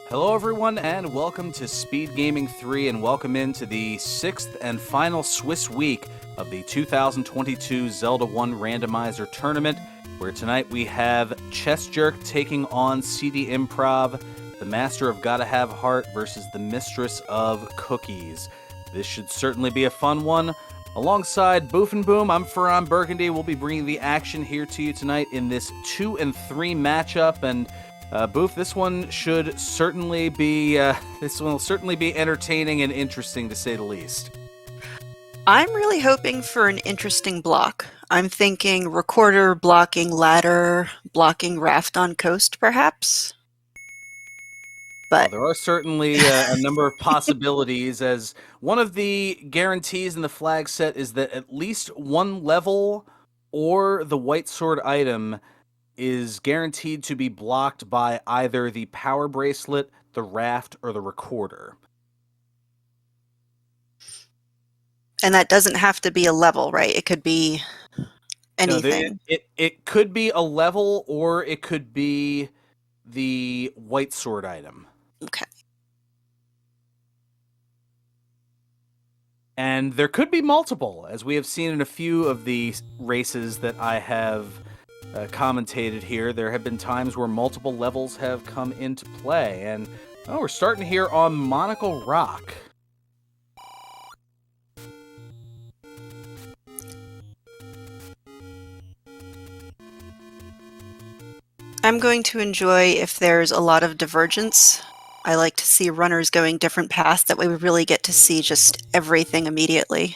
Hello everyone and welcome to SpeedGaming 3 and welcome into the 6th and final Swiss week of the 2022 Zelda 1 Randomizer Tournament, where tonight we have chessjerk taking on cdinprov, the master of Gotta Have Heart versus the mistress of cookies. This should certainly be a fun one. Alongside Boof and Boom, I'm Ferran Burgundy. We'll be bringing the action here to you tonight in this 2 and 3 matchup, and Boof, this one should certainly be entertaining and interesting to say the least. I'm really hoping for an interesting block. I'm thinking recorder blocking ladder, blocking raft on coast, perhaps. But There are certainly a number of possibilities, as one of the guarantees in the flag set is that at least one level or the white sword item is guaranteed to be blocked by either the power bracelet, the raft, or the recorder. and that doesn't have to be a level, right? It could be anything. No, it could be a level or it could be the white sword item. Okay. And there could be multiple, as we have seen in a few of the races that I have commentated here. There have been times where multiple levels have come into play. And we're starting here on Monocle Rock. I'm going to enjoy if there's a lot of divergence. I like to see runners going different paths. That way we really get to see just everything immediately.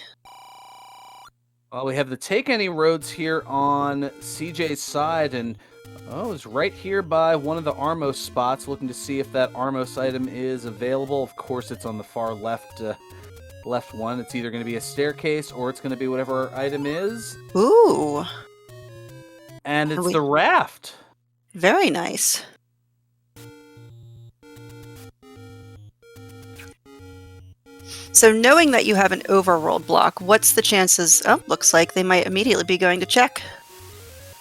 Well, we have the Take Any Roads here on CJ's side, and it's right here by one of the Armos spots, looking to see if that Armos item is available. Of course, it's on the far left one. It's either going to be a staircase or it's going to be whatever our item is. Ooh. And it's the raft. Very nice. So knowing that you have an overworld block, what's the chances? Oh, looks like they might immediately be going to check.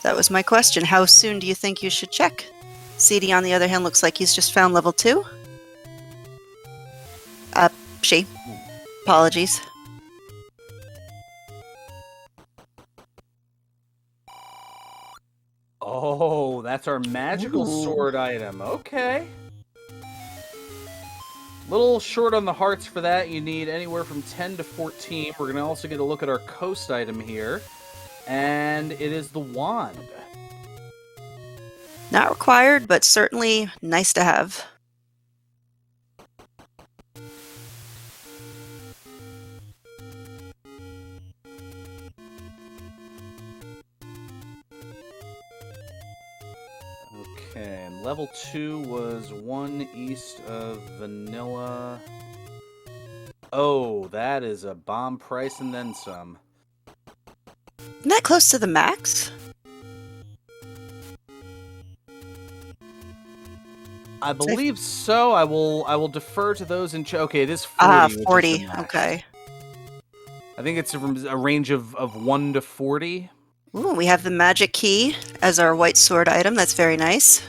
That was my question. How soon do you think you should check? CD, on the other hand, looks like he's just found level 2. She. Apologies. Oh, that's our magical sword item. Okay. Little short on the hearts for that. You need anywhere from 10 to 14. We're going to also get a look at our coast item here. And it is the wand. Not required, but certainly nice to have. Okay, and level 2 was 1 east of vanilla. Oh, that is a bomb price and then some. Isn't that close to the max? I believe so. I will defer to those in okay, it is 40. 40. Okay. I think it's a range of 1 to 40. Ooh, we have the magic key as our white sword item. That's very nice.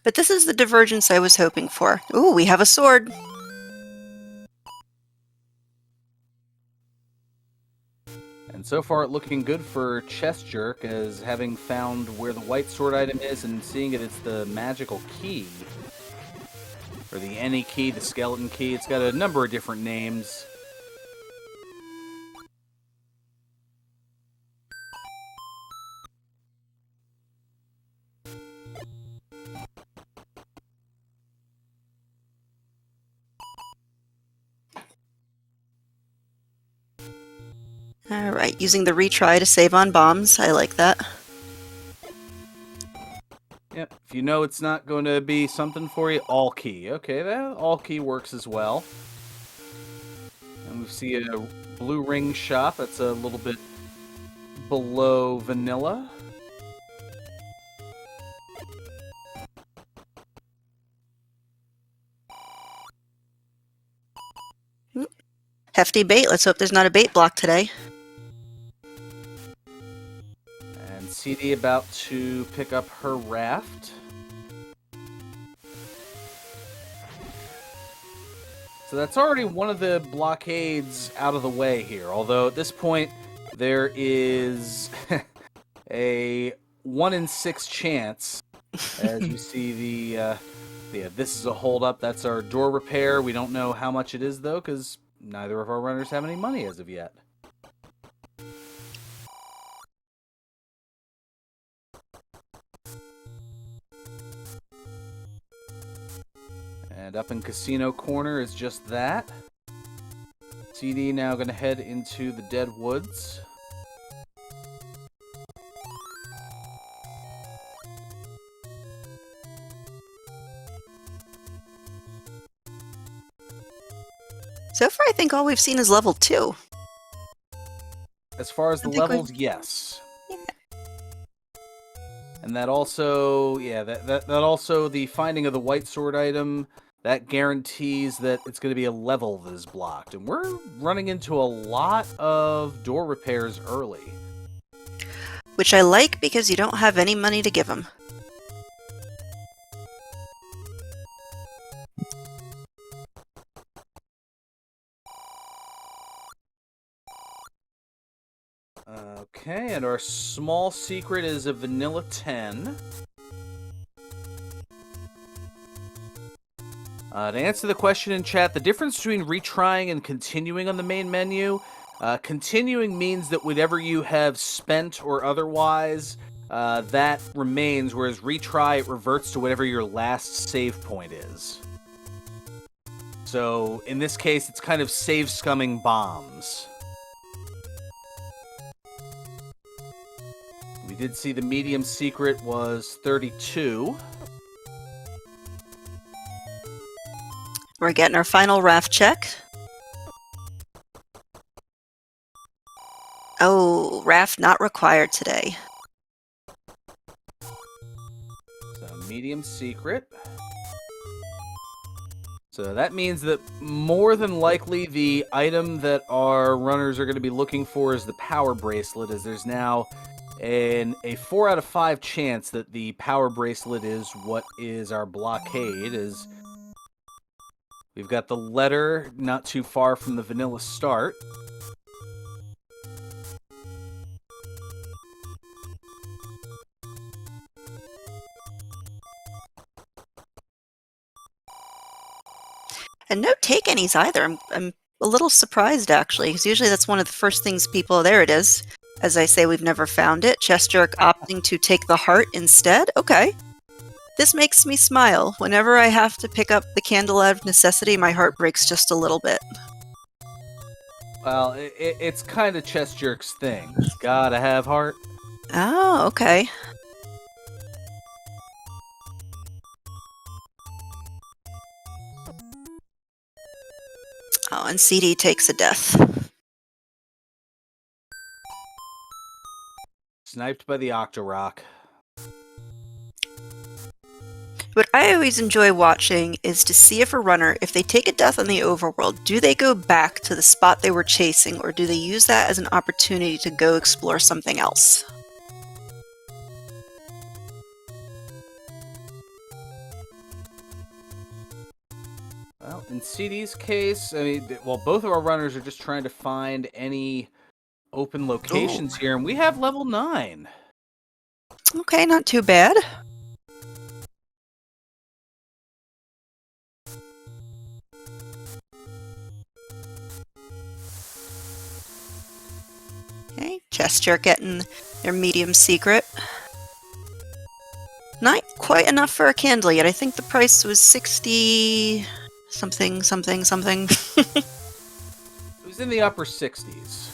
But this is the divergence I was hoping for. Ooh, we have a sword. And so far, it's looking good for chessjerk, as having found where the white sword item is and seeing it's the magical key. Or the any key, the skeleton key. It's got a number of different names. Alright, using the retry to save on bombs. I like that. Yep, if you know it's not going to be something for you, all key. Okay, that all key works as well. And we see a blue ring shop that's a little bit below vanilla. Hefty bait. Let's hope there's not a bait block today. And CD about to pick up her raft. So that's already one of the blockades out of the way here. Although at this point, there is a 1 in 6 chance. As you see this is a holdup. That's our door repair. We don't know how much it is, though, because neither of our runners have any money as of yet. And up in Casino Corner is just that. CD now going to head into the Dead Woods. So far, I think all we've seen is level 2. As far as the levels, yes. Yeah. And that also, that also, the finding of the white sword item, that guarantees that it's going to be a level that is blocked. And we're running into a lot of door repairs early. Which I like because you don't have any money to give them. Okay, and our small secret is a vanilla 10. To answer the question in chat, the difference between retrying and continuing on the main menu, continuing means that whatever you have spent or otherwise, that remains, whereas retry, it reverts to whatever your last save point is. So, in this case, it's kind of save scumming bombs. We did see the medium secret was 32. We're getting our final raft check. Oh, raft not required today. So, medium secret. So that means that more than likely the item that our runners are going to be looking for is the power bracelet, as there's now a 4 out of 5 chance that the power bracelet is what is our blockade, as we've got the letter not too far from the vanilla start. And no take any's either. I'm a little surprised, actually, because usually that's one of the first things people... There it is. As I say, we've never found it. Chessjerk opting to take the heart instead. Okay. This makes me smile. Whenever I have to pick up the candle out of necessity, my heart breaks just a little bit. Well, it's kind of Chessjerk's thing. Gotta have heart. Oh, okay. Oh, and CD takes a death. Sniped by the Octorok. What I always enjoy watching is to see if a runner, if they take a death on the overworld, do they go back to the spot they were chasing, or do they use that as an opportunity to go explore something else? Well, in CD's case, I mean, well, both of our runners are just trying to find any open locations here, and we have level 9. Okay, not too bad. Okay, Chessjerk getting their medium secret. Not quite enough for a candle yet. I think the price was 60... something. It was in the upper 60s.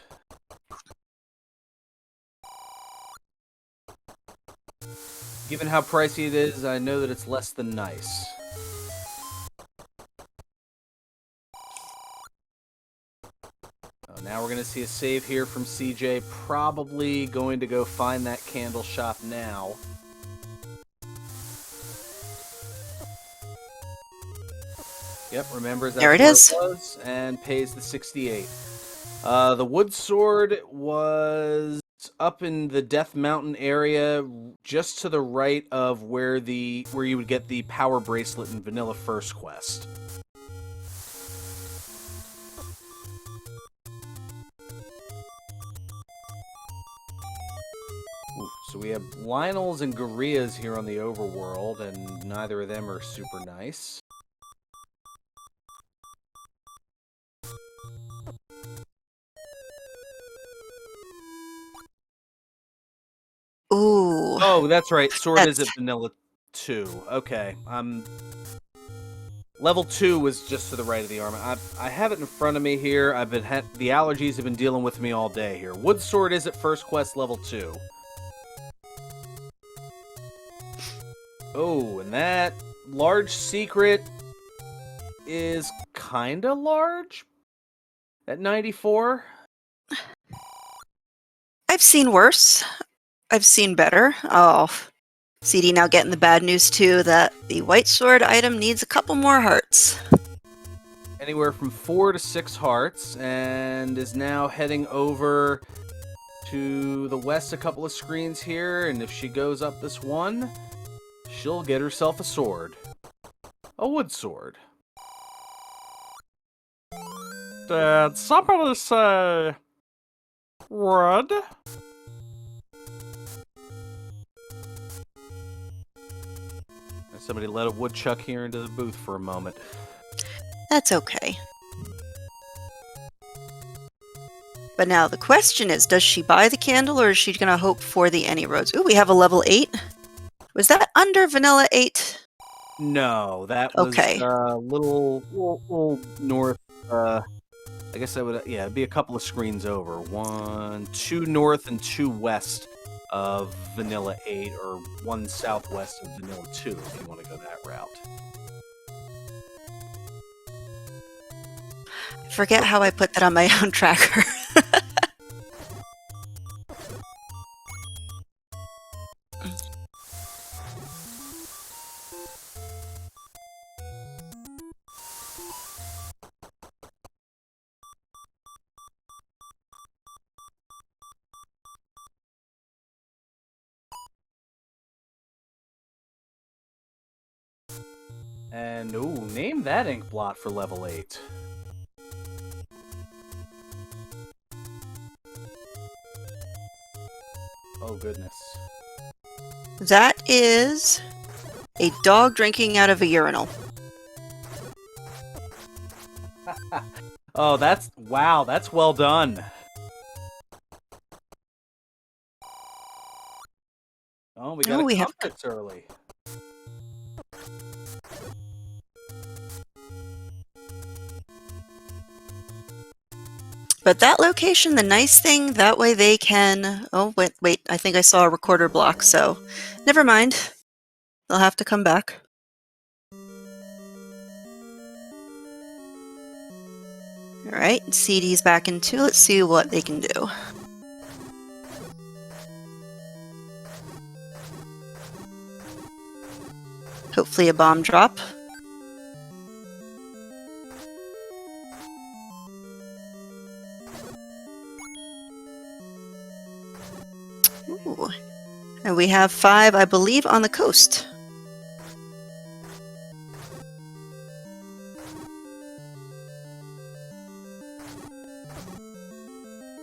Given how pricey it is, I know that it's less than nice. Oh, now we're going to see a save here from CJ. Probably going to go find that candle shop now. Yep, remembers There that's it where is. it was, and pays the 68. The wood sword was up in the Death Mountain area, just to the right of where you would get the power bracelet in Vanilla First Quest. Ooh, so we have Lionels and Gorillas here on the overworld, and neither of them are super nice. Ooh. Oh, that's right. Sword is That's at Vanilla 2. Okay. Level 2 was just to the right of the armor. I have it in front of me here. The allergies have been dealing with me all day here. Wood Sword is at First Quest level 2. Oh, and that large secret is kinda large at 94. I've seen worse. I've seen better. Oh, CD now getting the bad news too that the white sword item needs a couple more hearts. Anywhere from 4 to 6 hearts, and is now heading over to the west a couple of screens here, and if she goes up this one, she'll get herself a sword. A wood sword. Did somebody say wood? Somebody let a woodchuck here into the booth for a moment. That's okay. But now the question is, does she buy the candle or is she going to hope for the any roads? Ooh, we have a level 8. Was that under Vanilla 8? No, that was Okay. a little north. I guess that would, yeah, it'd be a couple of screens over. 1, 2 north and 2 west of Vanilla 8, or 1 southwest of Vanilla 2, if you want to go that route. I forget how I put that on my own tracker. And, ooh, name that ink blot for level 8. Oh, goodness. That is a dog drinking out of a urinal. Oh, wow, that's well done. Oh, we got a compass early. But that location, the nice thing, that way they can... Oh, wait, I think I saw a recorder block, so never mind. They'll have to come back. Alright, CD's back in 2. Let's see what they can do. Hopefully a bomb drop. Ooh. And we have 5, I believe, on the coast.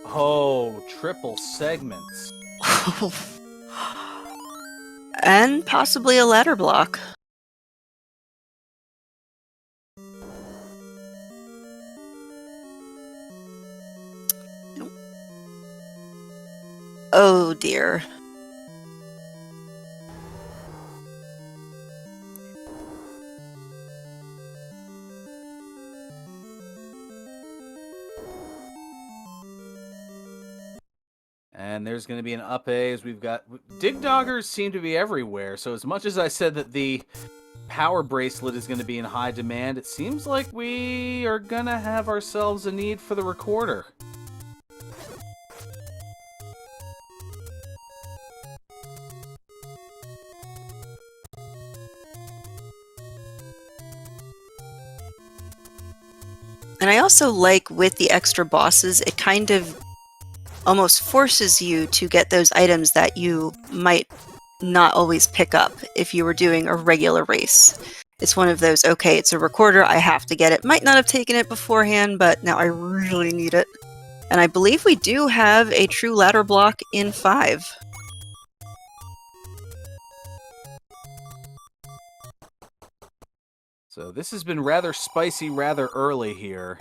Oh, triple segments. And possibly a ladder block. Oh dear. And there's going to be an up A as we've got... Dig Doggers seem to be everywhere, so as much as I said that the power bracelet is going to be in high demand, it seems like we are going to have ourselves a need for the recorder. I also like with the extra bosses, it kind of almost forces you to get those items that you might not always pick up if you were doing a regular race. It's one of those, okay, it's a recorder, I have to get it. Might not have taken it beforehand, but now I really need it. And I believe we do have a true ladder block in 5. So this has been rather spicy rather early here.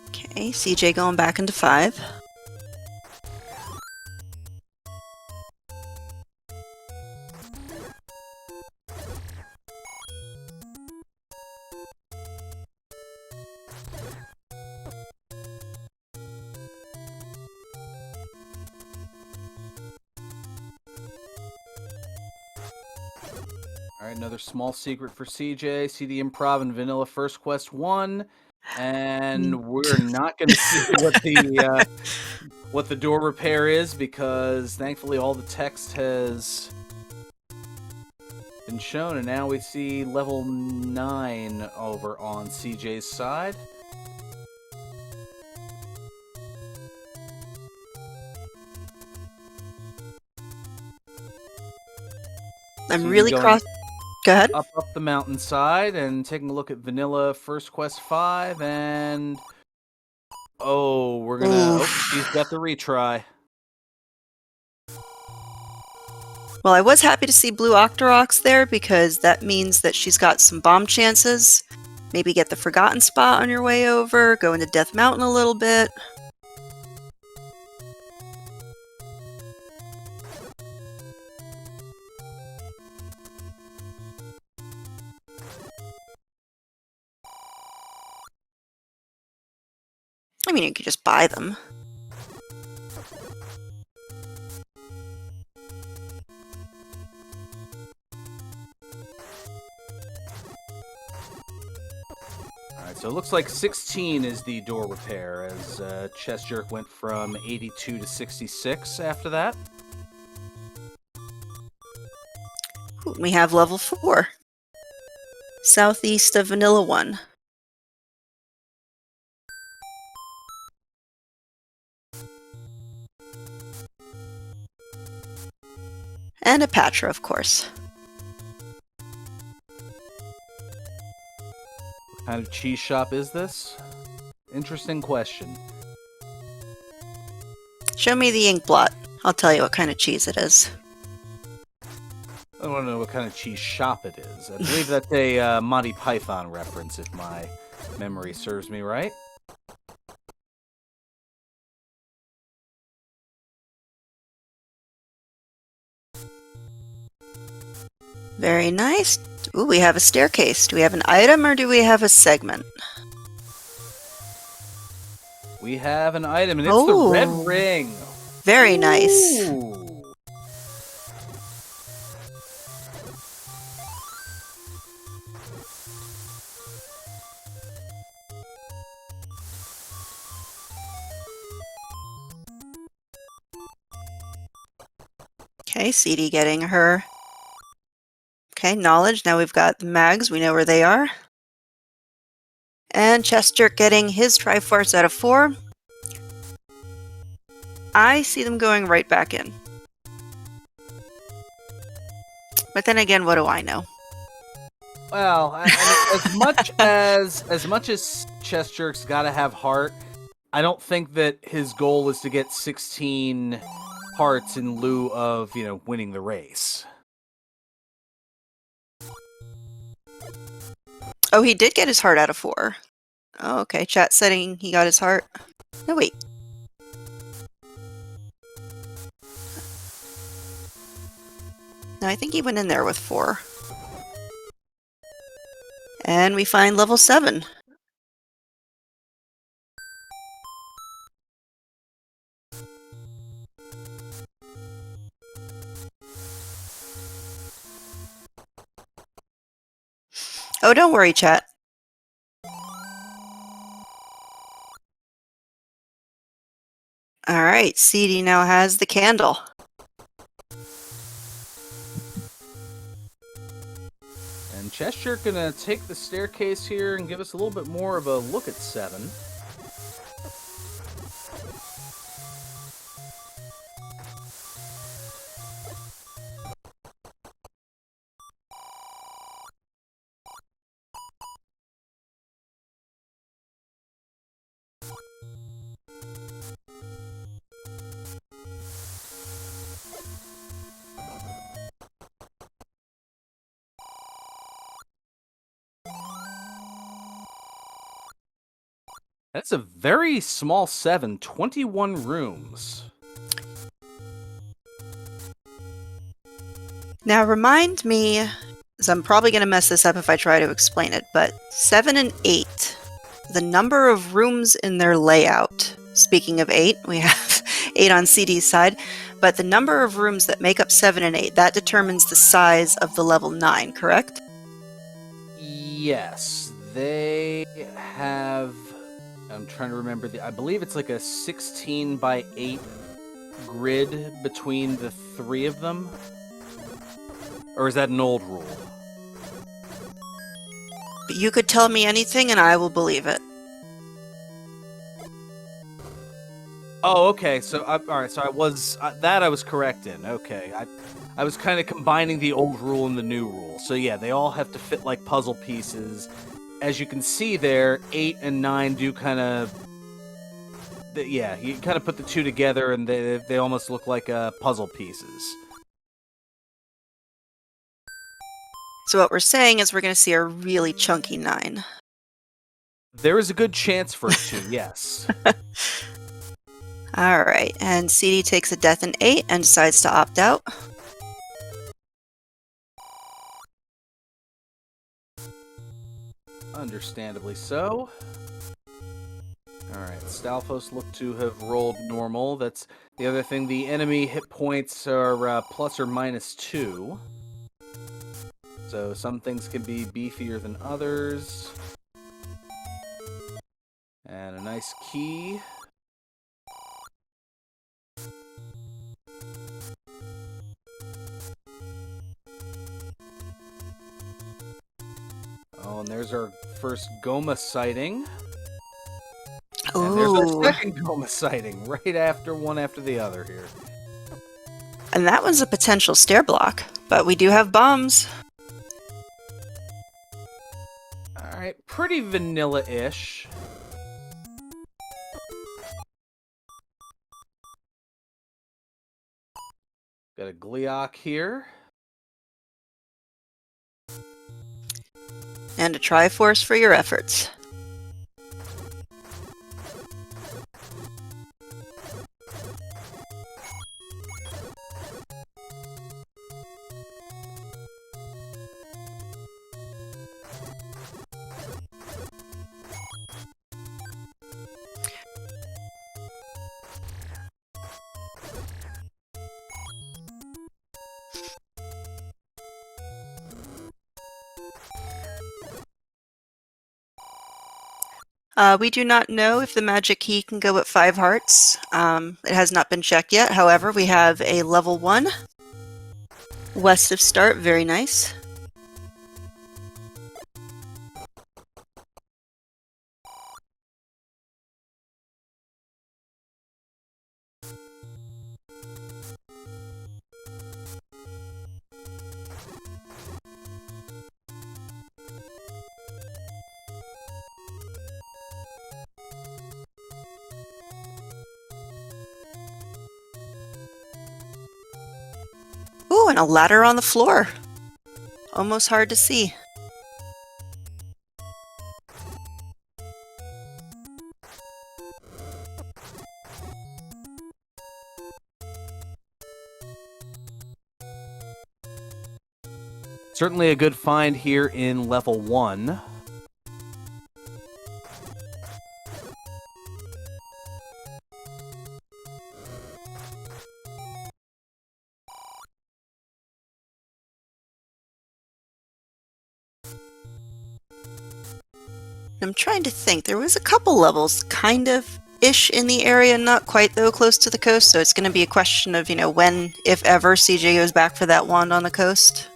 Okay, CJ going back into 5. All right, another small secret for CJ. cdinprov and vanilla first quest 1. And we're not going to see what the door repair is, because thankfully all the text has been shown, and now we see level 9 over on CJ's side. I'm So really you're cross. Go ahead. up the mountainside and taking a look at vanilla first quest 5, and oh, we're gonna. Oh, she's got the retry. Well, I was happy to see Blue Octoroks there because that means that she's got some bomb chances. Maybe get the Forgotten Spot on your way over, go into Death Mountain a little bit. I mean, you could just buy them. Alright, so it looks like 16 is the door repair, as chessjerk went from 82 to 66 after that. We have level 4. Southeast of Vanilla 1. And a Patra, of course. What kind of cheese shop is this? Interesting question. Show me the ink blot. I'll tell you what kind of cheese it is. I don't know what kind of cheese shop it is. I believe that's a Monty Python reference, if my memory serves me right. Very nice. Ooh, we have a staircase. Do we have an item or do we have a segment? We have an item, and it's the red ring. Very nice. Ooh. Okay, CD getting her. Okay, knowledge. Now we've got the mags. We know where they are. And chessjerk getting his Triforce out of 4. I see them going right back in. But then again, what do I know? Well, I mean, as much as chessjerk's got to have heart, I don't think that his goal is to get 16 hearts in lieu of, winning the race. Oh, he did get his heart out of 4. Oh, okay. Chat setting, he got his heart. No, wait. No, I think he went in there with 4. And we find level 7. Oh, don't worry, chat. All right, CD now has the candle. And chessjerk gonna take the staircase here and give us a little bit more of a look at 7. That's a very small 7, 21 rooms. Now remind me, because I'm probably going to mess this up if I try to explain it, but 7 and 8, the number of rooms in their layout. Speaking of 8, we have 8 on CD's side, but the number of rooms that make up 7 and 8, that determines the size of the level 9, correct? Yes, they have... I'm trying to remember I believe it's like a 16 by 8 grid between the 3 of them. Or is that an old rule? But you could tell me anything and I will believe it. Oh, okay. So, all right. So I was I was correct in. Okay, I was kind of combining the old rule and the new rule. So yeah, they all have to fit like puzzle pieces. As you can see there, 8 and 9 do kind of... Yeah, you kind of put the two together, and they almost look like puzzle pieces. So what we're saying is we're going to see a really chunky 9. There is a good chance for it to, yes. Alright, and CD takes a death in 8 and decides to opt out. Understandably so. Alright, Stalfos look to have rolled normal. That's the other thing. The enemy hit points are plus or minus 2. So some things can be beefier than others. And a nice key. Oh, and there's our first Goma sighting. Ooh. And there's our second Goma sighting, right after one after the other here. And that was a potential stair block, but we do have bombs. Alright, pretty vanilla-ish. Got a Gliok here. And a Triforce for your efforts. We do not know if the magic key can go at 5 hearts. It has not been checked yet. However, we have a level 1 west of start. Very nice. Ooh, and a ladder on the floor. Almost hard to see. Certainly a good find here in level 1. I'm trying to think. There was a couple levels kind of ish in the area, not quite though close to the coast, so it's going to be a question of, when, if ever, CJ goes back for that wand on the coast.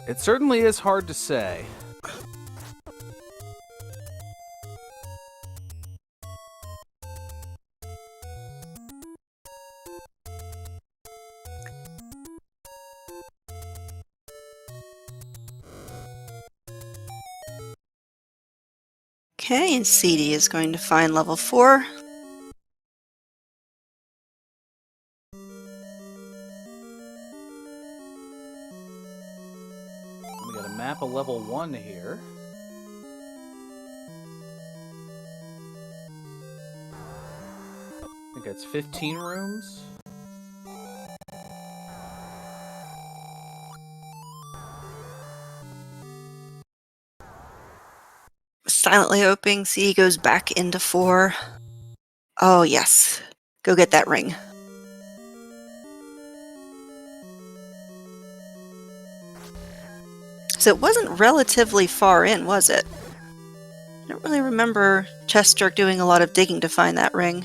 It certainly is hard to say. Okay, and CD is going to find level 4. We got a map of level 1 here. I think that's 15 rooms. Silently hoping CD goes back into 4. Oh, yes. Go get that ring. So it wasn't relatively far in, was it? I don't really remember chessjerk doing a lot of digging to find that ring.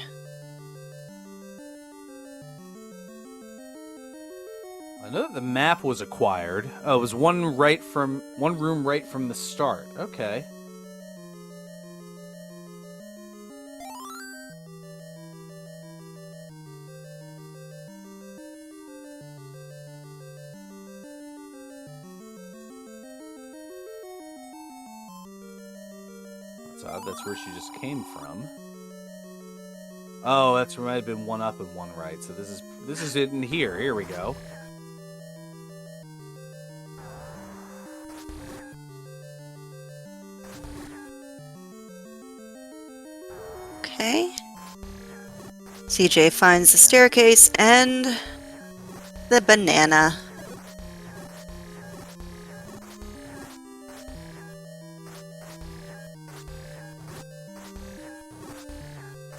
I know that the map was acquired. Oh, it was one room right from the start. Okay. That's odd. That's where she just came from. Oh, that's where might have been one up and one right. So this is it in here. Here we go. Okay. CJ finds the staircase and the banana.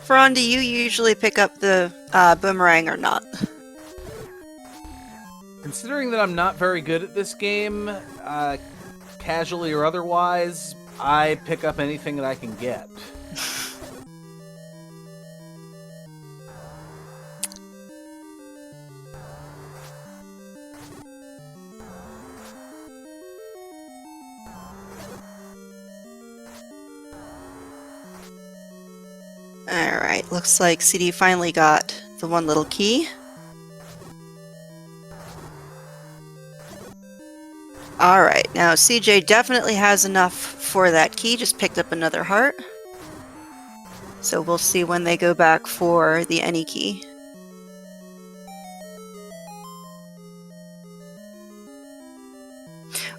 Faron, do you usually pick up the boomerang or not? Considering that I'm not very good at this game, casually or otherwise, I pick up anything that I can get. Alright, looks like CD finally got the one little key. Alright, now CJ definitely has enough for that key, just picked up another heart. So we'll see when they go back for the any key.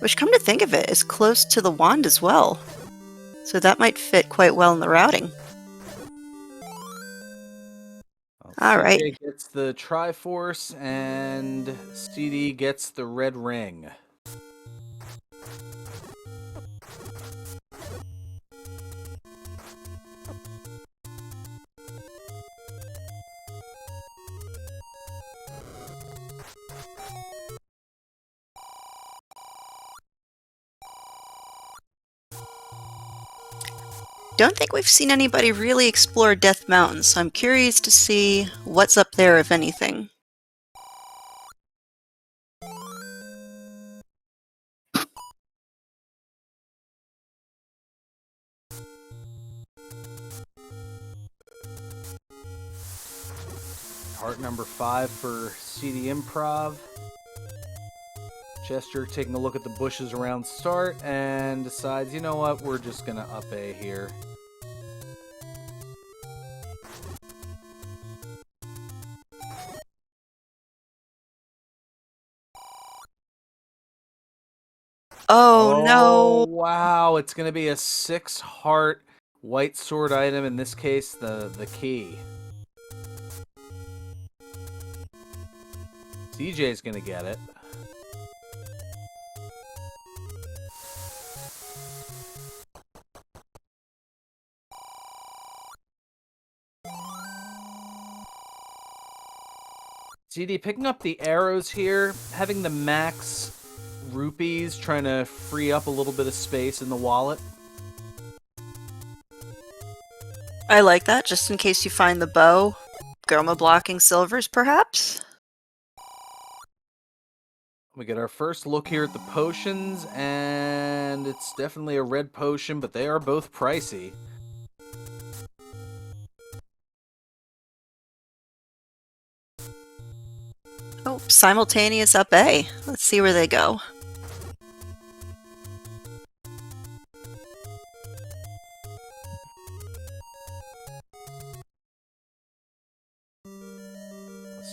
Which, come to think of it, is close to the wand as well. So that might fit quite well in the routing. All right. CJ gets the Triforce, and CD gets the red ring. Don't think we've seen anybody really explore Death Mountain, so I'm curious to see what's up there, if anything. Heart number 5 for cdinprov. Chessjerk taking a look at the bushes around start and decides, you know what, we're just gonna up A here. Oh no! Wow, it's gonna be a 6 heart white sword item, in this case the key. CJ's gonna get it. CD picking up the arrows here, having the max rupees, trying to free up a little bit of space in the wallet. I like that, just in case you find the bow. Goma blocking silvers, perhaps? We get our first look here at the potions, and it's definitely a red potion, but they are both pricey. Oh, simultaneous up A. Let's see where they go.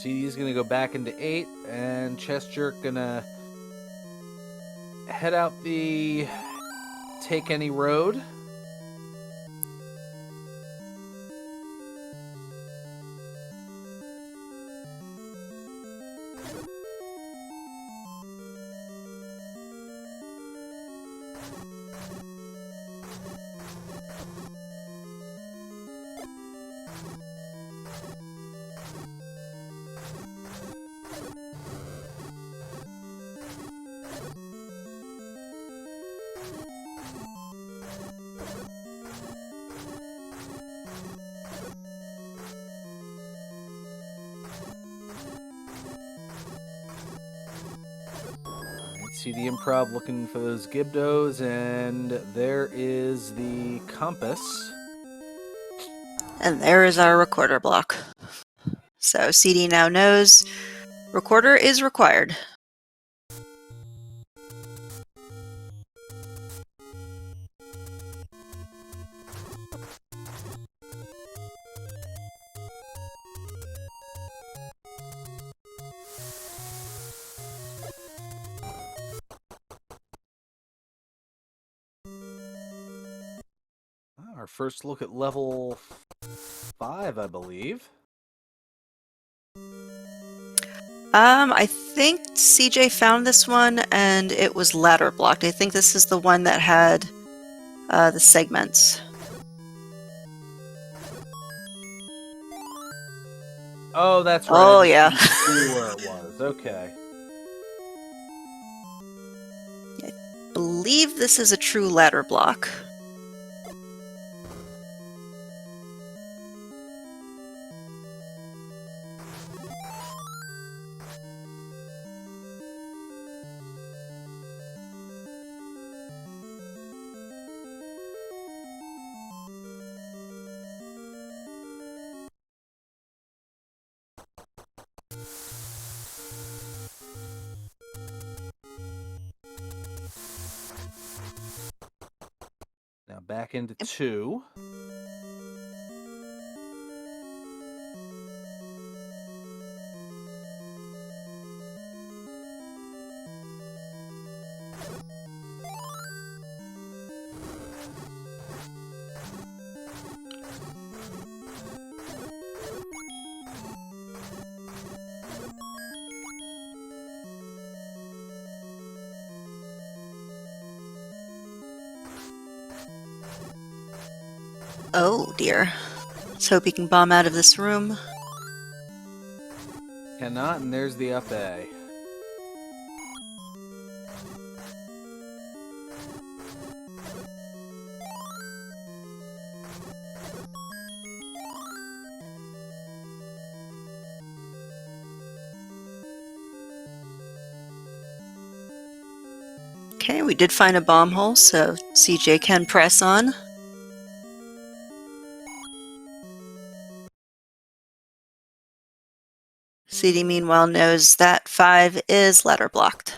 CD is going to go back into 8, and chessjerk going to head out the take any road. cdinprov looking for those Gibdos, and there is the compass. And there is our recorder block. So CD now knows recorder is required. Our first look at level 5, I believe. I think CJ found this one, and it was ladder blocked. I think this is the one that had the segments. Oh, that's right. Oh, yeah. Where it was. Okay. I believe this is a true ladder block. Now back into 2. Oh dear. Let's hope he can bomb out of this room. Cannot, and there's the up A. Okay, we did find a bomb hole, so CJ can press on. CD meanwhile knows that 5 is ladder blocked.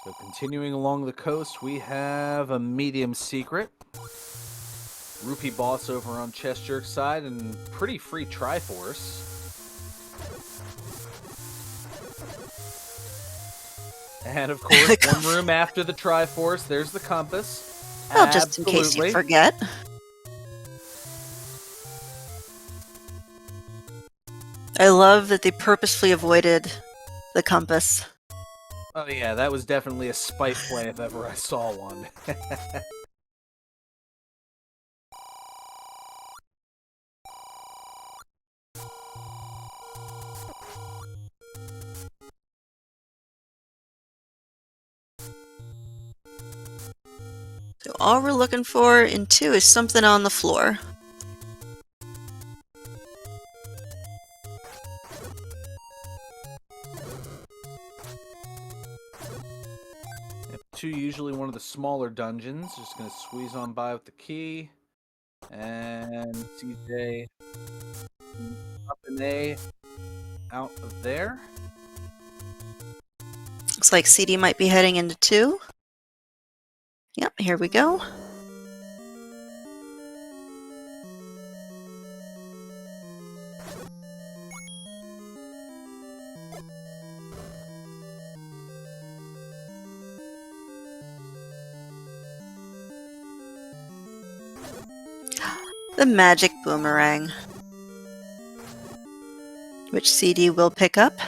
So continuing along the coast, we have a medium secret. Rupee boss over on chessjerk's side, and pretty free Triforce. And of course, one room after the Triforce, there's the compass. Well, just in case you forget. I love that they purposefully avoided the compass. Oh yeah, that was definitely a spite play if ever I saw one. So all we're looking for in 2 is something on the floor. Yep, 2 usually one of the smaller dungeons. Just gonna squeeze on by with the key. And CJ up an A out of there. Looks like CD might be heading into 2. Yep, here we go. The magic boomerang, which CD will pick up.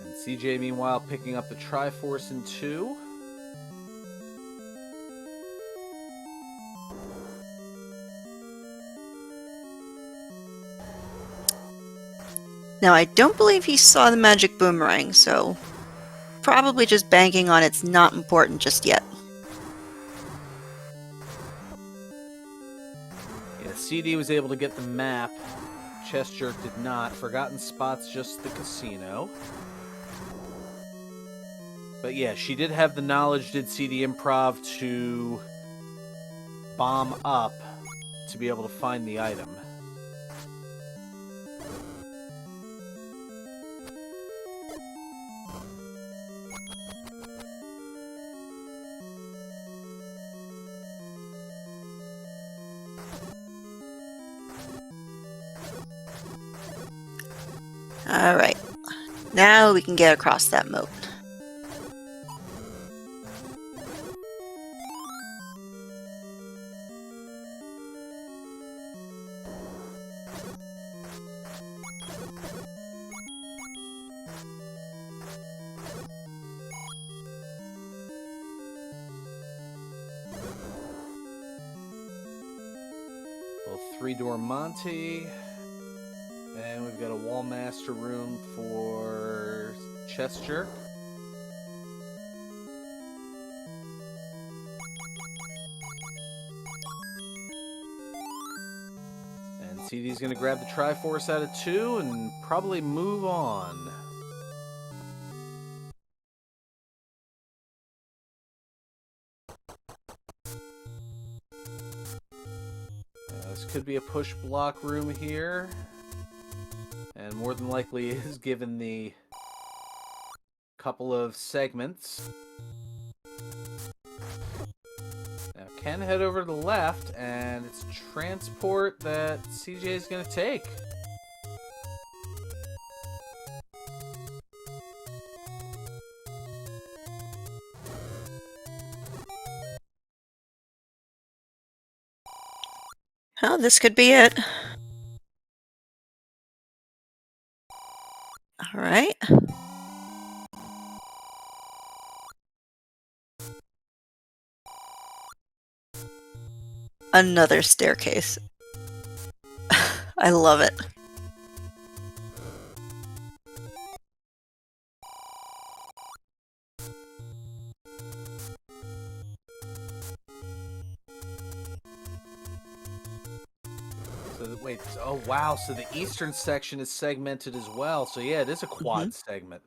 And CJ, meanwhile, picking up the Triforce in 2. Now, I don't believe he saw the magic boomerang, so probably just banking on it's not important just yet. Yeah, CD was able to get the map. Chessjerk did not. Forgotten Spot's just the casino. But yeah, she did have the knowledge, did cdinprov, to bomb up to be able to find the item. Alright, now we can get across that moat. Little 3-door Monty. And we've got a wall master room for Chessjerk. And CD's going to grab the Triforce out of 2 and probably move on. This could be a push block room here. And more than likely is given the couple of segments. Now can head over to the left, and it's transport that CJ is going to take. Oh, this could be it. Alright. Another staircase. I love it. So wait, oh wow, so the eastern section is segmented as well. So yeah, it is a quad segment.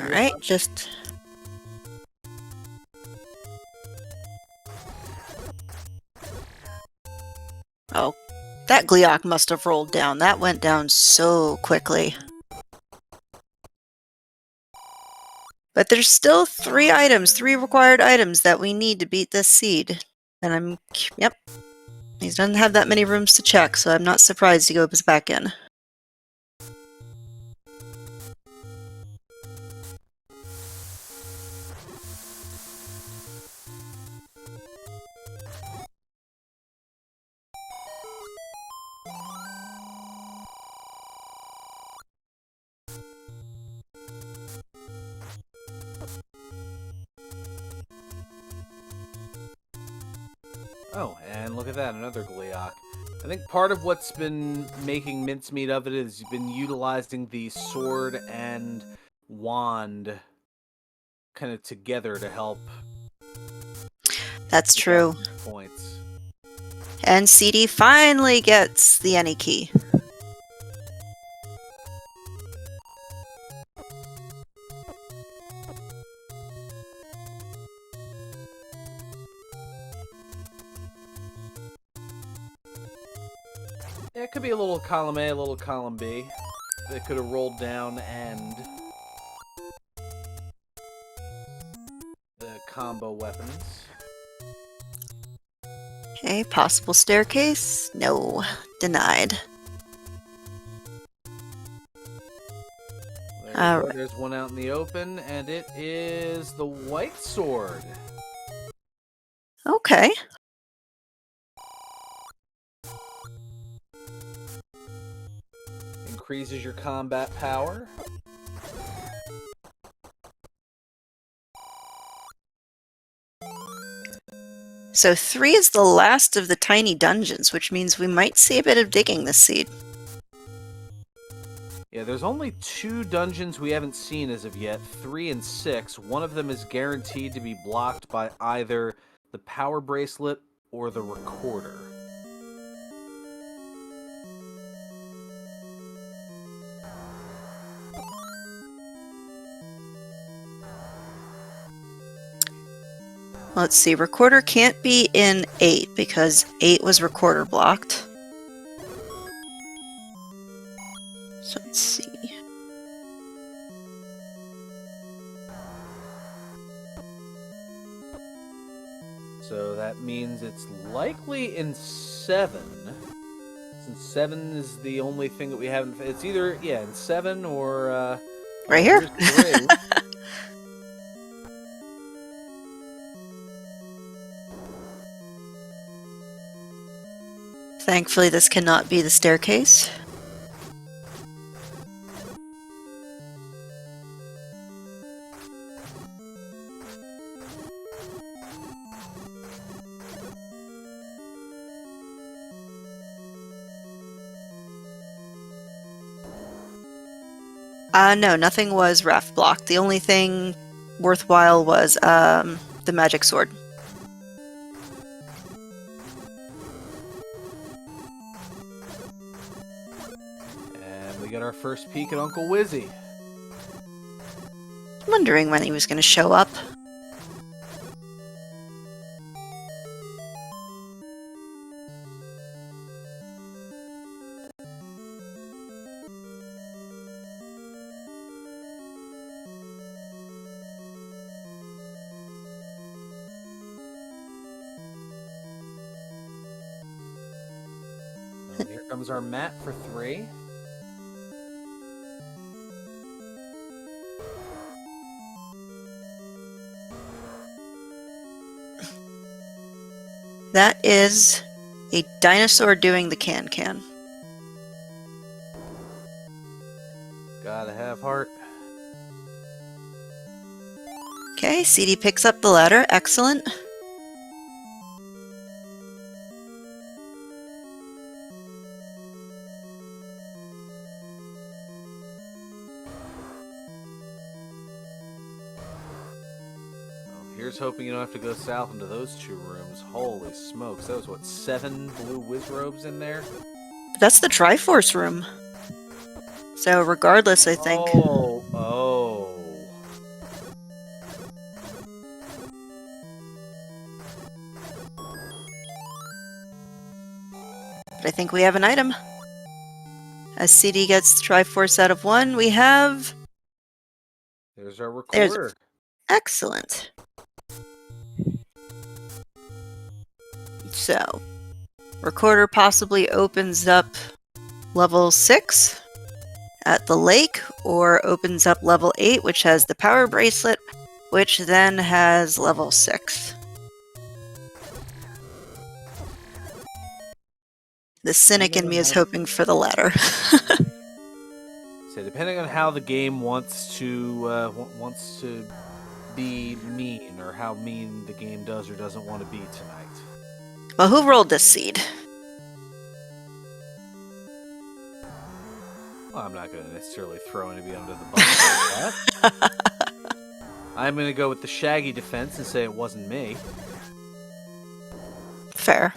Alright, just... Oh, that Gliok must have rolled down. That went down so quickly. But there's still 3 items, 3 required items that we need to beat this seed. And yep. He doesn't have that many rooms to check, so I'm not surprised he goes back in. Oh, and look at that, another Gleeok. I think part of what's been making mincemeat of it is you've been utilizing the sword and wand kind of together to help. That's true. Points. And CD finally gets the any key. Yeah, it could be a little column A, a little column B. It could have rolled down and the combo weapons. Okay, possible staircase? No, denied. There's one out in the open, and it is the white sword. Okay. Increases your combat power. So 3 is the last of the tiny dungeons, which means we might see a bit of digging this seed. Yeah, there's only 2 dungeons we haven't seen as of yet, 3 and 6. One of them is guaranteed to be blocked by either the power bracelet or the recorder. Let's see, recorder can't be in 8 because 8 was recorder blocked. So let's see. So that means it's likely in 7. Since 7 is the only thing that we haven't... It's either, yeah, in 7 or... right here? 3. Thankfully, this cannot be the staircase. No, nothing was ref blocked. The only thing worthwhile was the magic sword. And we got our first peek at Uncle Wizzy. Wondering when he was going to show up. Here comes our mat for 3. That is a dinosaur doing the can-can. Gotta have heart. Okay, CD picks up the ladder. Excellent. Here's hoping you don't have to go south into those 2 rooms. Holy smokes. That was, what, 7 blue whiz robes in there? That's the Triforce room. So regardless, I think... Oh. But I think we have an item. As CD gets Triforce out of 1, we have... There's our recorder. Excellent. So, recorder possibly opens up level 6 at the lake, or opens up level 8, which has the power bracelet, which then has level 6. The cynic in me is hoping for the latter. So depending on how the game wants to be mean, or how mean the game does or doesn't want to be tonight. Well, who rolled this seed? Well, I'm not going to necessarily throw anybody under the bus like that. I'm going to go with the Shaggy defense and say it wasn't me. Fair.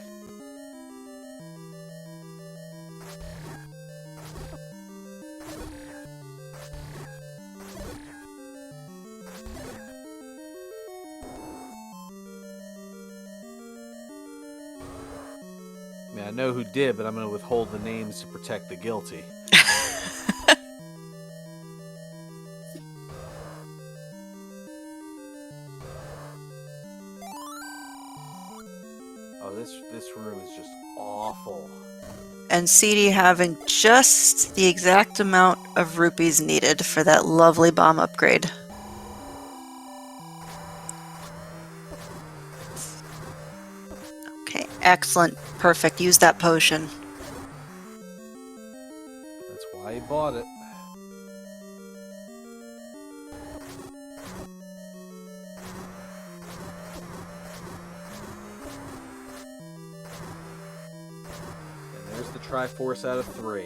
I mean, I know who did, but I'm going to withhold the names to protect the guilty. Oh, this room is just awful. And CD having just the exact amount of rupees needed for that lovely bomb upgrade. Okay, excellent. Perfect. Use that potion. That's why he bought it. And there's the Triforce out of 3.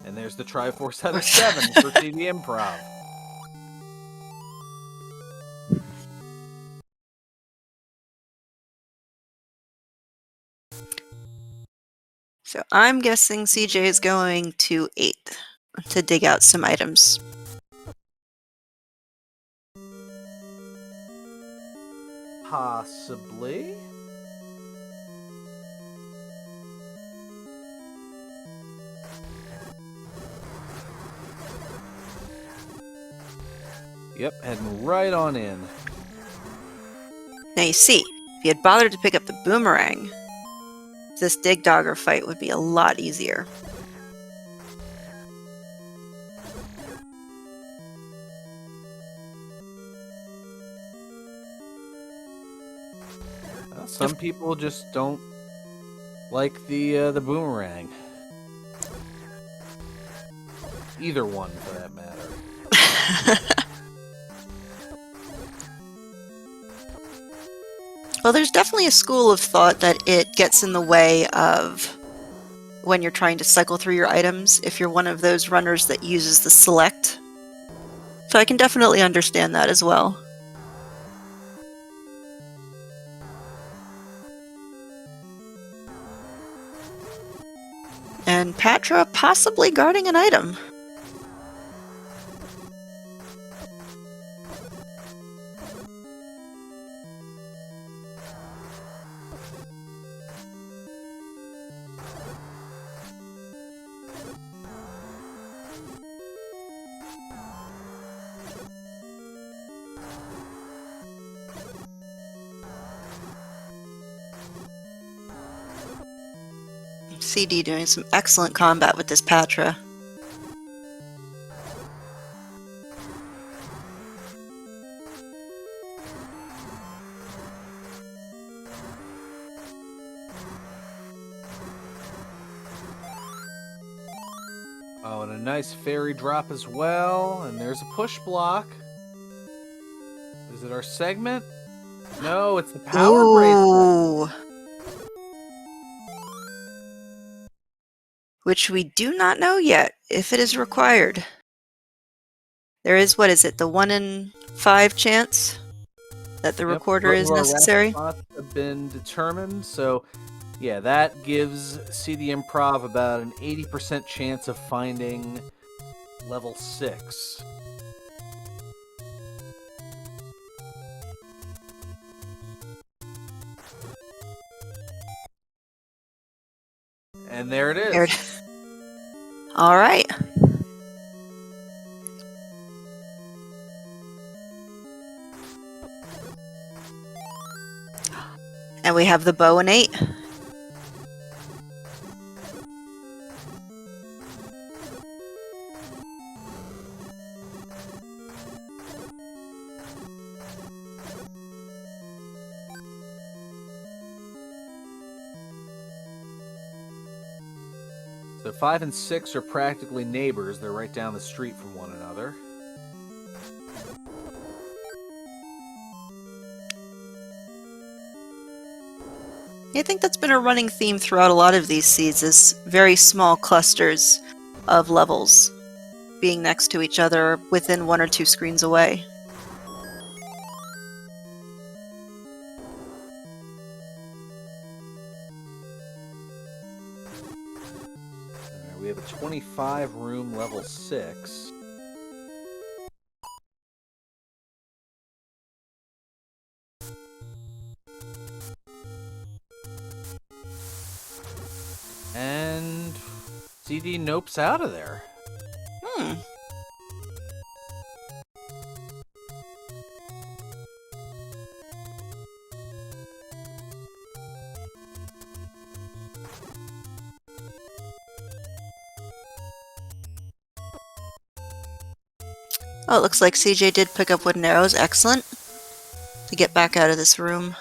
And there's the Triforce out of 7 for cdinprov. So I'm guessing CJ is going to 8 to dig out some items. Possibly. Yep, heading right on in. Now you see, if you had bothered to pick up the boomerang, this dig dogger fight would be a lot easier. Well, some people just don't like the boomerang. Either one, for that matter. Well, there's definitely a school of thought that it gets in the way of when you're trying to cycle through your items, if you're one of those runners that uses the select. So I can definitely understand that as well. And Patra possibly guarding an item. CD doing some excellent combat with this Patra. Oh, and a nice fairy drop as well. And there's a push block. Is it our segment? No, it's the power bracelet. Which we do not know yet if it is required. There is, what is it, the 1 in 5 chance that the recorder is necessary? Both of our spots have been determined, so yeah, that gives cdinprov about an 80% chance of finding level 6. And there it is. All right. And we have the bow and 8. So 5 and 6 are practically neighbors. They're right down the street from one another. I think that's been a running theme throughout a lot of these seeds, is very small clusters of levels being next to each other within 1 or 2 screens away. We have a 25 room level 6. And CD nopes out of there. Oh, it looks like CJ did pick up wooden arrows. Excellent. To get back out of this room.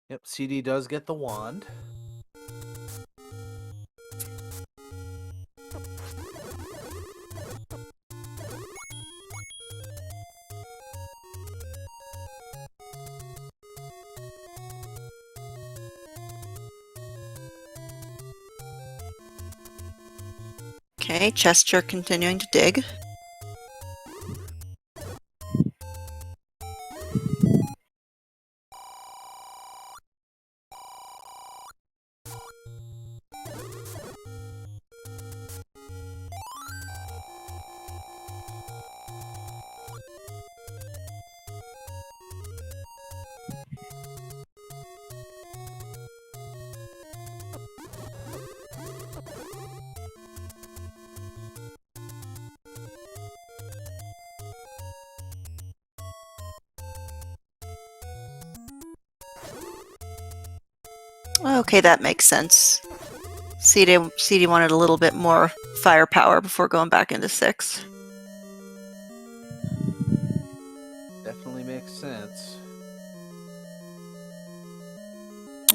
Yep, CD does get the wand. Okay, chessjerk continuing to dig. Okay, that makes sense. CD wanted a little bit more firepower before going back into 6. Definitely makes sense.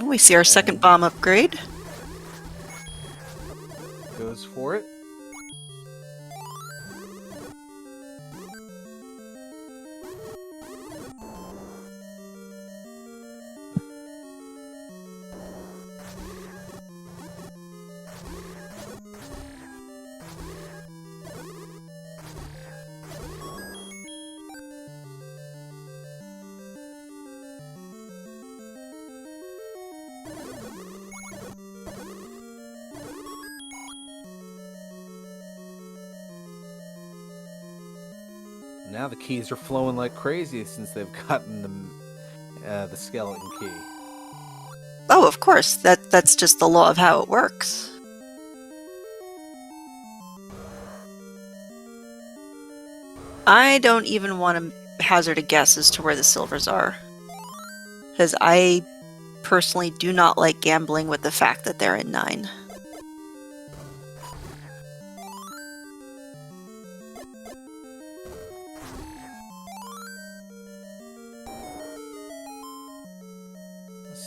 We see our second bomb upgrade. Goes for it. Now the keys are flowing like crazy since they've gotten the skeleton key. Oh, of course. That's just the law of how it works. I don't even want to hazard a guess as to where the silvers are. Because I personally do not like gambling with the fact that they're in 9.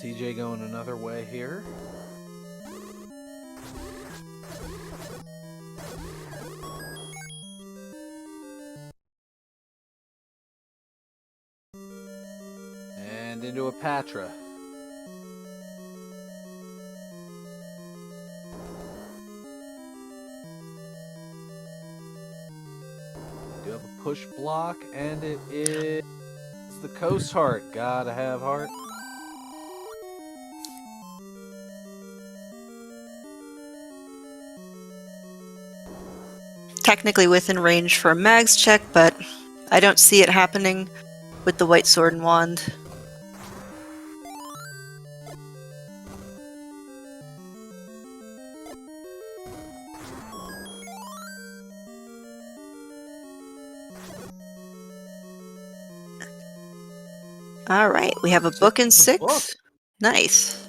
CJ going another way here. And into a Patra. Do have a push block, and it is the Coast Heart. Gotta have heart. Technically within range for a mag's check, but I don't see it happening with the white sword and wand. All right, we have a book in There's a 6. book. Nice.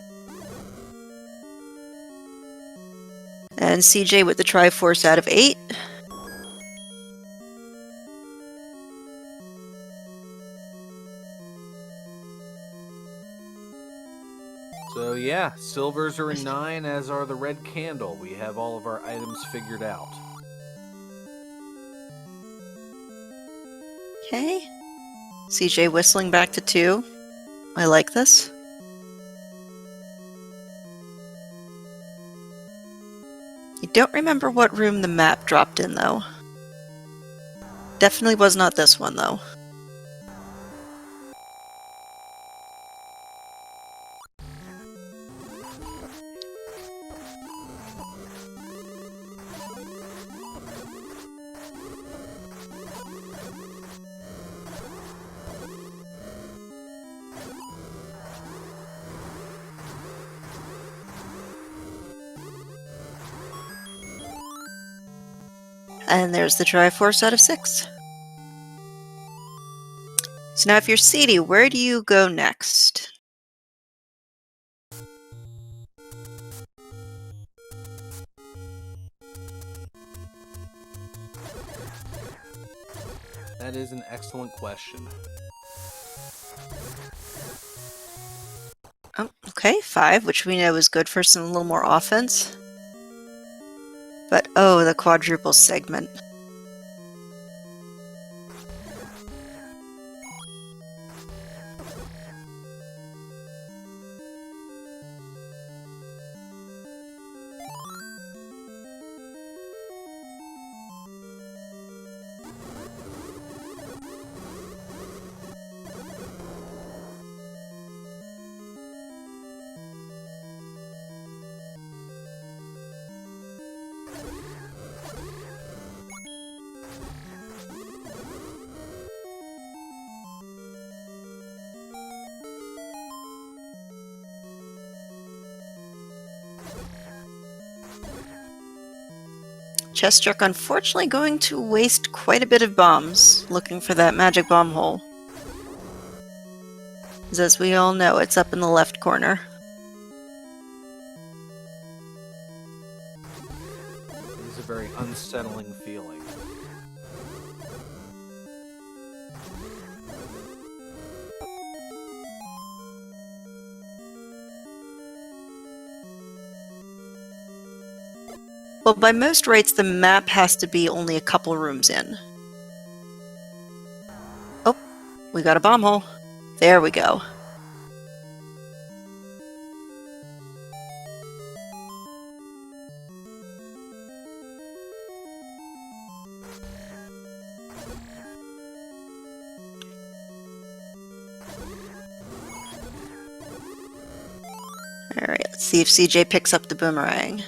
And CJ with the Triforce out of 8. So yeah, silvers are a 9, as are the red candle. We have all of our items figured out. Okay. CJ whistling back to 2. I like this. I don't remember what room the map dropped in, though. Definitely was not this one, though. And there's the Triforce out of 6. So now if you're CD, where do you go next? That is an excellent question. Oh, okay, 5, which we know is good for some little more offense. But oh, the quadruple segment. Chessjerk unfortunately going to waste quite a bit of bombs looking for that magic bomb hole. As we all know, it's up in the left corner. It is a very unsettling feeling. Well, by most rates, the map has to be only a couple rooms in. Oh, we got a bomb hole. There we go. Alright, let's see if CJ picks up the boomerang.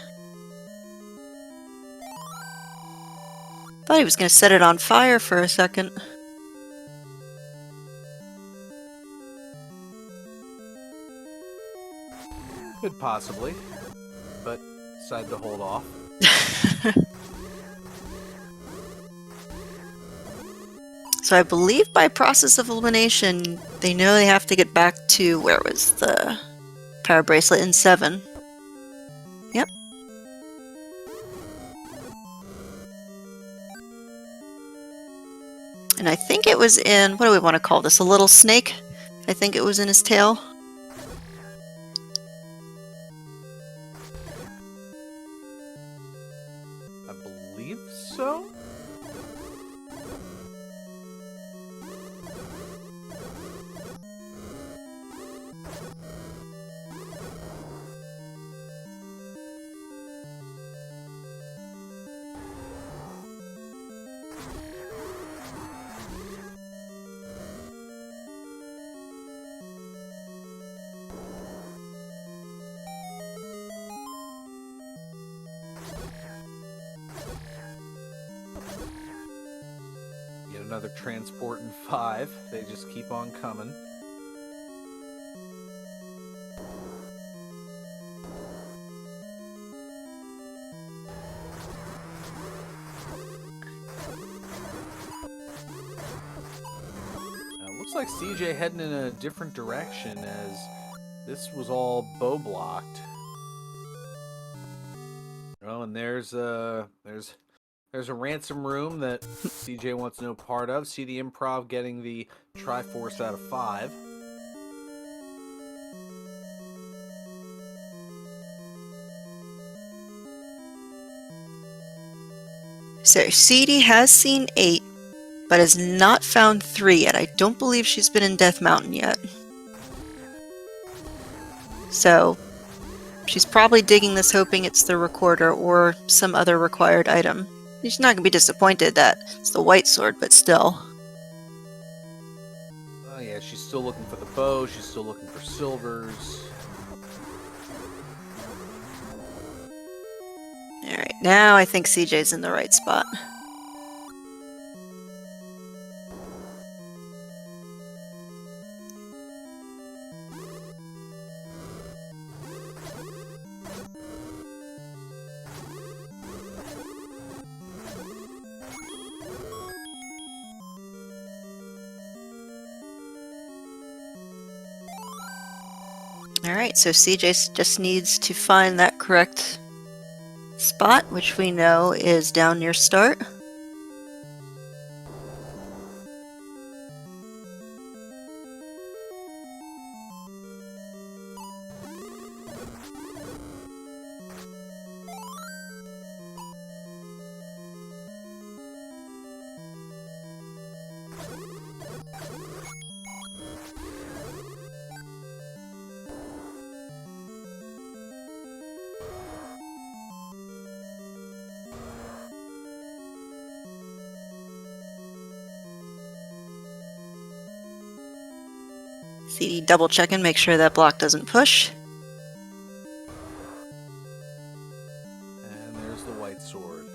Thought he was going to set it on fire for a second. Could possibly, but decided to hold off. So I believe by process of elimination, they know they have to get back to, where was the power bracelet, in 7. Yep. And I think it was in, what do we want to call this, a little snake? I think it was in his tail. I believe so? Yet another transport in 5. They just keep on coming. Looks like CJ heading in a different direction as this was all bow blocked. Oh, and there's a ransom room that CJ wants no part of. cdinprov getting the Triforce out of 5. So CD has seen 8, but has not found 3 yet. I don't believe she's been in Death Mountain yet. So she's probably digging this hoping it's the recorder or some other required item. She's not going to be disappointed that it's the white sword, but still. Oh yeah, she's still looking for the bow. She's still looking for silvers. Alright, now I think CJ's in the right spot. Alright, so CJ just needs to find that correct spot, which we know is down near start. CD double checking, make sure that block doesn't push. And there's the white sword.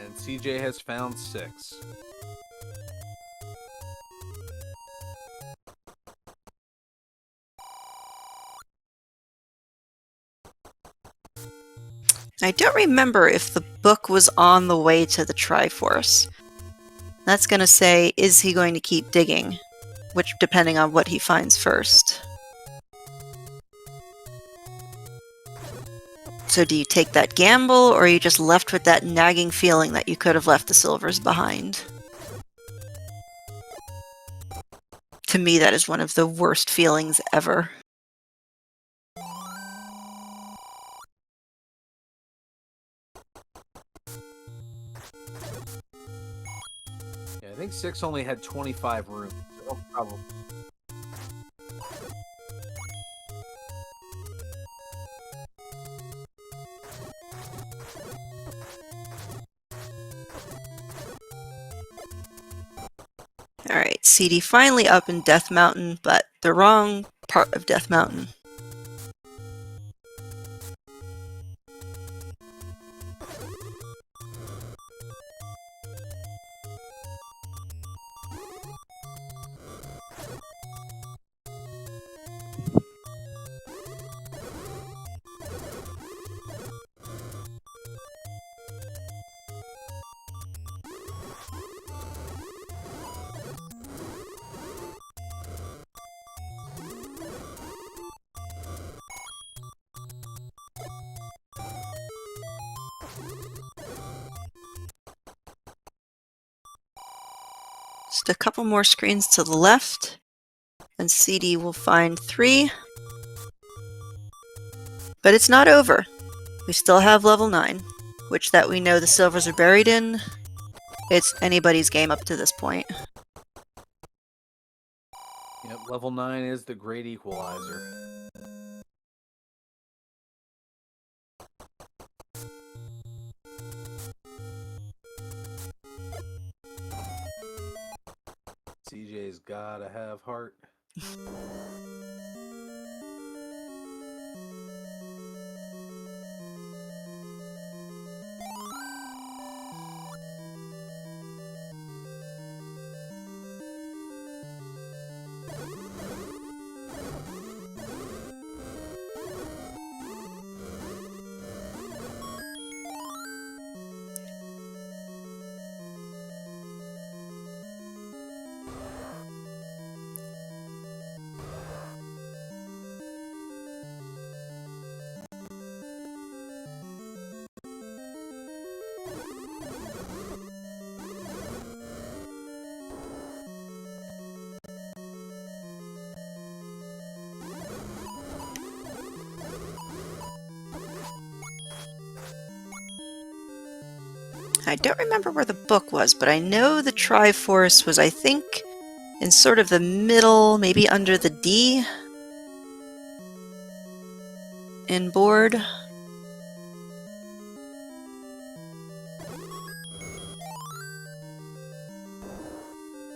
And CJ has found 6. I don't remember if the book was on the way to the Triforce. That's going to say, is he going to keep digging? Which, depending on what he finds first. So do you take that gamble, or are you just left with that nagging feeling that you could have left the silvers behind? To me, that is one of the worst feelings ever. Yeah, I think 6 only had 25 rooms. So probably. Alright, CD finally up in Death Mountain, but the wrong part of Death Mountain. Just a couple more screens to the left, and CD will find 3. But it's not over. We still have level 9, which that we know the silvers are buried in. It's anybody's game up to this point. Yep, level 9 is the great equalizer. CJ's gotta have heart. I don't remember where the book was, but I know the Triforce was, I think, in sort of the middle, maybe under the D in board.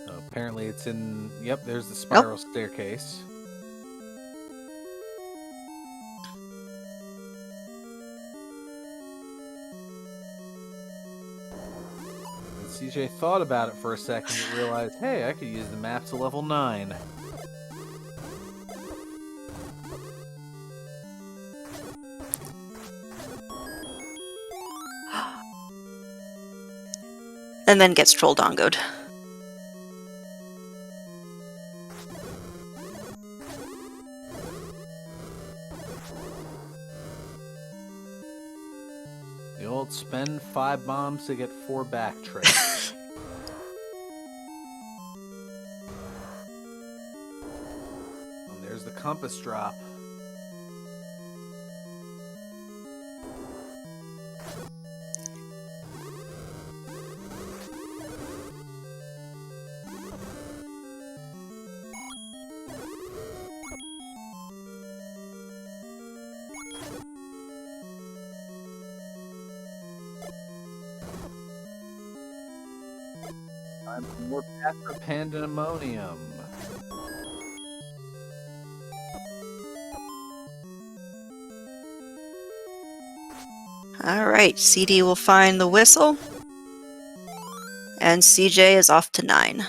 Apparently it's in... Yep, there's the spiral staircase. CJ thought about it for a second and realized, hey, I could use the map to level 9. And then gets troll dongoed. The old spend 5 bombs to get 4 back trick. And there's the compass drop. Time for more Patra Pandemonium. Alright, CD will find the whistle. And CJ is off to 9.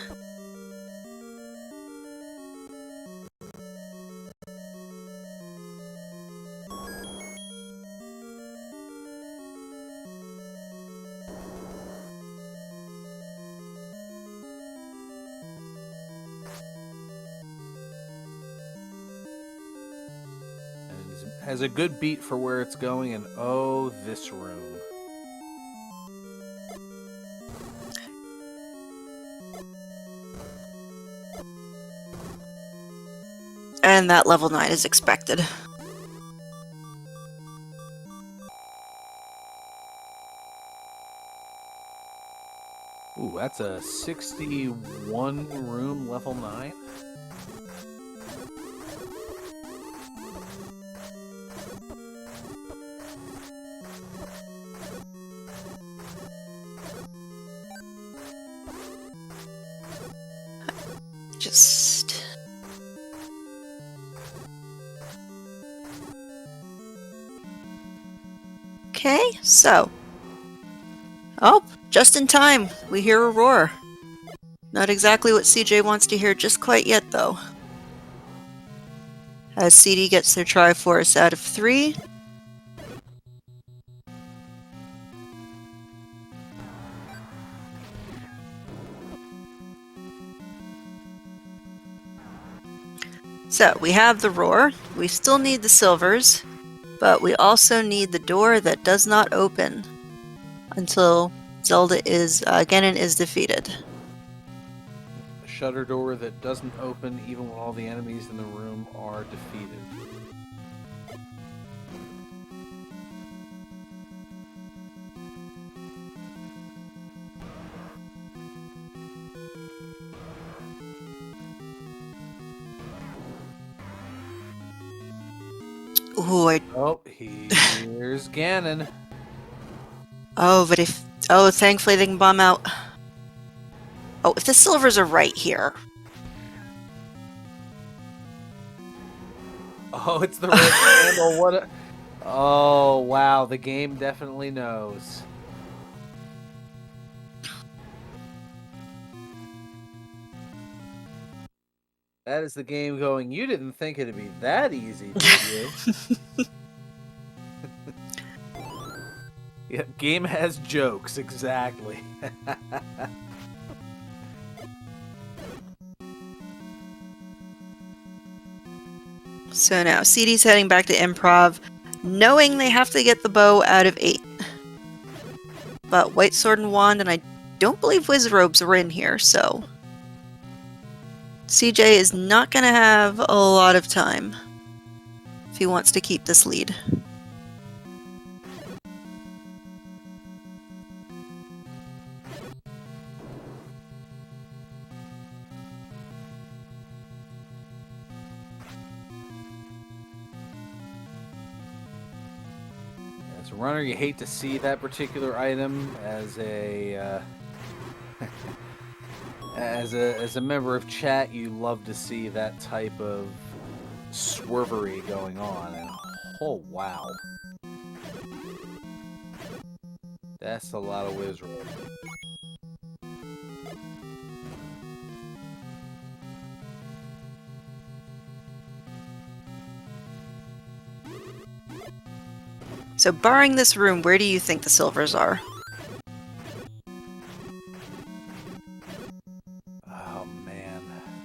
Has a good beat for where it's going, and oh, this room. And that level 9 is expected. Ooh, that's a 61 room level 9. Just... Okay, so... Oh, just in time. We hear a roar. Not exactly what CJ wants to hear just quite yet, though. As CD gets their Triforce out of 3. So, we have the roar, we still need the silvers, but we also need the door that does not open until Zelda is, Ganon is defeated. A shutter door that doesn't open even when all the enemies in the room are defeated. Ooh, Oh, here's Ganon. Oh, but if... Oh, thankfully they can bomb out. Oh, if the silvers are right here. Oh, it's the red candle. What a... Oh, wow. The game definitely knows. That is the game going, you didn't think it'd be that easy, did you? Yeah, game has jokes, exactly. So now, CD's heading back to improv, knowing they have to get the bow out of 8. But White Sword and Wand, and I don't believe Wizard Robes are in here, so... CJ is not going to have a lot of time if he wants to keep this lead. So, Runner, you hate to see that particular item as a as a member of chat. You love to see that type of swervery going on, and oh wow, that's a lot of whiz roll. So barring this room, where do you think the silvers are? Oh man.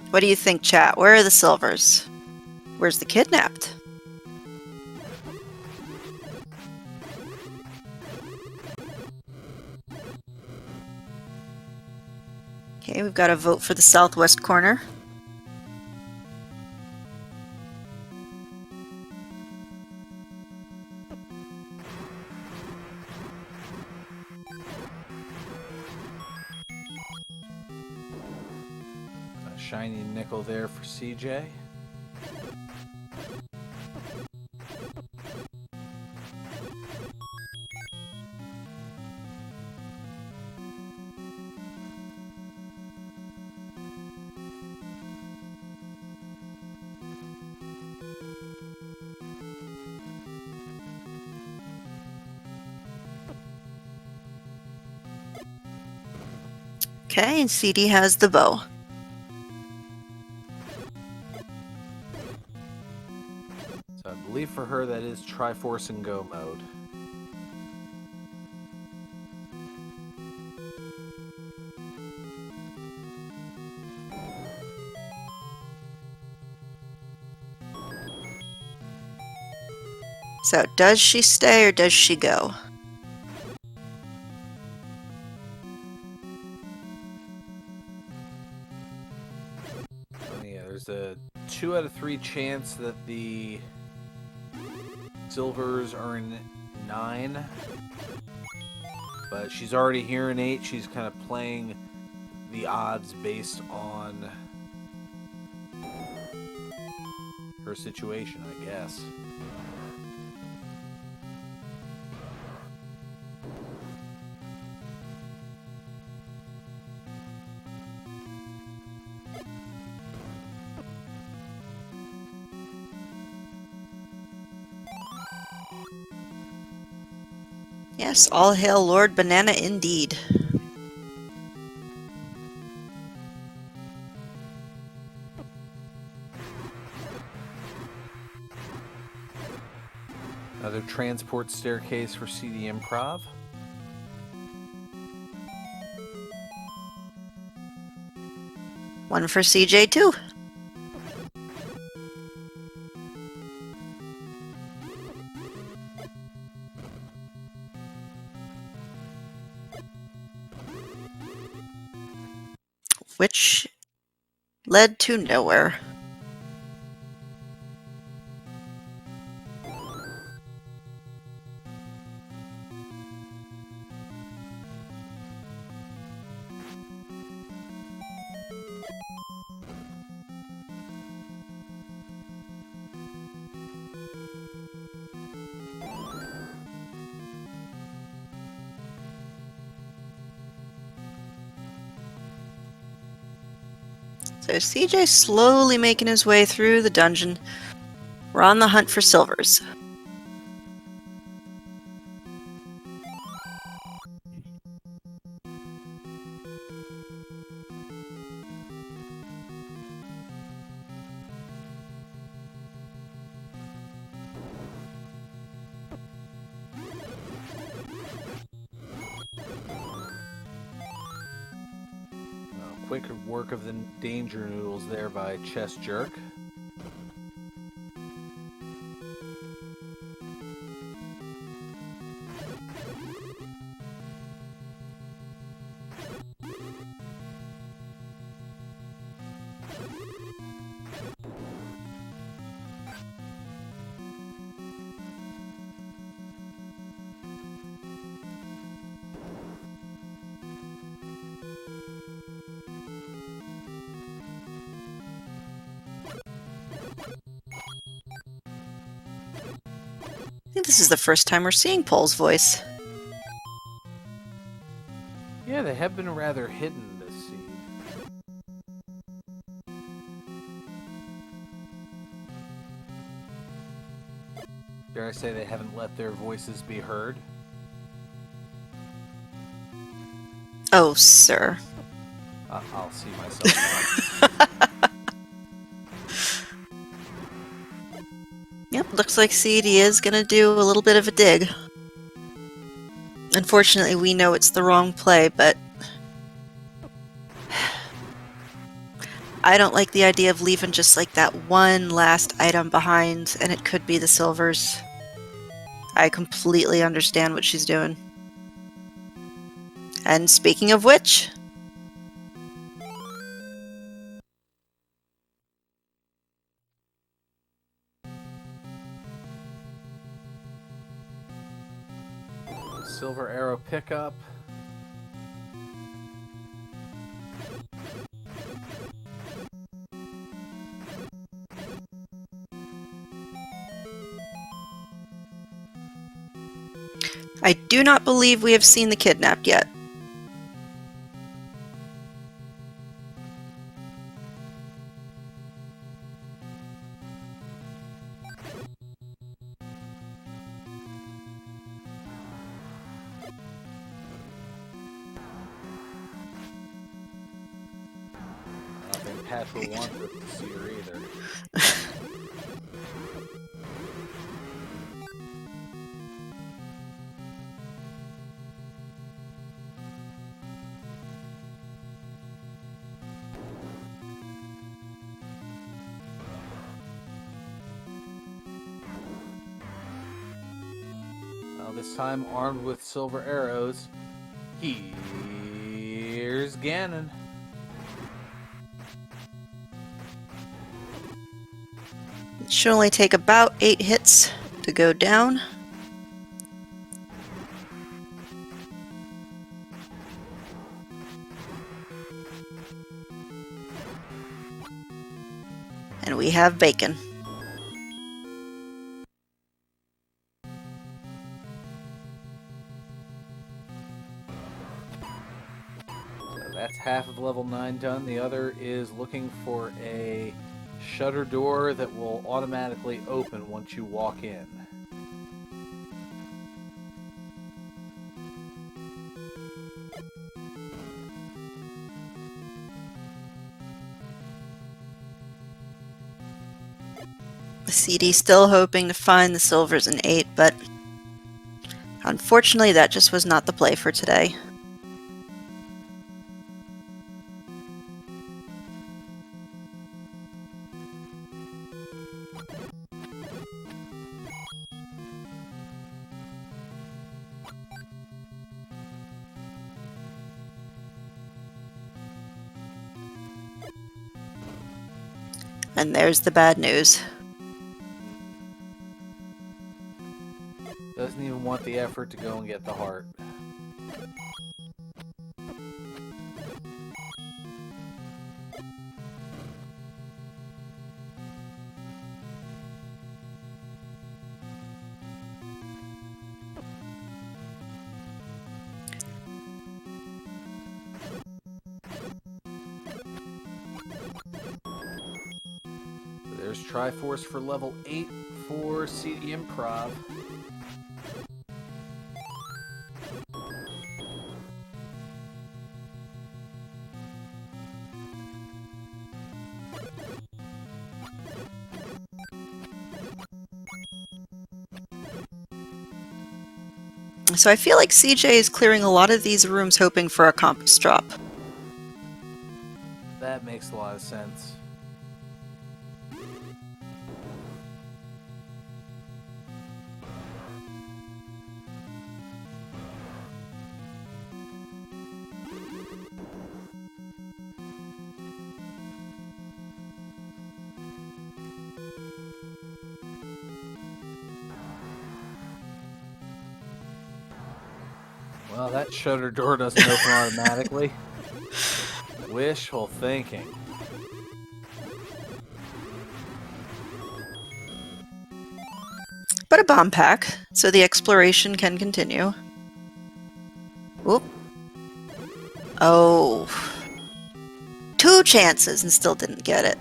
What do you think, chat? Where are the silvers? Where's the kidnapped? Okay, we've got a vote for the southwest corner. A shiny nickel there for CJ. Okay, and CD has the bow. So I believe for her that is Triforce and Go mode. So does she stay or does she go? Oh yeah, there's a 2 out of 3 chance that the silvers are in 9. But she's already here in 8. She's kind of playing the odds based on her situation, I guess. Yes, all hail Lord Banana indeed. Another transport staircase for cdinprov. One for CJ too. Which led to nowhere. So CJ slowly making his way through the dungeon. We're on the hunt for silvers. Quick work of the danger noodles there by chessjerk. think this is the first time we're seeing Paul's voice. Yeah, they have been rather hidden this seed. Dare I say they haven't let their voices be heard? Oh, sir. I'll see myself now. Yep, looks like CD is gonna do a little bit of a dig. Unfortunately, we know it's the wrong play, but I don't like the idea of leaving just like that one last item behind, and it could be the silvers. I completely understand what she's doing. And speaking of which... Silver arrow pickup. I do not believe we have seen the kidnapped yet. I don't think Patch will want to see her either. Well, this time armed with silver arrows, here's Ganon. It should only take about 8 hits to go down. And we have bacon. So that's half of level 9 done. The other is looking for a shutter door that will automatically open once you walk in. CD still hoping to find the silvers in 8, but unfortunately that just was not the play for today. And there's the bad news. Doesn't even want the effort to go and get the heart. There's Triforce for level 8 for cdinprov. So I feel like CJ is clearing a lot of these rooms hoping for a compass drop. That makes a lot of sense. Well, that shutter door doesn't open automatically. Wishful thinking. but a bomb pack, so the exploration can continue. Whoop. Oh. 2 chances and still didn't get it.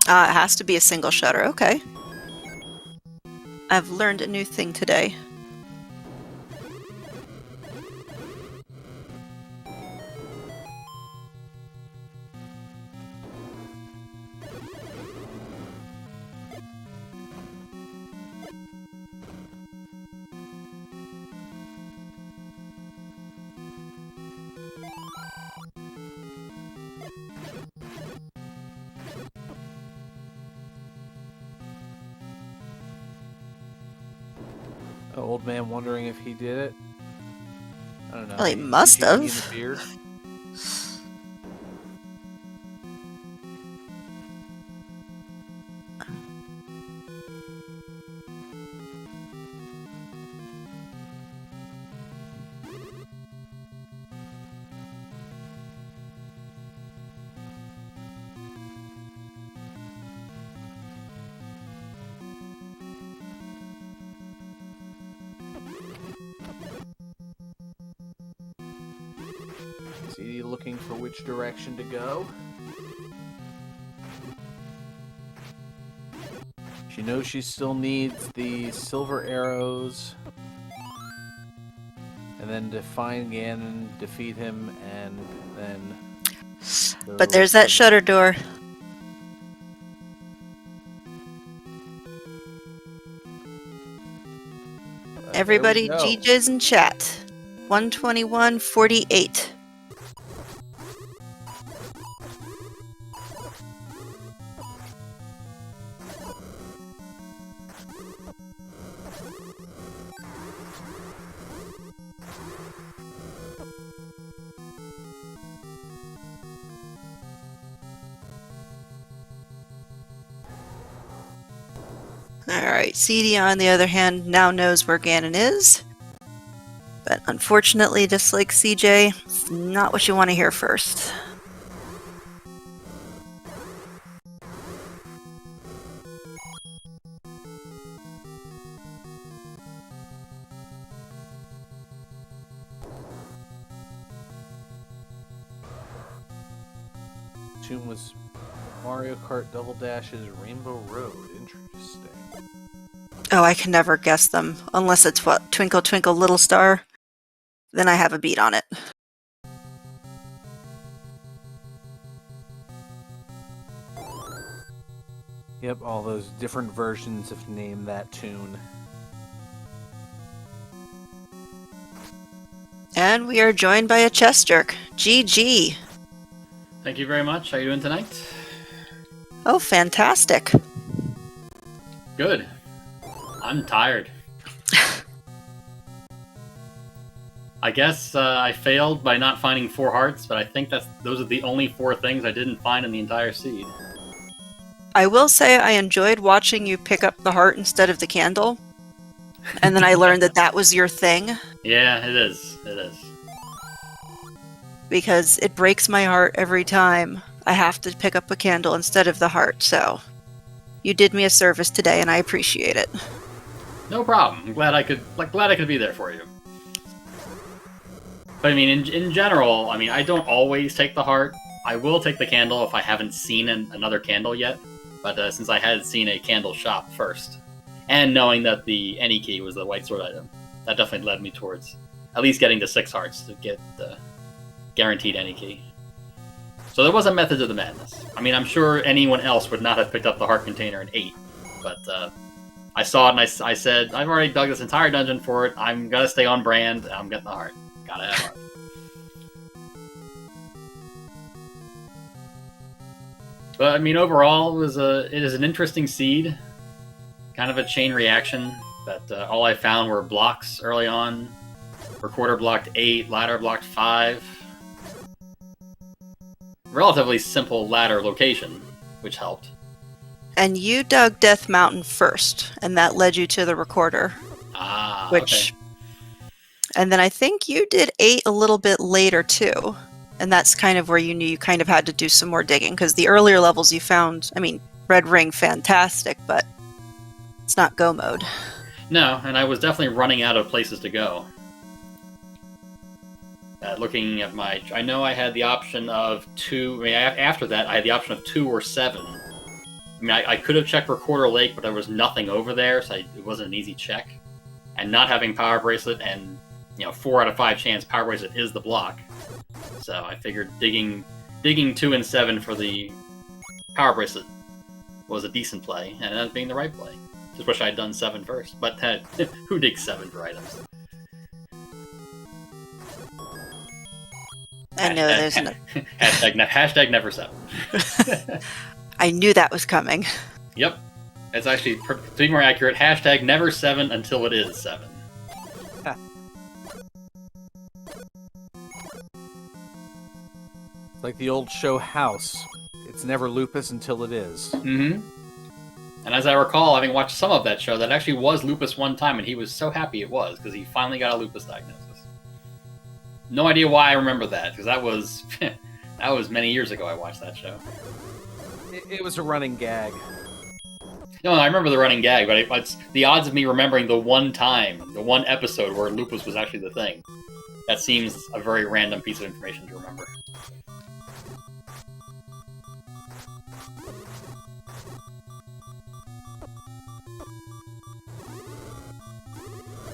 It has to be a single shutter. Okay. I've learned a new thing today. Old man wondering if he did it. I don't know. Well, he must have. In the beard? CD looking for which direction to go. She knows she still needs the silver arrows. And then to find Ganon, defeat him, and then... But there's that shutter door. Everybody, GJ's in chat. 121.48. Alright, CD on the other hand now knows where Ganon is. But unfortunately, just like CJ, it's not what you want to hear first. Tune was Mario Kart Double Dash's Rainbow Road. Interesting. Oh, I can never guess them. Unless it's what? Twinkle Twinkle Little Star? Then I have a beat on it. Yep, all those different versions of Name That Tune. And we are joined by a chess jerk. GG. Thank you very much. How are you doing tonight? Oh, fantastic. Good. I'm tired. I guess I failed by not finding 4 hearts, but I think those are the only 4 things I didn't find in the entire seed. I will say I enjoyed watching you pick up the heart instead of the candle. And then I learned that that was your thing. Yeah, it is. It is. Because it breaks my heart every time I have to pick up a candle instead of the heart, so you did me a service today and I appreciate it. No problem. I'm glad I could be there for you. But I mean, in general, I mean, I don't always take the heart. I will take the candle if I haven't seen another candle yet. But since I had seen a candle shop first, and knowing that the any key was the white sword item, that definitely led me towards at least getting to 6 hearts to get the guaranteed any key. So there was a method to the madness. I mean, I'm sure anyone else would not have picked up the heart container in 8, but I saw it and I said, I've already dug this entire dungeon for it. I'm gonna stay on brand. I'm getting the heart. Gotta have heart. But I mean, overall, it is an interesting seed. Kind of a chain reaction. But all I found were blocks early on. Recorder blocked 8, ladder blocked 5. Relatively simple ladder location, which helped. And you dug Death Mountain first, and that led you to the recorder. Ah, Which, okay. and then I think you did 8 a little bit later too. And that's kind of where you knew you kind of had to do some more digging, because the earlier levels you found, I mean, Red Ring, fantastic, but it's not go mode. No, and I was definitely running out of places to go. Looking at I know I had the option of 2. I mean, after that, I had the option of 2 or 7. I mean, I could have checked Recorder Lake, but there was nothing over there, so it wasn't an easy check. And not having Power Bracelet, and 4 out of 5 chance Power Bracelet is the block. So I figured digging 2 and 7 for the Power Bracelet was a decent play, and it ended up being the right play. Just wish I had done 7 first, but who digs 7 for items? I know there's no... hashtag never 7. I knew that was coming. Yep. It's actually, to be more accurate, hashtag never 7 until it is 7. Like the old show House. It's never lupus until it is. Mm-hmm. And as I recall, having watched some of that show, that actually was lupus one time, and he was so happy it was, because he finally got a lupus diagnosis. No idea why I remember that, because that was that was many years ago I watched that show. It was a running gag. No, I remember the running gag, but it's the odds of me remembering the one episode where lupus was actually the thing. That seems a very random piece of information to remember.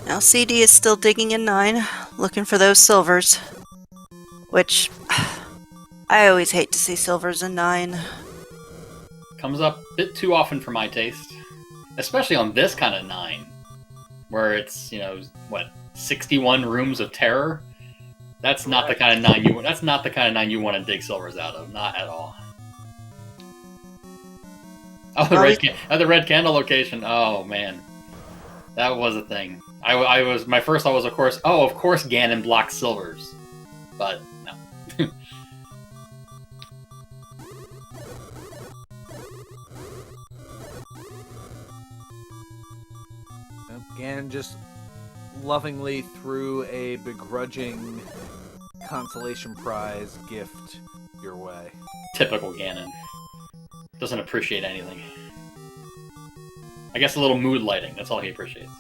Now CD is still digging in 9, looking for those silvers. Which, I always hate to see silvers in 9. Comes up a bit too often for my taste. Especially on this kind of 9. Where it's, 61 rooms of terror? That's not the kind of 9 you want to dig silvers out of. Not at all. Oh, the red candle location. Oh, man. That was a thing. My first thought was, of course, Ganon blocks silvers. But, no. Ganon just lovingly threw a begrudging consolation prize gift your way. Typical Ganon. Doesn't appreciate anything. I guess a little mood lighting, that's all he appreciates.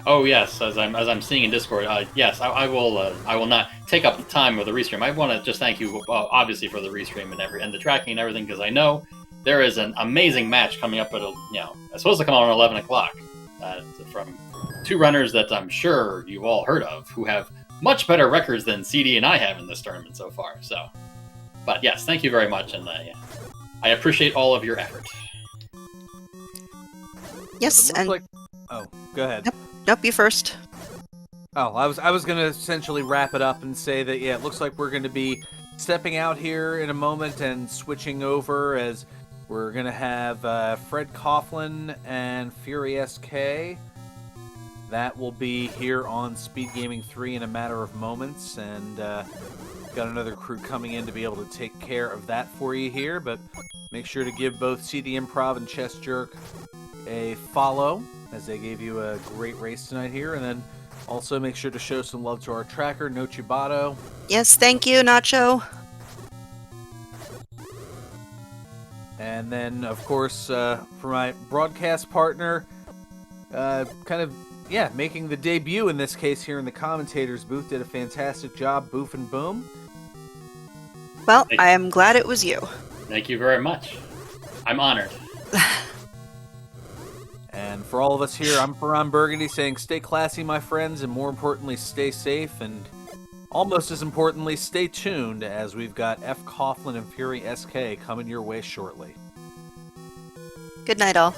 Oh yes, as I'm seeing in Discord, yes, I will not take up the time of the restream. I want to just thank you, obviously, for the restream and the tracking and everything, because I know there is an amazing match coming up at it's supposed to come on at 11 o'clock from 2 runners that I'm sure you've all heard of, who have much better records than CD and I have in this tournament so far. So, but yes, thank you very much, and I appreciate all of your effort. Yes, and oh, go ahead. Nope, you first. Oh, I was going to essentially wrap it up and say that, yeah, it looks like we're going to be stepping out here in a moment and switching over, as we're going to have Fred Coughlin and Fury SK. That will be here on SpeedGaming 3 in a matter of moments, and got another crew coming in to be able to take care of that for you here, but make sure to give both cdinprov and chessjerk a follow, as they gave you a great race tonight here, and then also make sure to show some love to our tracker, Nochibato. Yes, thank you, Nacho. And then, of course, for my broadcast partner, making the debut in this case here in the commentators booth, did a fantastic job, Boof and Boom. Well, I am glad it was you. Thank you very much. I'm honored. And for all of us here, I'm Ferran Burgundy saying stay classy, my friends, and more importantly, stay safe, and almost as importantly, stay tuned, as we've got F. Coughlin and Fury SK coming your way shortly. Good night, all.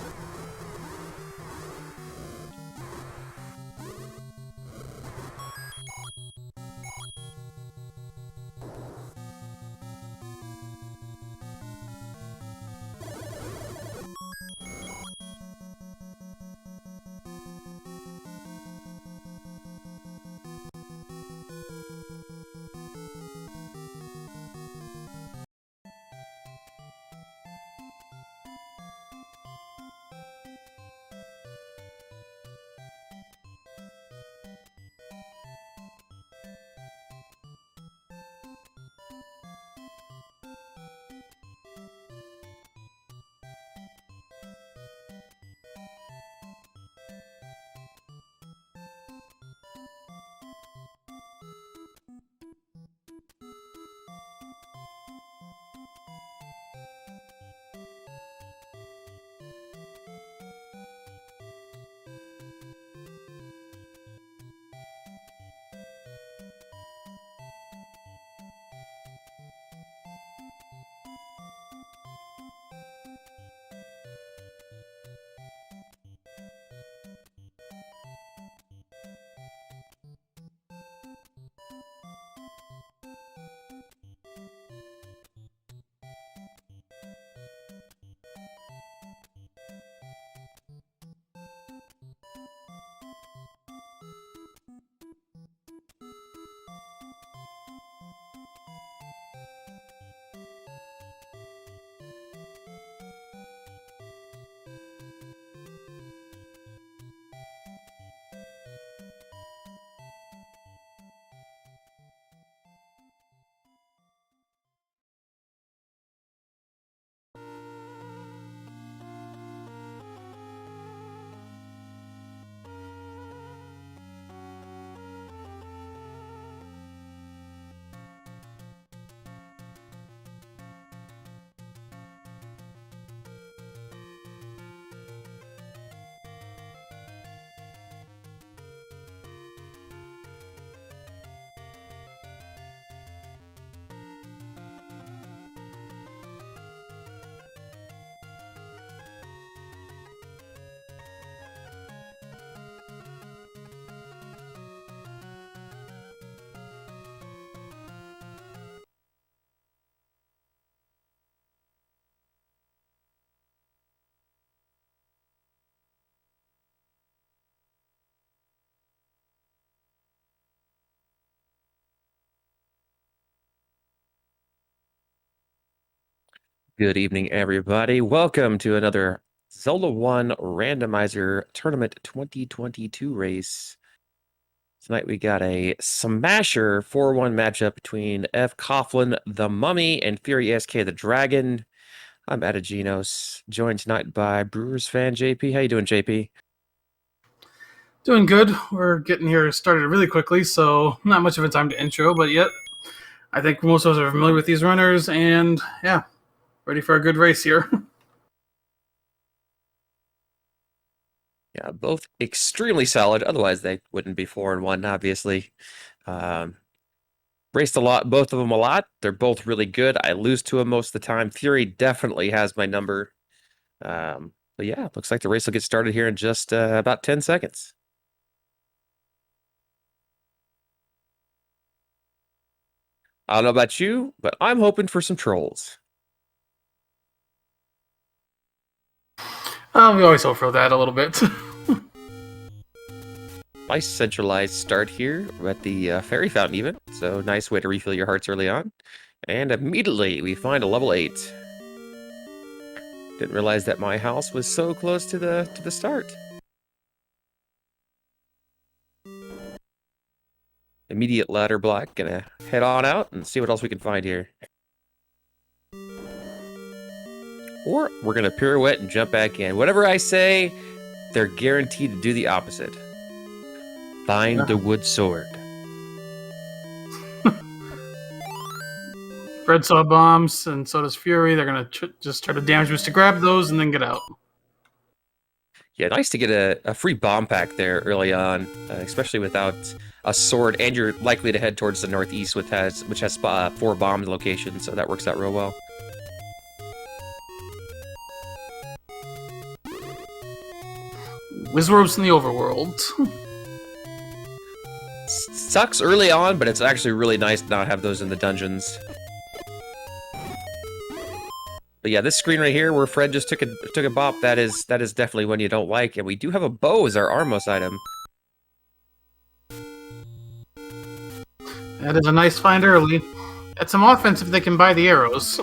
Good evening, everybody. Welcome to another Zelda 1 Randomizer Tournament 2022 race. Tonight we got a smasher 4-1 matchup between F. Coughlin the Mummy and Fury SK the Dragon. I'm Adaginos, joined tonight by Brewers fan JP. How you doing, JP? Doing good. We're getting here started really quickly, so not much of a time to intro, but yet I think most of us are familiar with these runners, and yeah, ready for a good race here. Yeah, both extremely solid. Otherwise, they wouldn't be 4-1, obviously. Raced a lot, both of them a lot. They're both really good. I lose to them most of the time. Fury definitely has my number. But yeah, looks like the race will get started here in just about 10 seconds. I don't know about you, but I'm hoping for some trolls. We always hope for that a little bit. Nice centralized start here at the fairy fountain even. So nice way to refill your hearts early on. And immediately we find a level 8. Didn't realize that my house was so close to the start. Immediate ladder block. Gonna head on out and see what else we can find here. Or we're gonna pirouette and jump back in. Whatever I say, they're guaranteed to do the opposite. Find the wood sword. Fred saw bombs, and so does Fury. They're going to just try to damage boost to grab those and then get out. Yeah, nice to get a free bomb pack there early on, especially without a sword, and you're likely to head towards the northeast, which has 4 bomb locations, so that works out real well. Wizwords in the overworld. Sucks early on, but it's actually really nice to not have those in the dungeons. But yeah, this screen right here where Fred just took a bop, that is definitely one you don't like. And we do have a bow as our Armos item. That is a nice find early. That's some offense if they can buy the arrows.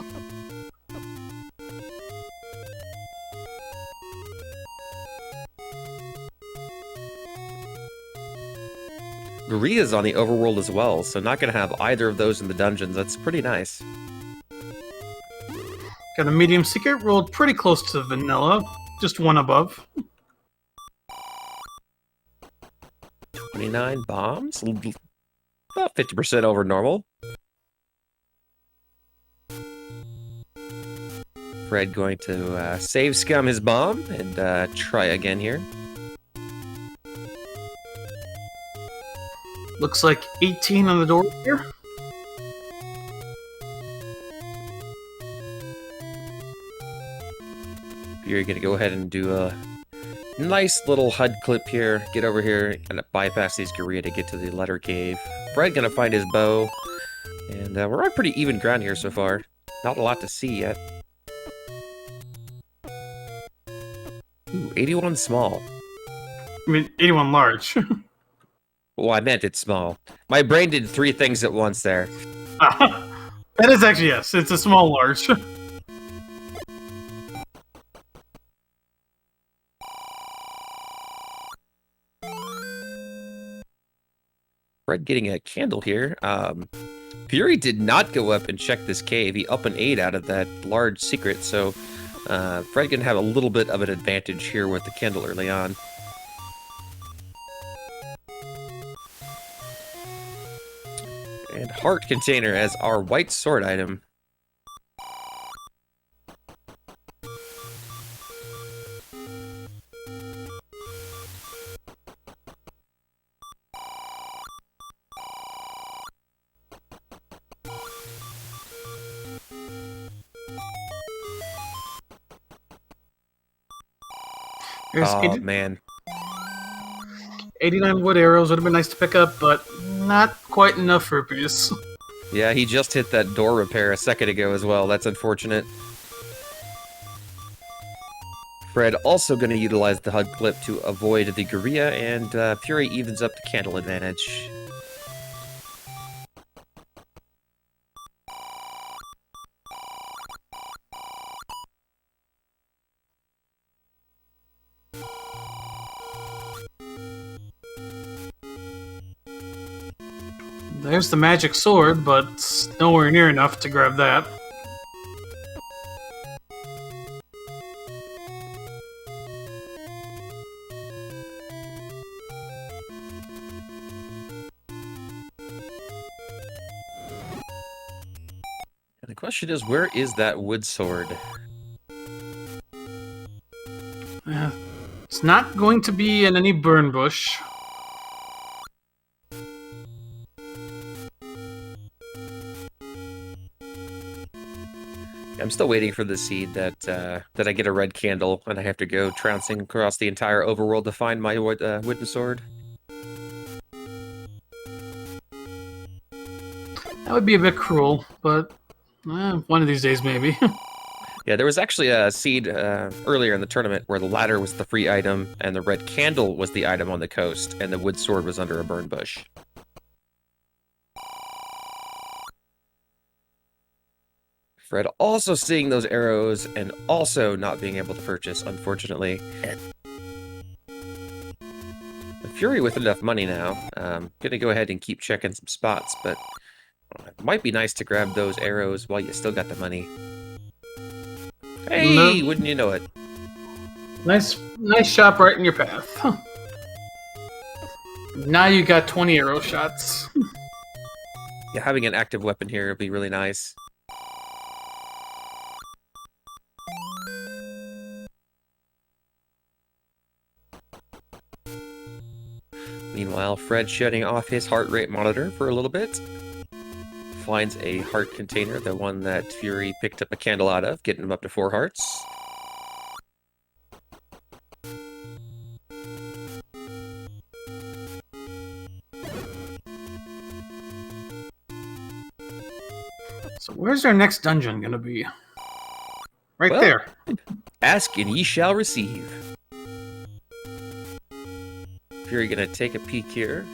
Maria's on the overworld as well, so not going to have either of those in the dungeons. That's pretty nice. Got a medium secret, rolled pretty close to vanilla, just one above. 29 bombs? About 50% over normal. Fred going to save scum his bomb and try again here. Looks like 18 on the door here. You're going to go ahead and do a nice little HUD clip here. Get over here and bypass these Guria to get to the letter cave. Fred going to find his bow. And we're on pretty even ground here so far. Not a lot to see yet. Ooh, 81 small. I mean, 81 large. Well, I meant it's small. My brain did 3 things at once there. That is actually, yes, it's a small large. Fred getting a candle here. Fury did not go up and check this cave. He up an 8 out of that large secret, so Fred can have a little bit of an advantage here with the candle early on. And heart container as our white sword item. Oh, man. 89 wood arrows would have been nice to pick up, but not quite enough rupees. Yeah, he just hit that door repair a second ago as well. That's unfortunate. Fred also going to utilize the HUD clip to avoid the Guria, and Fury evens up the candle advantage. There's the magic sword, but it's nowhere near enough to grab that. And the question is, where is that wood sword? It's not going to be in any burn bush. I'm still waiting for the seed that I get a red candle and I have to go trouncing across the entire overworld to find my wooden sword. That would be a bit cruel, but one of these days maybe. Yeah, there was actually a seed earlier in the tournament where the ladder was the free item and the red candle was the item on the coast and the wood sword was under a burn bush. Fred also seeing those arrows and also not being able to purchase, unfortunately. The Fury with enough money now. Gonna go ahead and keep checking some spots, but it might be nice to grab those arrows while you still got the money. Hey, wouldn't you know it? Nice shop right in your path. Huh. Now you got 20 arrow shots. Yeah, having an active weapon here would be really nice. Meanwhile, Fred shutting off his heart rate monitor for a little bit. Finds a heart container, the one that Fury picked up a candle out of, getting him up to 4 hearts. So where's our next dungeon gonna be? Right Well, there. Ask and ye shall receive. Fury gonna take a peek here.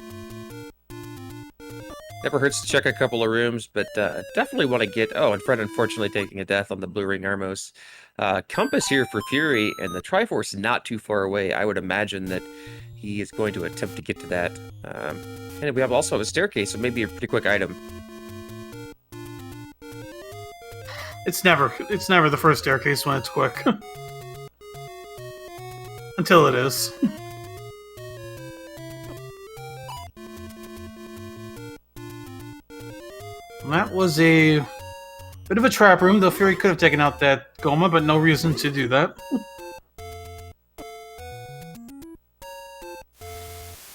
Never hurts to check a couple of rooms, but definitely want to get... Oh, and Fred unfortunately taking a death on the Blue Ring Armos. Compass here for Fury, and the Triforce not too far away. I would imagine that he is going to attempt to get to that. And we have also a staircase, so maybe a pretty quick item. It's never the first staircase when it's quick. Until it is. That was a bit of a trap room, though Fury could have taken out that Goma, but no reason to do that.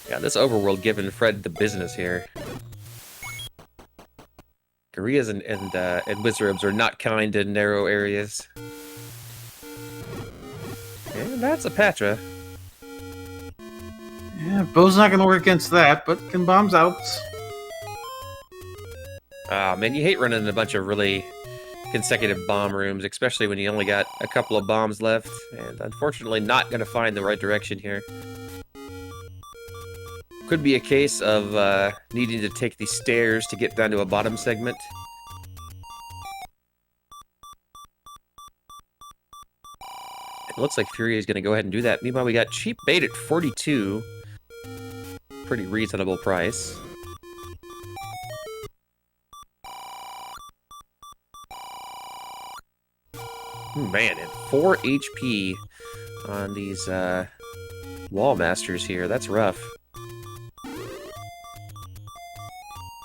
Yeah, this overworld giving Fred the business here. Koreas and Wizards are not kind in narrow areas. And that's a Patra. Yeah, Bow's not going to work against that, but can bombs out. Ah, man, you hate running a bunch of really consecutive bomb rooms, especially when you only got a couple of bombs left, and unfortunately not going to find the right direction here. Could be a case of needing to take the stairs to get down to a bottom segment. It looks like Fury is going to go ahead and do that. Meanwhile, we got cheap bait at 42. Pretty reasonable price. Man, and 4 HP on these wall masters here. That's rough.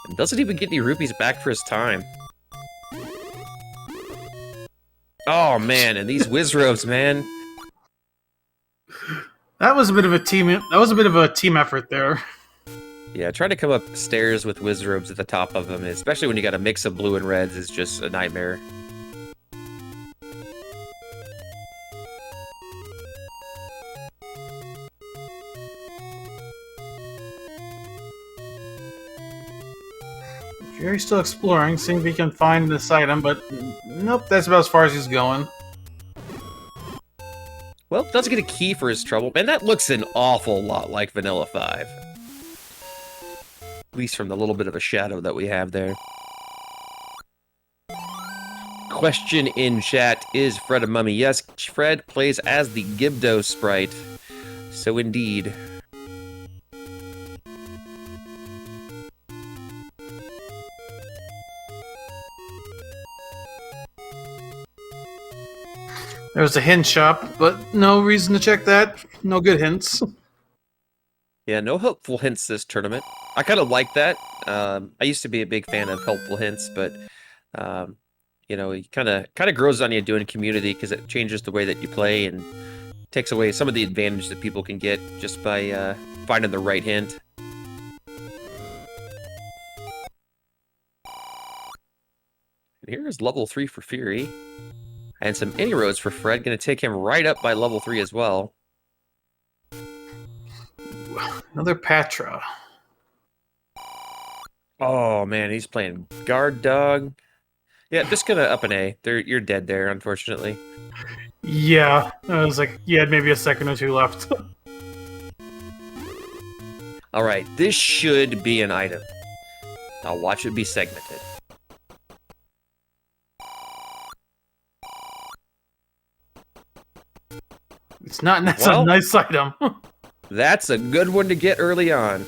And doesn't even get any rupees back for his time. Oh man, and these Wizrobes, man. That was a bit of a team. That was a bit of a team effort there. Yeah, trying to come up stairs with Wizrobes at the top of them, especially when you got a mix of blue and reds, is just a nightmare. Fury's still exploring, seeing if he can find this item, but nope, that's about as far as he's going. Well, does get a key for his trouble. Man, that looks an awful lot like Vanilla 5. At least from the little bit of a shadow that we have there. Question in chat, is Fred a mummy? Yes, Fred plays as the Gibdo sprite. So indeed. There's a hint shop, but no reason to check that. No good hints. Yeah, no helpful hints this tournament. I kind of like that. I used to be a big fan of helpful hints, but you know, it kind of grows on you doing community because it changes the way that you play and takes away some of the advantage that people can get just by finding the right hint. And here's level 3 for Fury. And some inroads for Fred. Going to take him right up by level 3 as well. Another Patra. Oh, man, he's playing guard dog. Yeah, just going to up an A. You're dead there, unfortunately. Yeah, I was like, you had maybe a second or two left. All right, this should be an item. I'll watch it be segmented. It's not. That's a nice item. That's a good one to get early on.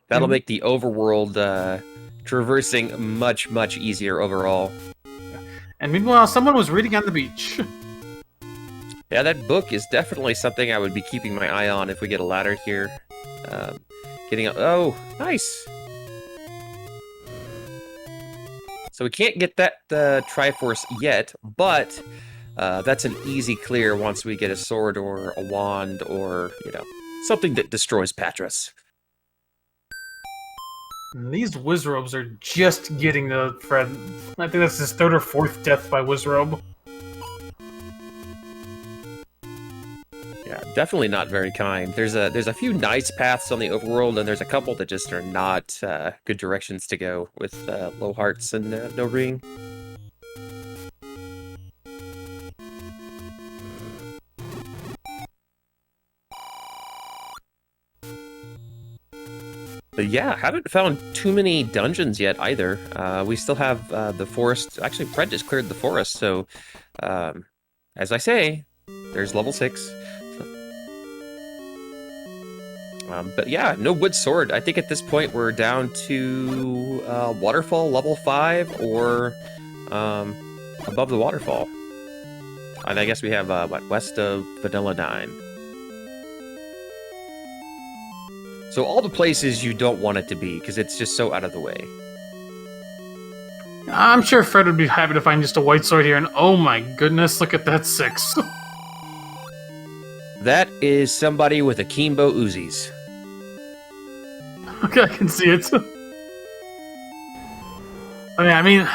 That'll make the overworld traversing much, much easier overall. And meanwhile, someone was reading on the beach. Yeah, that book is definitely something I would be keeping my eye on if we get a ladder here. Oh, nice. So we can't get that Triforce yet, but that's an easy clear once we get a sword or a wand or, you know, something that destroys Patras. These Wizrobes are just getting the Fred. I think that's his third or fourth death by Wizrobe. Yeah, definitely not very kind. There's a few nice paths on the overworld, and there's a couple that just are not good directions to go with low hearts and no ring. But yeah, haven't found too many dungeons yet either. We still have the forest. Actually, Fred just cleared the forest, so as I say, there's level 6. But yeah, no wood sword. I think at this point we're down to waterfall level 5 or above the waterfall. And I guess we have west of Vanilla 9. So all the places you don't want it to be, because it's just so out of the way. I'm sure Fred would be happy to find just a white sword here, and oh my goodness, look at that 6. That is somebody with Akimbo Uzis. Okay, I can see it. I mean,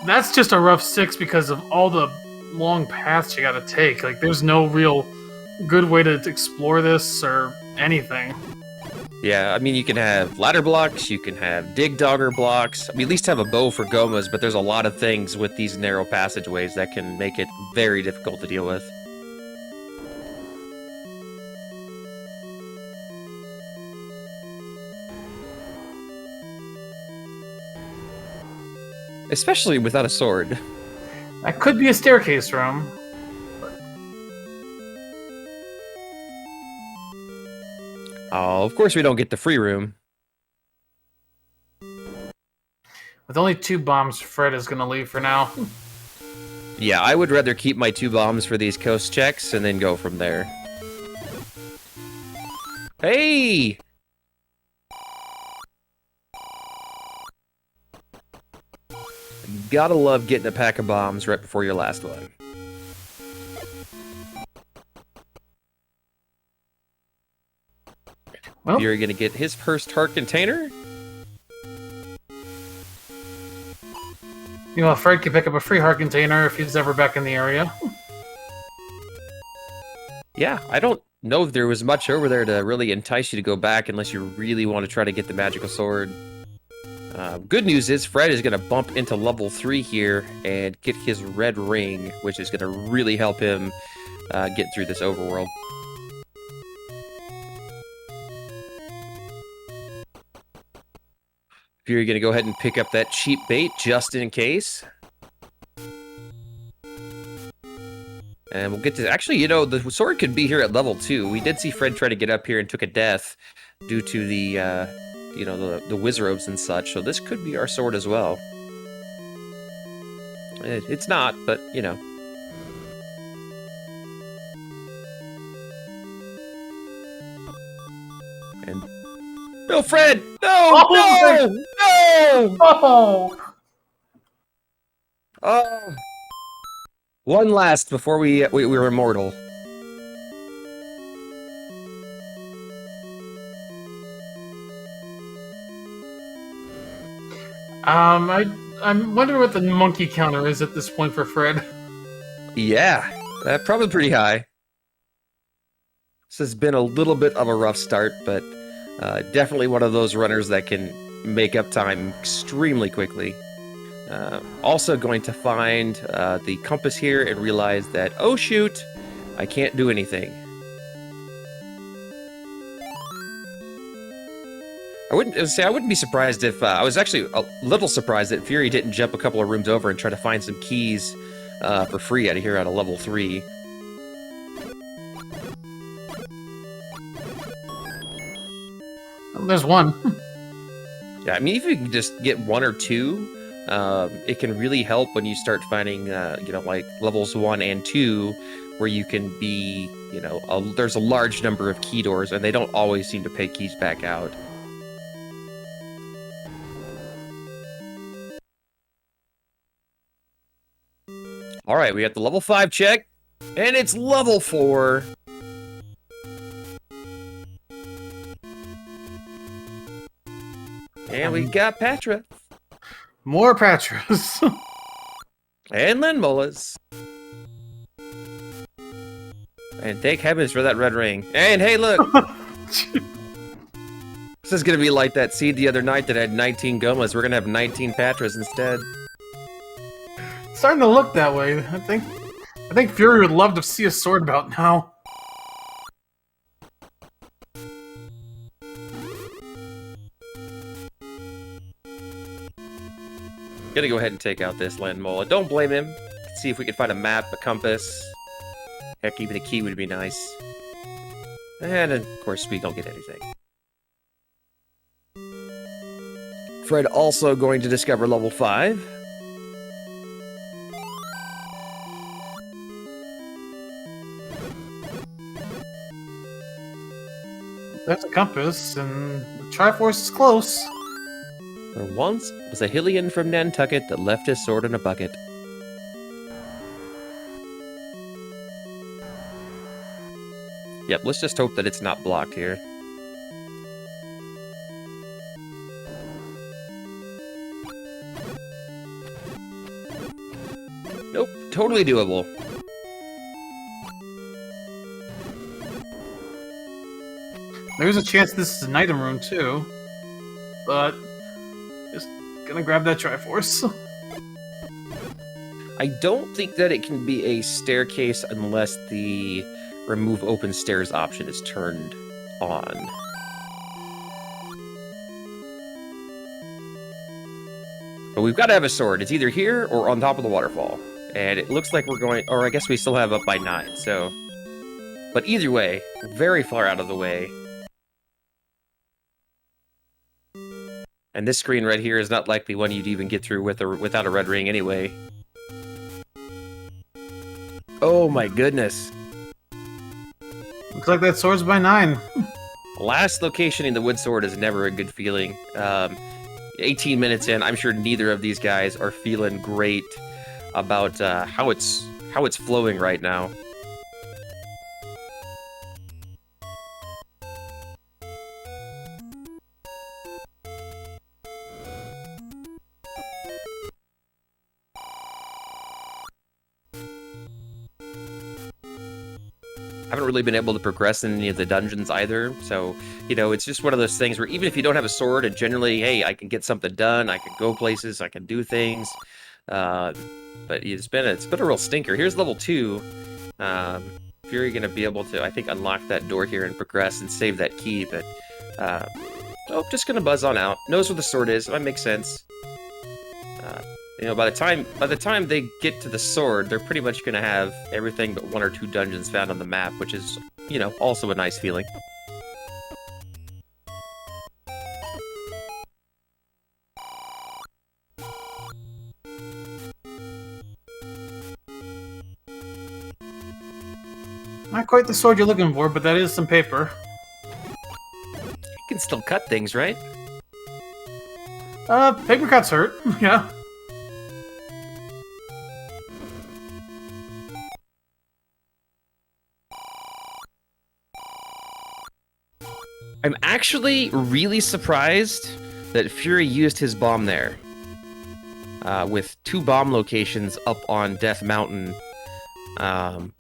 that's just a rough 6 because of all the long paths you gotta take. Like, there's no real good way to explore this or anything. Yeah, I mean, you can have ladder blocks, you can have dig dogger blocks. I mean, at least have a bow for Gomas, but there's a lot of things with these narrow passageways that can make it very difficult to deal with. Especially without a sword. That could be a staircase room. Oh, of course we don't get the free room. With only 2 bombs, Fred is going to leave for now. Yeah, I would rather keep my 2 bombs for these coast checks and then go from there. Hey! Gotta love getting a pack of bombs right before your last one. Well, You're gonna get his first heart container? you know, Fred can pick up a free heart container if he's ever back in the area. Yeah, I don't know if there was much over there to really entice you to go back unless you really want to try to get the magical sword. Good news is Fred is going to bump into level 3 here and get his red ring, which is going to really help him get through this overworld. You're going to go ahead and pick up that cheap bait just in case. And we'll get to... Actually, you know, the sword could be here at level 2. We did see Fred try to get up here and took a death due to the, you know, the Wizrobes and such. So this could be our sword as well. It's not, but, you know. And... No, Fred! No! Oh, No! No! Oh! Oh! One last before we were immortal. I'm wondering what the monkey counter is at this point for Fred. Yeah, probably pretty high. This has been a little bit of a rough start, but definitely one of those runners that can make up time extremely quickly. Also going to find the compass here and realize that, oh shoot, I can't do anything. I wouldn't be surprised if I was actually a little surprised that Fury didn't jump a couple of rooms over and try to find some keys for free out of here at a level 3. There's one. Yeah, I mean, if you can just get 1 or 2, it can really help when you start finding, you know, like levels 1 and 2, where you can be, you know, there's a large number of key doors, and they don't always seem to pay keys back out. All right, we got the level 5 check, and it's level 4. And we got Patra. More Patras. And Linmolas. And thank heavens for that red ring. And hey, look! This is gonna be like that seed the other night that had 19 Gomas. We're gonna have 19 Patras instead. It's starting to look that way. I think Fury would love to see a sword about now. Gonna go ahead and take out this Landmola. Don't blame him. Let's see if we can find a map, a compass. Heck, even a key would be nice. And of course, we don't get anything. Fred also going to discover level 5. There's a compass, and the Triforce is close. There once was a Hylian from Nantucket that left his sword in a bucket. Yep, let's just hope that it's not blocked here. Nope, totally doable. There's a chance this is an item room too, but just gonna grab that Triforce. I don't think that it can be a staircase unless the remove open stairs option is turned on. But we've got to have a sword. It's either here or on top of the waterfall. And it looks like we're going, or I guess we still have up by 9, so. But either way, very far out of the way. And this screen right here is not likely one you'd even get through with or without a red ring anyway. Oh my goodness. Looks like that sword's by 9. Last location in the wood sword is never a good feeling. 18 minutes in, I'm sure neither of these guys are feeling great about how it's flowing right now. Haven't really been able to progress in any of the dungeons either, so, you know, it's just one of those things where even if you don't have a sword, and generally, hey, I can get something done, I can go places, I can do things, but it's been a real stinker. Here's level 2. Fury gonna be able to, I think, unlock that door here and progress and save that key, but, just gonna buzz on out. Knows where the sword is, that makes sense. You know, by the time they get to the sword, they're pretty much going to have everything but 1 or 2 dungeons found on the map, which is, you know, also a nice feeling. quite the sword you're looking for, but that is some paper. You can still cut things, right? Paper cuts hurt. Yeah. I'm actually really surprised that Fury used his bomb there. With 2 bomb locations up on Death Mountain,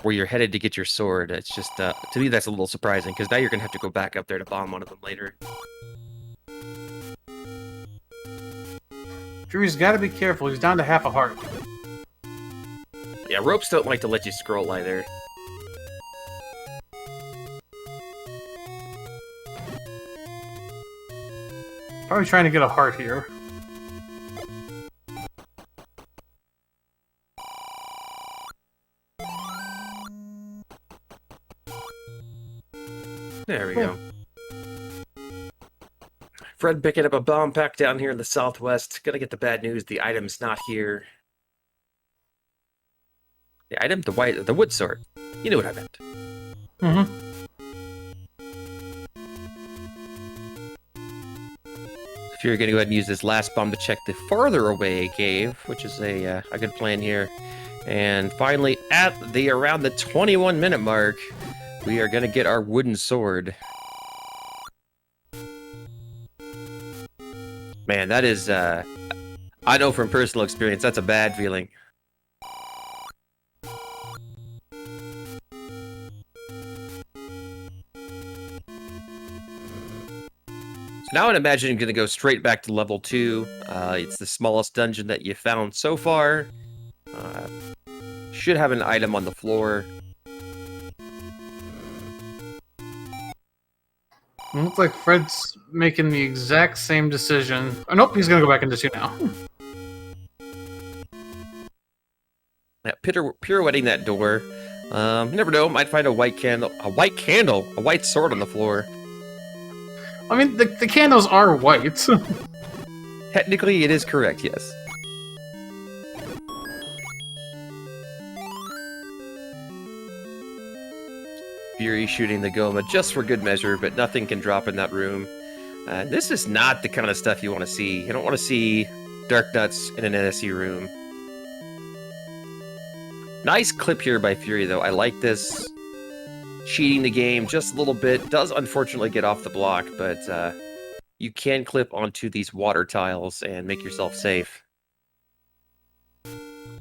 where you're headed to get your sword. It's just, to me, that's a little surprising, because now you're going to have to go back up there to bomb one of them later. Fury's got to be careful. He's down to half a heart. Yeah, ropes don't like to let you scroll either. Probably trying to get a heart here. There we go. Fred picking up a bomb pack down here in the southwest. Gonna get the bad news. The item's not here. The item? The wood sword. You knew what I meant. Mm-hmm. If you're gonna go ahead and use this last bomb to check the farther away cave, which is a good plan here. And finally, at around the 21-minute mark, we are gonna get our wooden sword. Man, that is, I know from personal experience, that's a bad feeling. So now I'd imagine you're going to go straight back to level 2. It's the smallest dungeon that you found so far. Should have an item on the floor. It looks like Fred's making the exact same decision. Oh, nope, he's gonna go back into 2 now. Yeah, pirouetting that door. You never know, might find a white candle. A white sword on the floor. I mean, the candles are white. Technically, it is correct, yes. Fury shooting the Goma just for good measure, but nothing can drop in that room. This is not the kind of stuff you want to see. You don't want to see Dark Nuts in an NSE room. Nice clip here by Fury, though. I like this. Cheating the game just a little bit. Does unfortunately get off the block, but you can clip onto these water tiles and make yourself safe.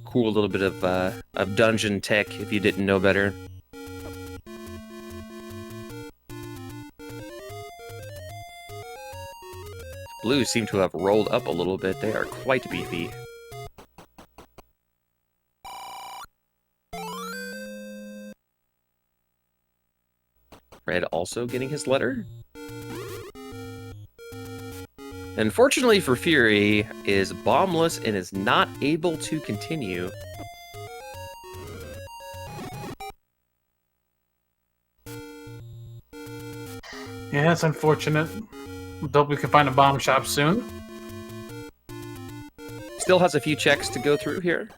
Cool little bit of dungeon tech if you didn't know better. Blues seem to have rolled up a little bit. They are quite beefy. Red also getting his letter. Unfortunately for Fury, is bombless and is not able to continue. Yeah, that's unfortunate. Hope we can find a bomb shop soon. Still has a few checks to go through here.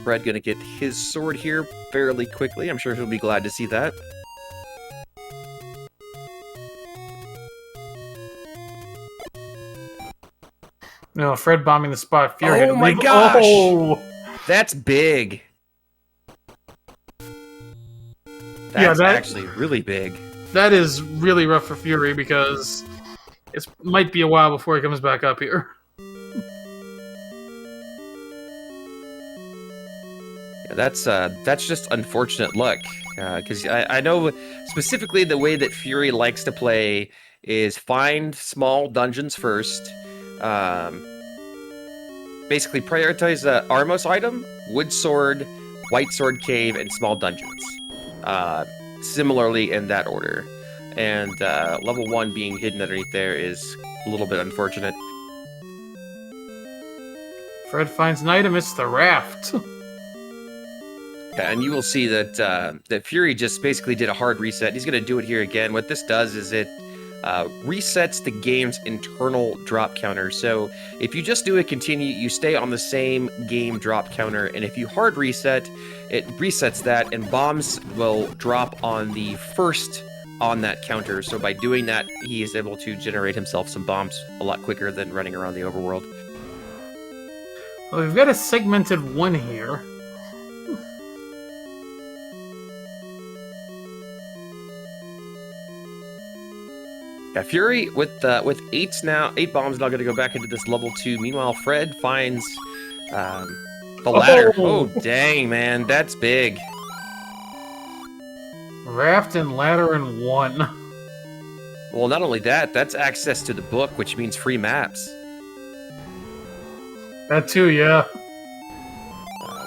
Fred gonna get his sword here fairly quickly. I'm sure he'll be glad to see that. No, Fred bombing the spot. Fury. Oh my gosh! Oh! That's big. Yeah, That's actually really big. That is really rough for Fury because it might be a while before he comes back up here. Yeah, that's just unfortunate luck. Because I know specifically the way that Fury likes to play is find small dungeons first. Basically prioritize the Armos item, wood sword, white sword cave, and small dungeons. Similarly in that order. And level 1 being hidden underneath there is a little bit unfortunate. Fred finds an item, it's the raft. Yeah, and you will see that that Fury just basically did a hard reset. He's going to do it here again. What this does is it resets the game's internal drop counter. So if you just do a continue, you stay on the same game drop counter, and if you hard reset, it resets that, and bombs will drop on the first on that counter. So by doing that, he is able to generate himself some bombs a lot quicker than running around the overworld. Well, we've got a segmented one here. Yeah, Fury with 8 bombs now going to go back into this level 2. Meanwhile, Fred finds the ladder. Oh, dang, man, that's big. Raft and ladder in one. Well, not only that, that's access to the book, which means free maps. That too, yeah.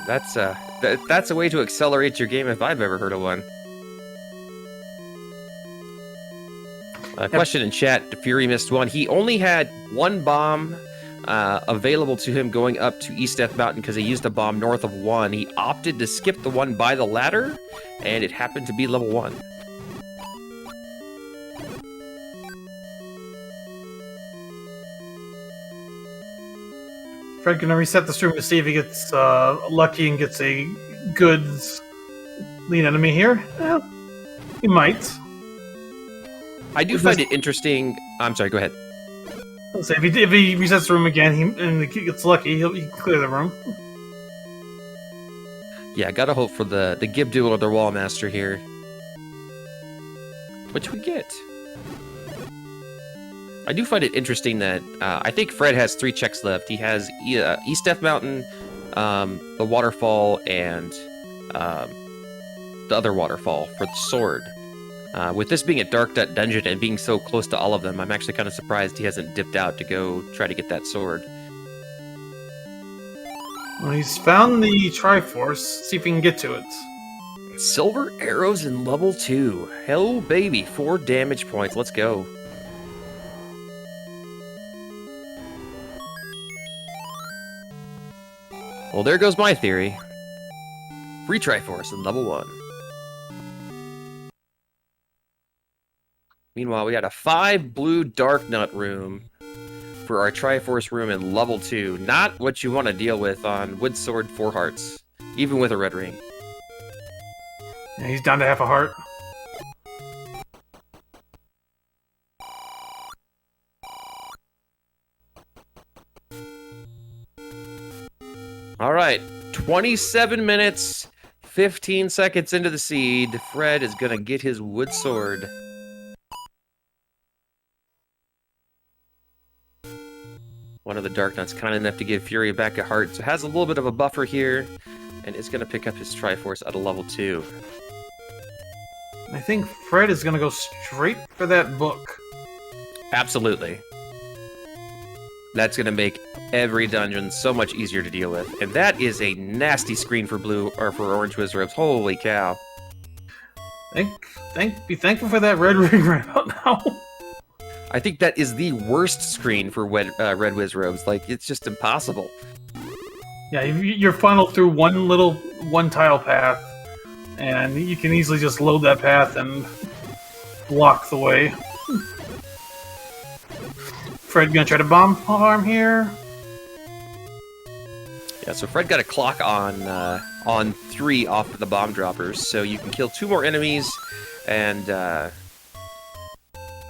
That's a way to accelerate your game if I've ever heard of one. Question in chat, Fury missed one. He only had one bomb available to him going up to East Death Mountain because he used a bomb north of 1. He opted to skip the one by the ladder, and it happened to be level 1. Fred gonna reset the stream to see if he gets lucky and gets a good lead enemy here. Well, he might. I do find it interesting. I'm sorry, go ahead. Let's say if he resets the room again and he gets lucky, he can clear the room. Yeah, gotta hope for the Gib duel or the Wall Master here. Which we get. I do find it interesting that I think Fred has 3 checks left. He has East Death Mountain, the Waterfall, and the other Waterfall for the sword. With this being a Dark Dungeon and being so close to all of them, I'm actually kind of surprised he hasn't dipped out to go try to get that sword. Well, he's found the Triforce. See if he can get to it. Silver arrows in level 2. Hell, baby. 4 damage points. Let's go. Well, there goes my theory. Free Triforce in level 1. Meanwhile, we got a 5 blue Dark Nut room for our Triforce room in level 2. Not what you want to deal with on Wood Sword 4 hearts, even with a red ring. Yeah, he's down to half a heart. All right, 27 minutes, 15 seconds into the seed. Fred is going to get his Wood Sword. One of the Dark Nuts kind enough to give Fury back a heart, so has a little bit of a buffer here, and is going to pick up his Triforce at a level 2. I think Fred is going to go straight for that book. Absolutely. That's going to make every dungeon so much easier to deal with, and that is a nasty screen for for Orange Wizards. Holy cow! Be thankful for that red ring right about now. I think that is the worst screen for Red Wiz Robes. Like, it's just impossible. Yeah, you're funneled through one tile path, and you can easily just load that path and block the way. Fred gonna try to bomb farm here. Yeah, so Fred got a clock on 3 off of the bomb droppers, so you can kill 2 more enemies and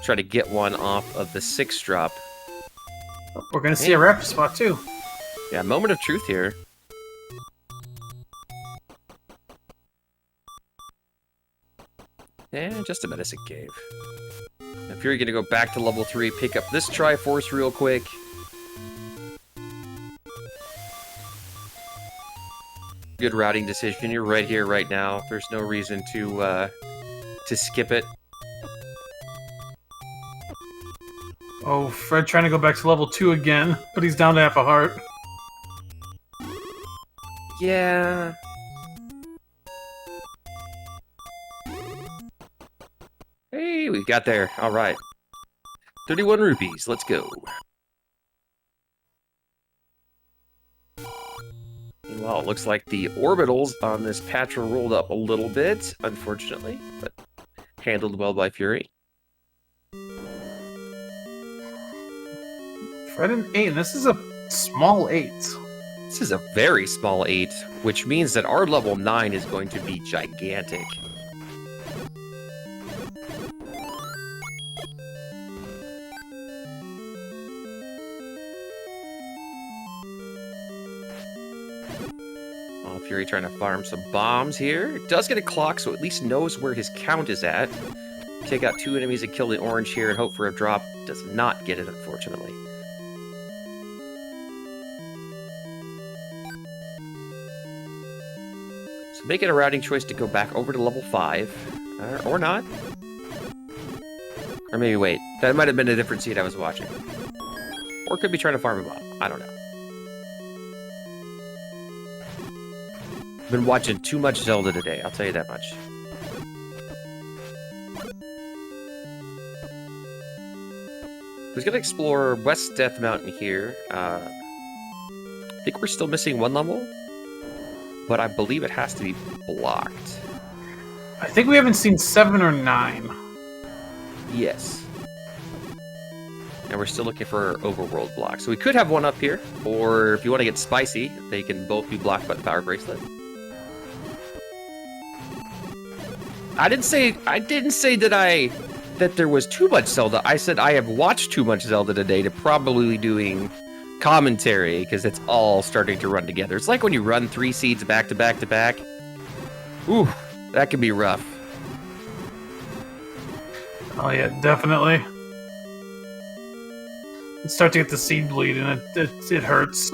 try to get one off of the 6 drop. We're gonna see a rapid spot too. Yeah, moment of truth here. And just a medicine cave. Now Fury gonna go back to level 3, pick up this Triforce real quick. Good routing decision. You're right here, right now. There's no reason to skip it. Oh, Fred trying to go back to level 2 again, but he's down to half a heart. Yeah. Hey, we got there. All right. 31 rupees. Let's go. Meanwhile, it looks like the orbitals on this patch are rolled up a little bit, unfortunately, but handled well by Fury. Fred and 8, and this is a small 8. This is a very small 8, which means that our level 9 is going to be gigantic. Oh, Fury trying to farm some bombs here. Does get a clock, so at least knows where his count is at. Take out 2 enemies and kill the orange here and hope for a drop. Does not get it, unfortunately. So making a routing choice to go back over to level 5. Or not. Or maybe wait. That might have been a different seed I was watching. Or could be trying to farm a bomb. I don't know. Been watching too much Zelda today, I'll tell you that much. Who's gonna explore West Death Mountain here? I think we're still missing 1 level, but I believe it has to be blocked. I think we haven't seen 7 or 9. Yes. And we're still looking for overworld blocks. So we could have 1 up here, or if you want to get spicy, they can both be blocked by the power bracelet. I didn't say that there was too much Zelda. I said I have watched too much Zelda today to probably doing commentary, because it's all starting to run together. It's like when you run 3 seeds back to back to back. Ooh, that can be rough. Oh yeah, definitely. You start to get the seed bleed, and it hurts.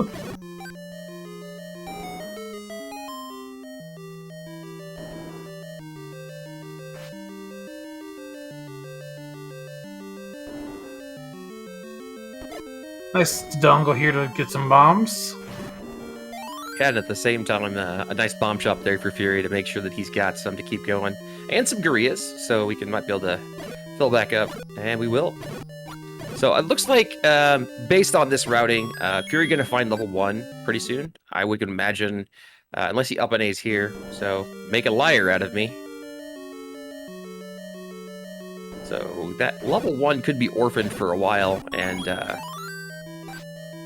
Nice dongle here to get some bombs. Yeah, and at the same time, a nice bomb shop there for Fury to make sure that he's got some to keep going. And some Gurias, so we might be able to fill back up. And we will. So it looks like, based on this routing, Fury going to find level 1 pretty soon. I would imagine, unless he up and A's here. So make a liar out of me. So that level 1 could be orphaned for a while, and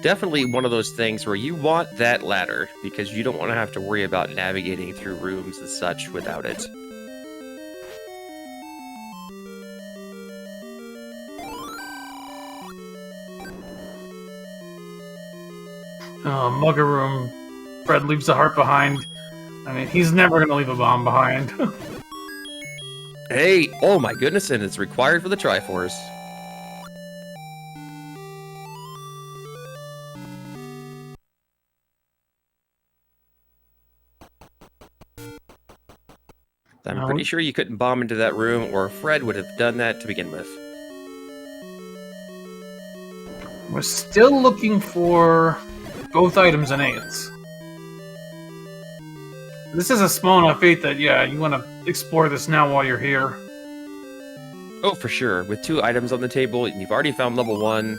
definitely one of those things where you want that ladder, because you don't want to have to worry about navigating through rooms and such without it. Mugger room. Fred leaves the heart behind. I mean, he's never going to leave a bomb behind. Hey, oh my goodness, and it's required for the Triforce. I'm pretty sure you couldn't bomb into that room, or Fred would have done that to begin with. We're still looking for both items and 8s. This is a small enough 8 that, yeah, you want to explore this now while you're here. Oh, for sure. With 2 items on the table, and you've already found level 1.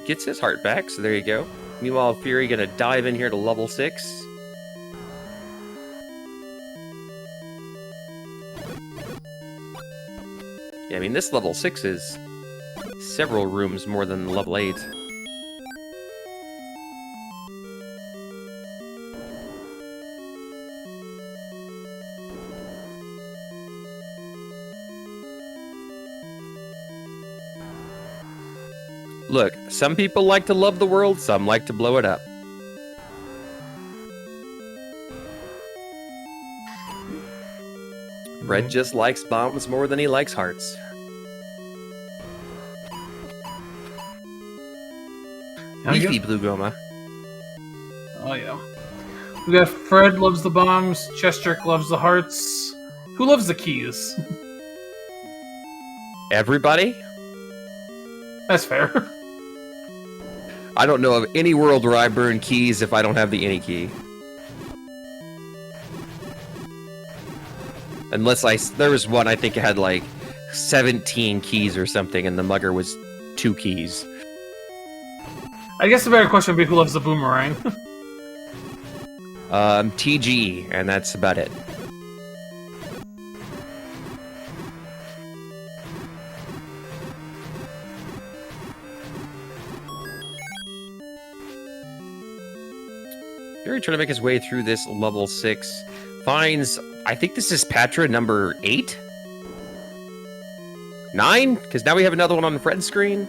Gets his heart back, so there you go. Meanwhile, Fury gonna dive in here to level 6. Yeah, I mean, this level 6 is several rooms more than level 8. Look, some people like to love the world, some like to blow it up. Fred just likes bombs more than he likes hearts. Leafy Blue Goma. Oh, yeah. We got Fred loves the bombs, chessjerk loves the hearts. Who loves the keys? Everybody? That's fair. I don't know of any world where I burn keys if I don't have the any key. Unless there was one, I think it had like 17 keys or something, and the mugger was 2 keys. I guess the better question would be who loves the boomerang. TG, and that's about it. Fury trying to make his way through this level 6. Finds, I think this is Patra number 8? 9? Because now we have another one on Fred's screen.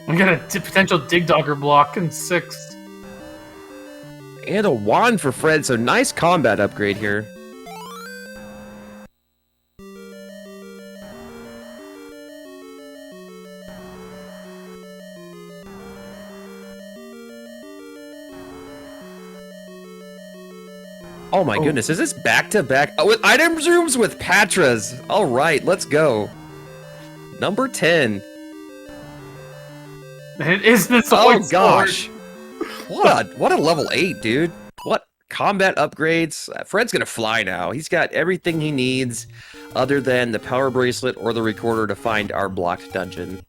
We got a potential Dig Dogger block in 6. And a wand for Fred, so nice combat upgrade here. Oh my goodness, is this back-to-back? Oh, with item rooms with Patras. All right, let's go. Number 10. It is this Oh gosh. What a level 8, dude. What combat upgrades. Fred's gonna fly now. He's got everything he needs other than the power bracelet or the recorder to find our blocked dungeon.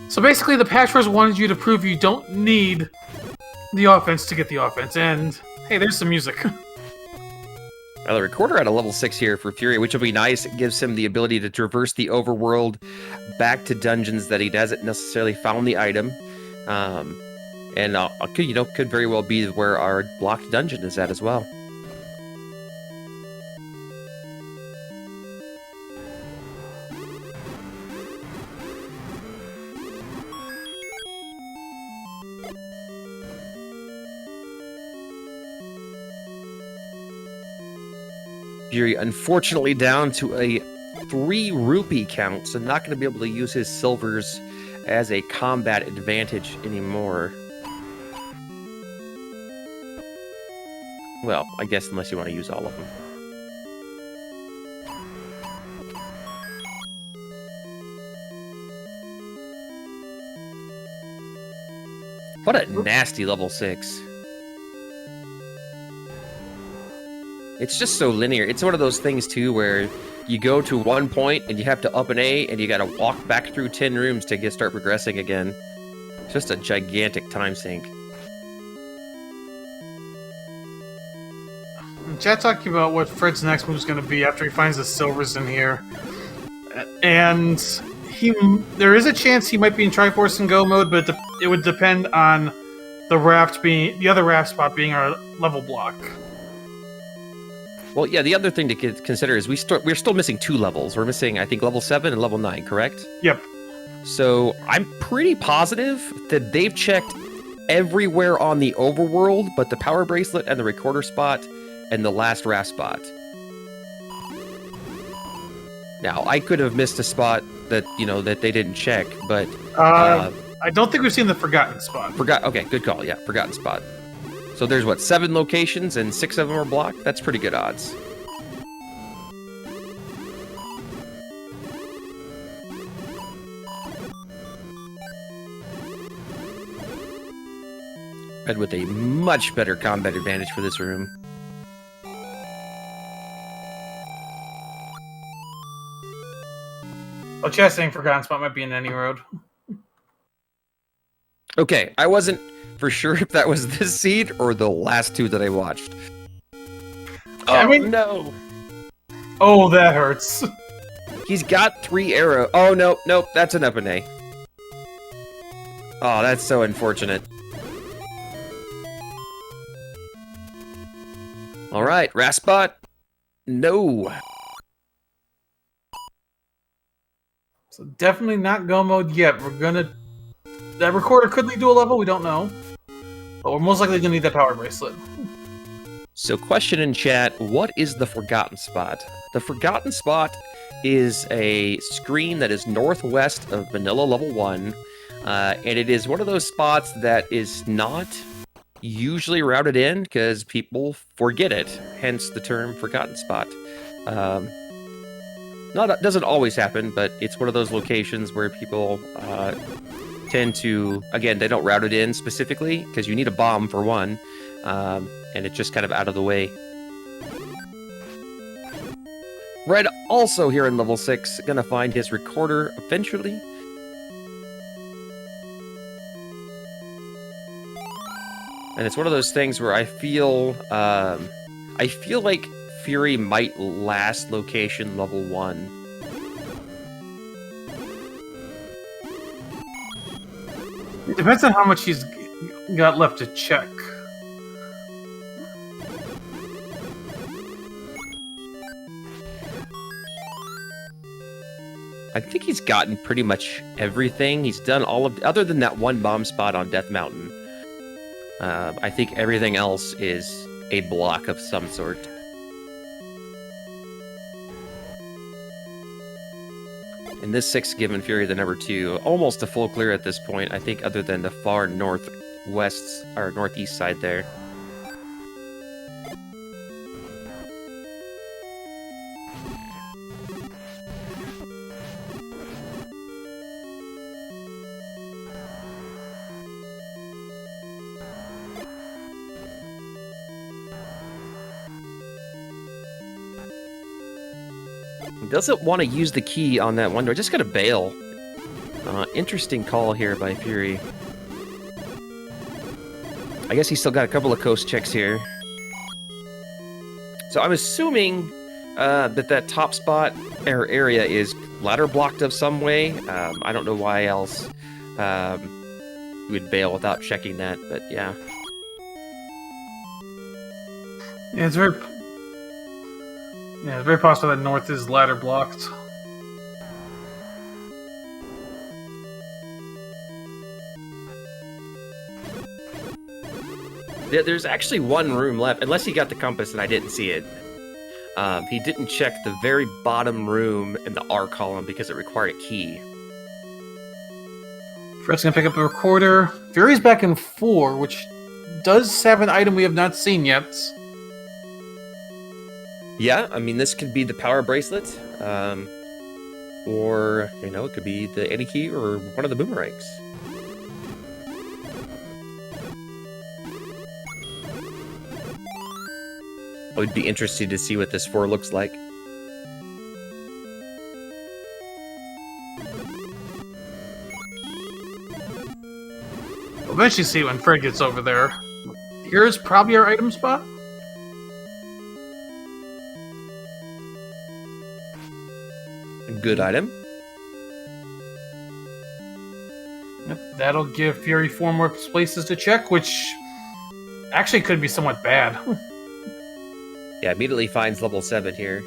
So basically the Patras wanted you to prove you don't need the offense to get the offense, and hey, there's some music. Now the recorder at a level 6 here for Fury, which will be nice. It gives him the ability to traverse the overworld back to dungeons that he hasn't necessarily found the item. And could very well be where our blocked dungeon is at as well. Fury unfortunately down to a 3 rupee count, so not going to be able to use his silvers as a combat advantage anymore. Well, I guess unless you want to use all of them. What a nasty level 6. It's just so linear. It's one of those things, too, where you go to one point and you have to up an A and you got to walk back through 10 rooms to start progressing again. It's just a gigantic time sink. Chat talking about what Fred's next move is going to be after he finds the silvers in here. And there is a chance he might be in Triforce and Go mode, but it would depend on the other raft spot being our level block. Well, yeah, the other thing to consider is we're still missing 2 levels. We're missing, I think, level 7 and level 9, correct? Yep. So I'm pretty positive that they've checked everywhere on the overworld, but the power bracelet and the recorder spot and the last raft spot. Now, I could have missed a spot that they didn't check, but I don't think we've seen the forgotten spot. Okay, good call. Yeah, forgotten spot. So there's, 7 locations and 6 of them are blocked? That's pretty good odds. Red with a much better combat advantage for this room. Oh, Chess saying forgotten spot might be in any road. Okay, I wasn't for sure if that was this seed or the last 2 that I watched. No. Oh, that hurts. He's got 3 arrows. Oh, nope, that's an up and A. Oh, that's so unfortunate. All right, Raspot. No. So definitely not Go mode yet. That recorder could lead to a level, we don't know. But we're most likely going to need that power bracelet. So question in chat, what is the forgotten spot? The forgotten spot is a screen that is northwest of vanilla level 1. And it is one of those spots that is not usually routed in because people forget it. Hence the term forgotten spot. Doesn't always happen, but it's one of those locations where people tend to, again, they don't route it in specifically because you need a bomb for one, and it's just kind of out of the way. Red also here in level 6, gonna find his recorder eventually. And it's one of those things where I feel like Fury might last location level 1. It depends on how much he's got left to check. I think he's gotten pretty much everything. He's done all of, other than that one bomb spot on Death Mountain. I think everything else is a block of some sort. In this 6 given Fury, the number 2, almost a full clear at this point, I think, other than the far northwest or northeast side there. Doesn't want to use the key on that one door. Just got to bail. Interesting call here by Fury. I guess he's still got a couple of coast checks here. So I'm assuming that top spot or area is ladder blocked of some way. I don't know why else you would bail without checking that, but yeah. Yeah, it's very possible that north is ladder blocked. Yeah, there's actually one room left, unless he got the compass and I didn't see it. He didn't check the very bottom room in the R column because it required a key. Fred's gonna pick up the recorder. Fury's back in 4, which does have an item we have not seen yet. Yeah, I mean, this could be the power bracelet, or, you know, it could be the Eddie key or one of the boomerangs. I would be interested to see what this 4 looks like. We'll eventually see when Fred gets over there. Here's probably our item spot. Good item. Yep, that'll give Fury 4 more places to check, which actually could be somewhat bad. Yeah, immediately finds level 7 here.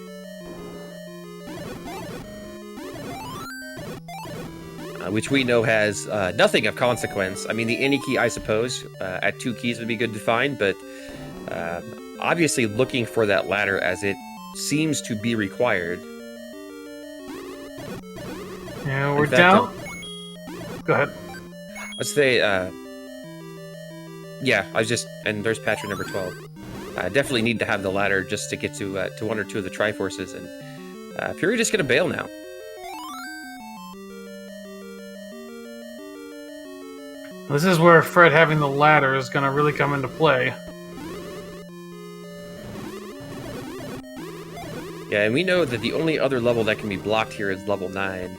Which we know has nothing of consequence. I mean, the any key, I suppose, at 2 keys would be good to find, but obviously looking for that ladder as it seems to be required. Yeah, we're down. Go ahead. Let's say, yeah, and there's Patrick number 12. Definitely need to have the ladder just to get to 1 or 2 of the Triforces, and Fury just gonna bail now. This is where Fred having the ladder is gonna really come into play. Yeah, and we know that the only other level that can be blocked here is level 9.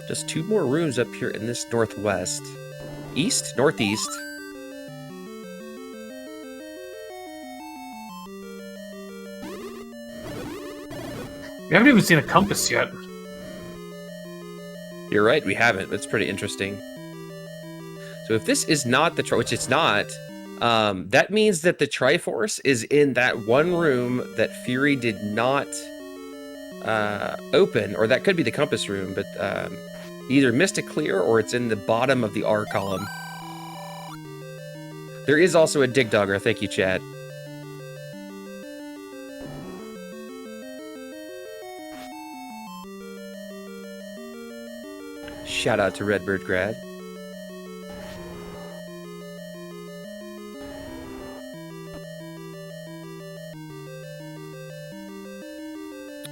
Just 2 more rooms up here in this northwest. Northeast. We haven't even seen a compass yet. You're right, we haven't. It's pretty interesting. So if this is not the which it's not, that means that the Triforce is in that one room that Fury did not open, or that could be the compass room, but either missed it clear or it's in the bottom of the R column. There is also a dig dogger. Thank you, Chad. Shout out to Redbird Grad.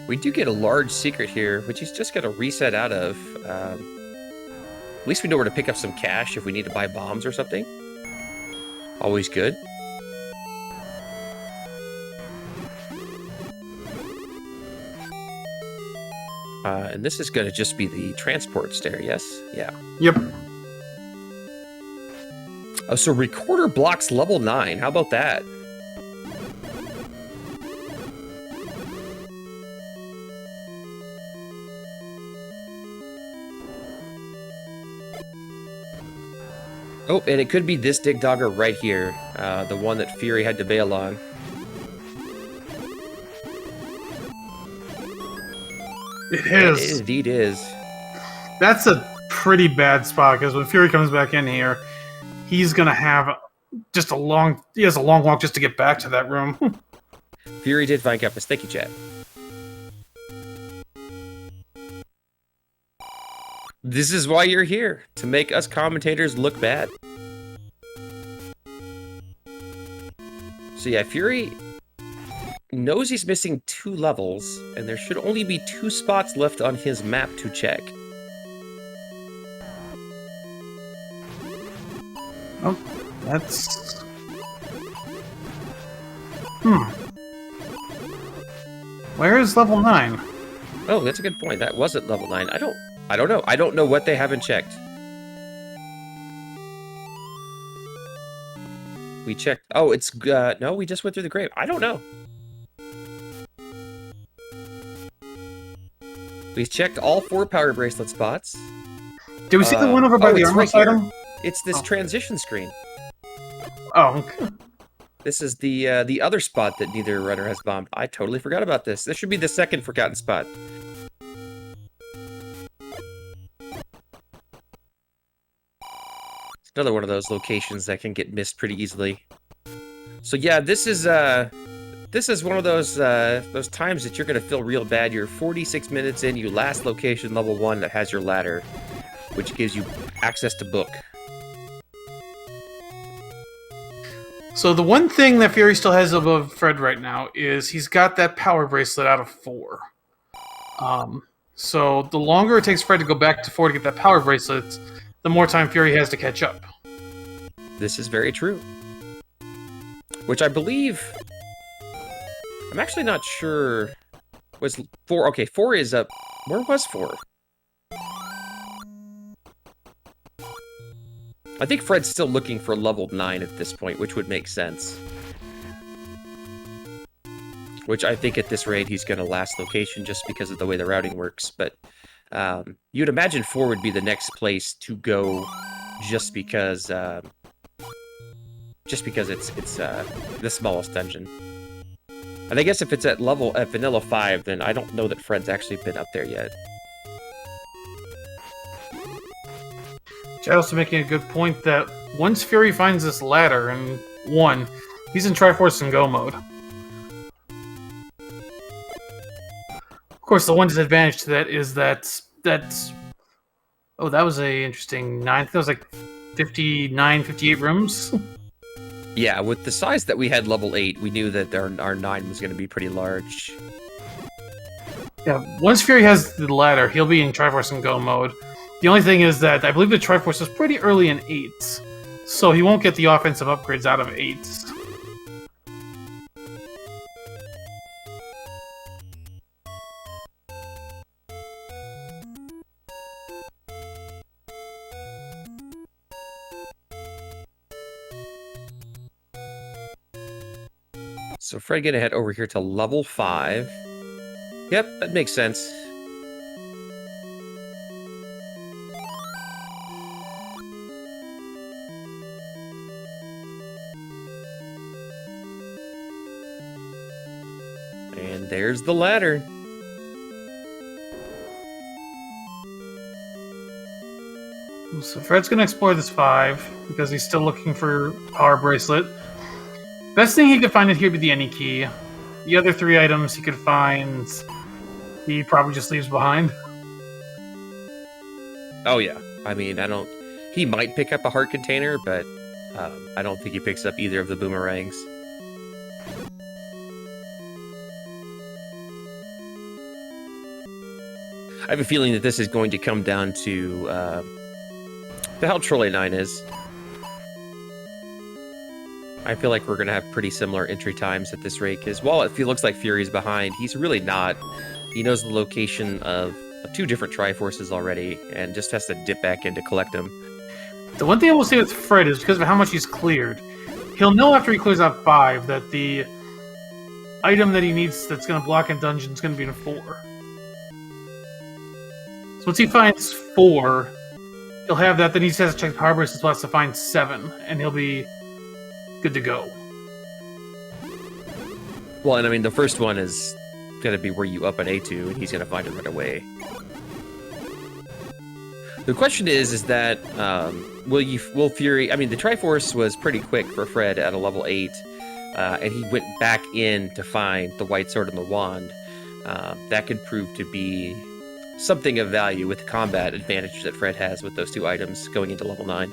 We do get a large secret here, which he's just got to reset out of. At least we know where to pick up some cash if we need to buy bombs or something. Always good. And this is going to just be the transport stair, yes? Yeah. Yep. Oh, so recorder blocks level 9. How about that? Oh, and it could be this Dig Dogger right here, the one that Fury had to bail on. It It is. indeed is. That's a pretty bad spot because when Fury comes back in here, he's gonna have just a long. He has a long walk just to get back to that room. Fury did find Compass. Thank you, chat. This is why you're here, to make us commentators look bad. So yeah, Fury knows he's missing 2 levels, and there should only be 2 spots left on his map to check. Oh, that's... Where is level 9? Oh, that's a good point. That wasn't level 9. I don't know. I don't know what they haven't checked. We checked... Oh, it's... no, we just went through the grave. I don't know. We checked all 4 power bracelet spots. Did we see the one over by the it's armor right here. item? It's this transition screen. Oh, okay. This is the other spot that neither runner has bombed. I totally forgot about this. This should be the second forgotten spot. It's another one of those locations that can get missed pretty easily. So yeah, this is one of those times that you're gonna feel real bad. You're 46 minutes in, you last location level 1 that has your ladder, which gives you access to book. So the one thing that Fury still has above Fred right now is he's got that power bracelet out of 4. So the longer it takes Fred to go back to 4 to get that power bracelet, the more time Fury has to catch up. This is very true. Which I believe... I'm actually not sure... Was 4... Okay, 4 is up... Where was 4? I think Fred's still looking for level 9 at this point, which would make sense. Which I think at this rate he's going to last location just because of the way the routing works. But you'd imagine 4 would be the next place to go just because it's the smallest dungeon. And I guess if it's at vanilla 5, then I don't know that Fred's actually been up there yet. Chad's also making a good point that once Fury finds this ladder in 1, he's in Triforce and Go mode. Of course, the one disadvantage to that is that's... Oh, that was a interesting 9. I think that was like 59, 58 rooms. Yeah, with the size that we had level 8, we knew that our 9 was going to be pretty large. Yeah, once Fury has the ladder, he'll be in Triforce and Go mode. The only thing is that I believe the Triforce is pretty early in 8s, so he won't get the offensive upgrades out of 8s. So Fred gonna head over here to level 5. Yep, that makes sense. And there's the ladder. So Fred's going to explore this 5, because he's still looking for Power Bracelet. Best thing he could find in here would be the Any Key. The other 3 items he could find, he probably just leaves behind. Oh yeah, I mean, he might pick up a heart container, but I don't think he picks up either of the boomerangs. I have a feeling that this is going to come down to how Trolley 9 is. I feel like we're going to have pretty similar entry times at this rate, because while it looks like Fury's behind, he's really not. He knows the location of 2 different Triforces already, and just has to dip back in to collect them. The one thing I will say with Fred is because of how much he's cleared, he'll know after he clears out 5 that the item that he needs that's going to block in dungeon is going to be in 4. So once he finds 4, he'll have that. Then he just has to check the power bracelet slots to find 7, and he'll be good to go. Well, and I mean, the first one is going to be where you up an A2, and he's going to find it right away. The question is that will Fury? I mean, the Triforce was pretty quick for Fred at a level 8, and he went back in to find the White Sword and the Wand. That could prove to be something of value with the combat advantage that Fred has with those 2 items going into level 9.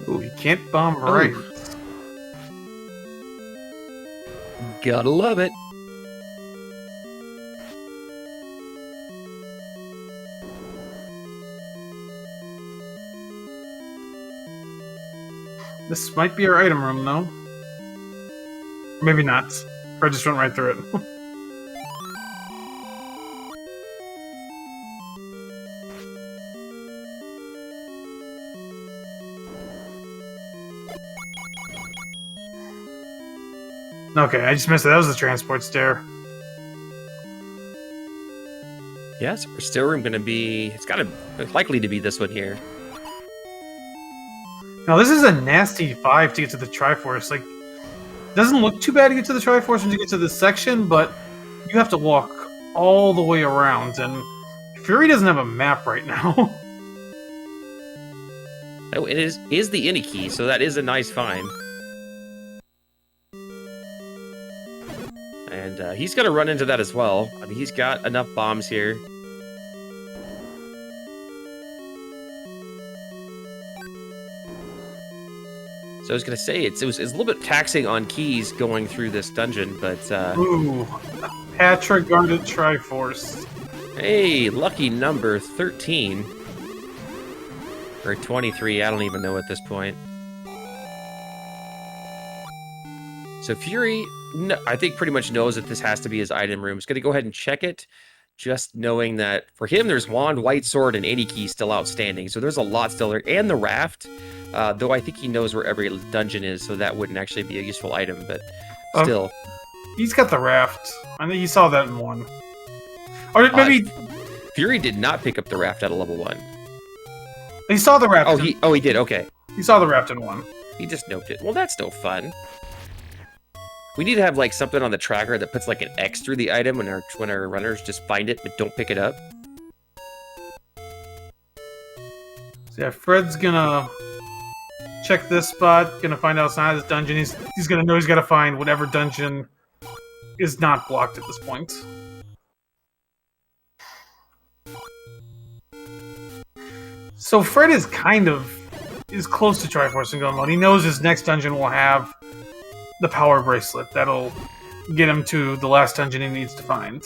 Ooh, you can't bomb right. Gotta love it. This might be our item room, though. Maybe not. Or I just went right through it. Okay, I just missed it. That was the transport stair. Yeah, so our stair room going to be... It's likely to be this one here. Now, this is a nasty 5 to get to the Triforce. Like, it doesn't look too bad to get to the Triforce when you get to this section, but you have to walk all the way around, and Fury doesn't have a map right now. Oh, it is the Any key, so that is a nice find. And he's going to run into that as well. I mean, he's got enough bombs here. So I was going to say, it's a little bit taxing on keys going through this dungeon, but... Ooh, Patra guarded Triforce. Hey, lucky number 13. Or 23, I don't even know at this point. So Fury, I think pretty much knows that this has to be his item room. He's going to go ahead and check it, just knowing that for him, there's Wand, White Sword, and 80 key still outstanding. So there's a lot still there. And the Raft, though I think he knows where every dungeon is, so that wouldn't actually be a useful item, but still. He's got the Raft. I think he saw that in 1. Or maybe... Fury did not pick up the Raft at a level 1. He saw the Raft. He did, okay. He saw the Raft in 1. He just noped it. Well, that's no fun. We need to have like something on the tracker that puts like an X through the item when our runners just find it but don't pick it up. So yeah, Fred's gonna check this spot, gonna find out it's not his dungeon. He's gonna know he's gotta find whatever dungeon is not blocked at this point. So Fred is close to Triforce and Go mode. He knows his next dungeon will have the power bracelet. That'll get him to the last dungeon he needs to find.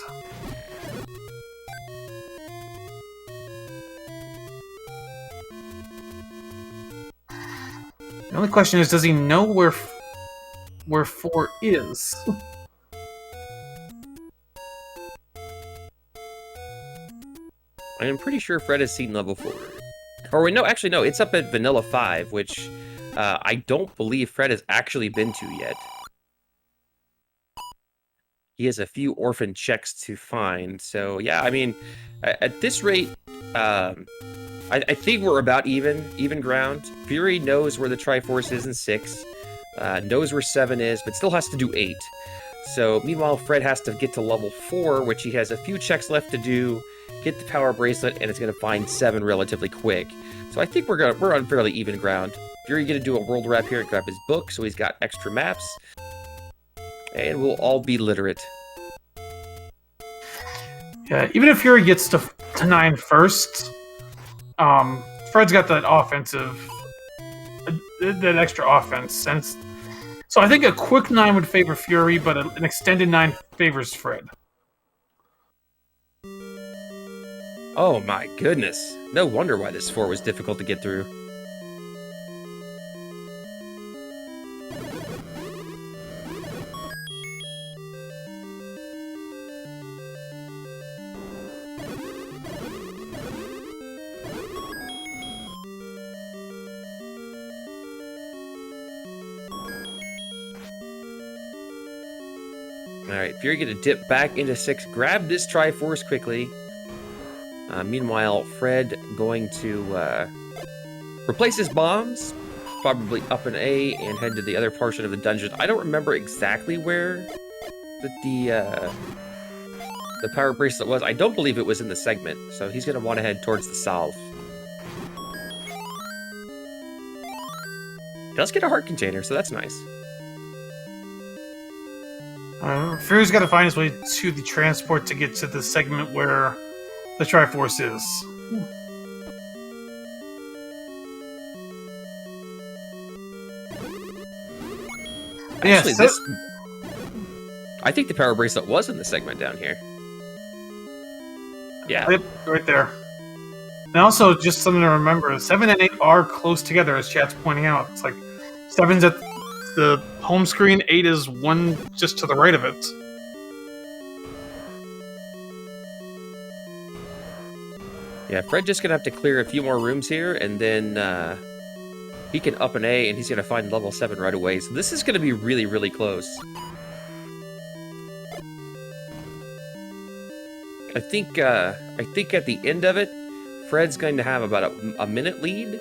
The only question is, does he know where 4 is? I am pretty sure Fred has seen level 4. Or wait, no, actually no, it's up at Vanilla 5, which I don't believe Fred has actually been to yet. He has a few orphan checks to find, so yeah, I mean, at this rate, I think we're about even ground. Fury knows where the Triforce is in 6, knows where 7 is, but still has to do 8. So meanwhile, Fred has to get to level 4, which he has a few checks left to do, get the power bracelet, and it's going to find 7 relatively quick. So I think we're on fairly even ground. Fury going to do a world wrap here and grab his book, so he's got extra maps. And we'll all be literate. Yeah, even if Fury gets to 9 first, Fred's got that offensive, that extra offense. And so I think a quick 9 would favor Fury, but an extended 9 favors Fred. Oh my goodness. No wonder why this 4 was difficult to get through. Alright, Fury gonna dip back into 6. Grab this Triforce quickly. Meanwhile, Fred going to replace his bombs. Probably up an A and head to the other portion of the dungeon. I don't remember exactly where the power bracelet was. I don't believe it was in the segment, so he's going to want to head towards the south. Does get a heart container, so that's nice. Fury's got to find his way to the transport to get to the segment where the Triforce is. Actually, Yes, I think the power bracelet was in the segment down here. Yeah. Yep, right there. And also, just something to remember, 7 and 8 are close together, as chat's pointing out. It's like 7's at the home screen, 8 is one just to the right of it. Yeah, Fred just going to have to clear a few more rooms here, and then he can up an A, and he's going to find level 7 right away. So this is going to be really, really close. I think at the end of it, Fred's going to have about a minute lead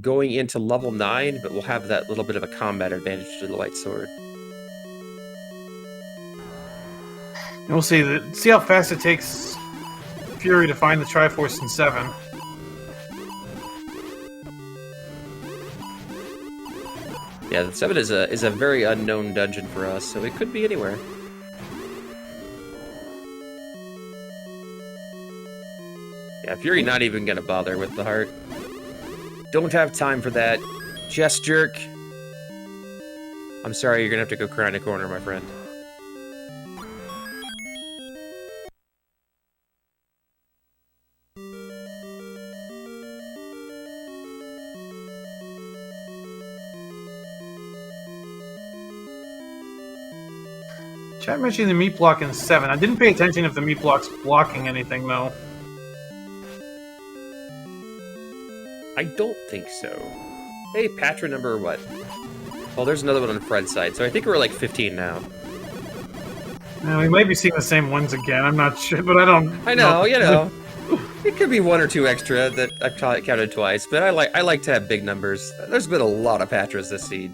going into level 9, but we'll have that little bit of a combat advantage to the White Sword. And we'll see how fast it takes Fury to find the Triforce in 7. Yeah, the 7 is a very unknown dungeon for us, so it could be anywhere. Yeah, Fury not even gonna bother with the heart. Don't have time for that. Chessjerk. I'm sorry, you're gonna have to go cry in a corner, my friend. Chat mentioning the meat block in 7. I didn't pay attention if the meat block's blocking anything, though. I don't think so. Hey, Patra number what? Well, there's another one on Fred's side, so I think we're like 15 now. We might be seeing the same ones again. I'm not sure, but I don't. I know, you know. It could be 1 or 2 extra that I've counted twice, but I like to have big numbers. There's been a lot of Patras this seed.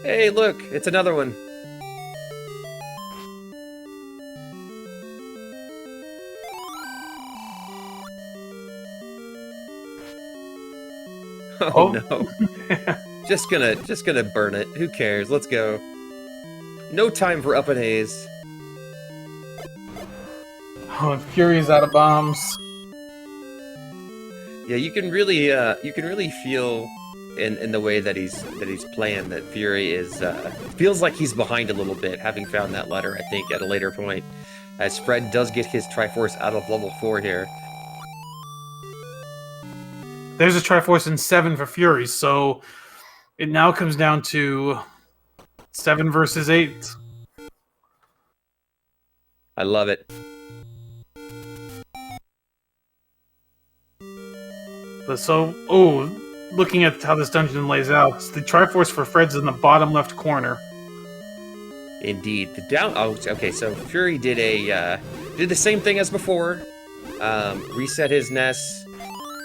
Hey, look, it's another one. Oh no. just gonna burn it. Who cares? Let's go. No time for up and A's. Oh, and Fury's out of bombs. Yeah, you can really feel in the way that he's playing that Fury is feels like he's behind a little bit, having found that ladder, I think, at a later point. As Fred does get his Triforce out of level 4 here. There's a Triforce in 7 for Fury, so it now comes down to 7 versus 8. I love it. But so, looking at how this dungeon lays out, the Triforce for Fred's in the bottom left corner. Indeed. Okay, so Fury did the same thing as before. Reset his nest,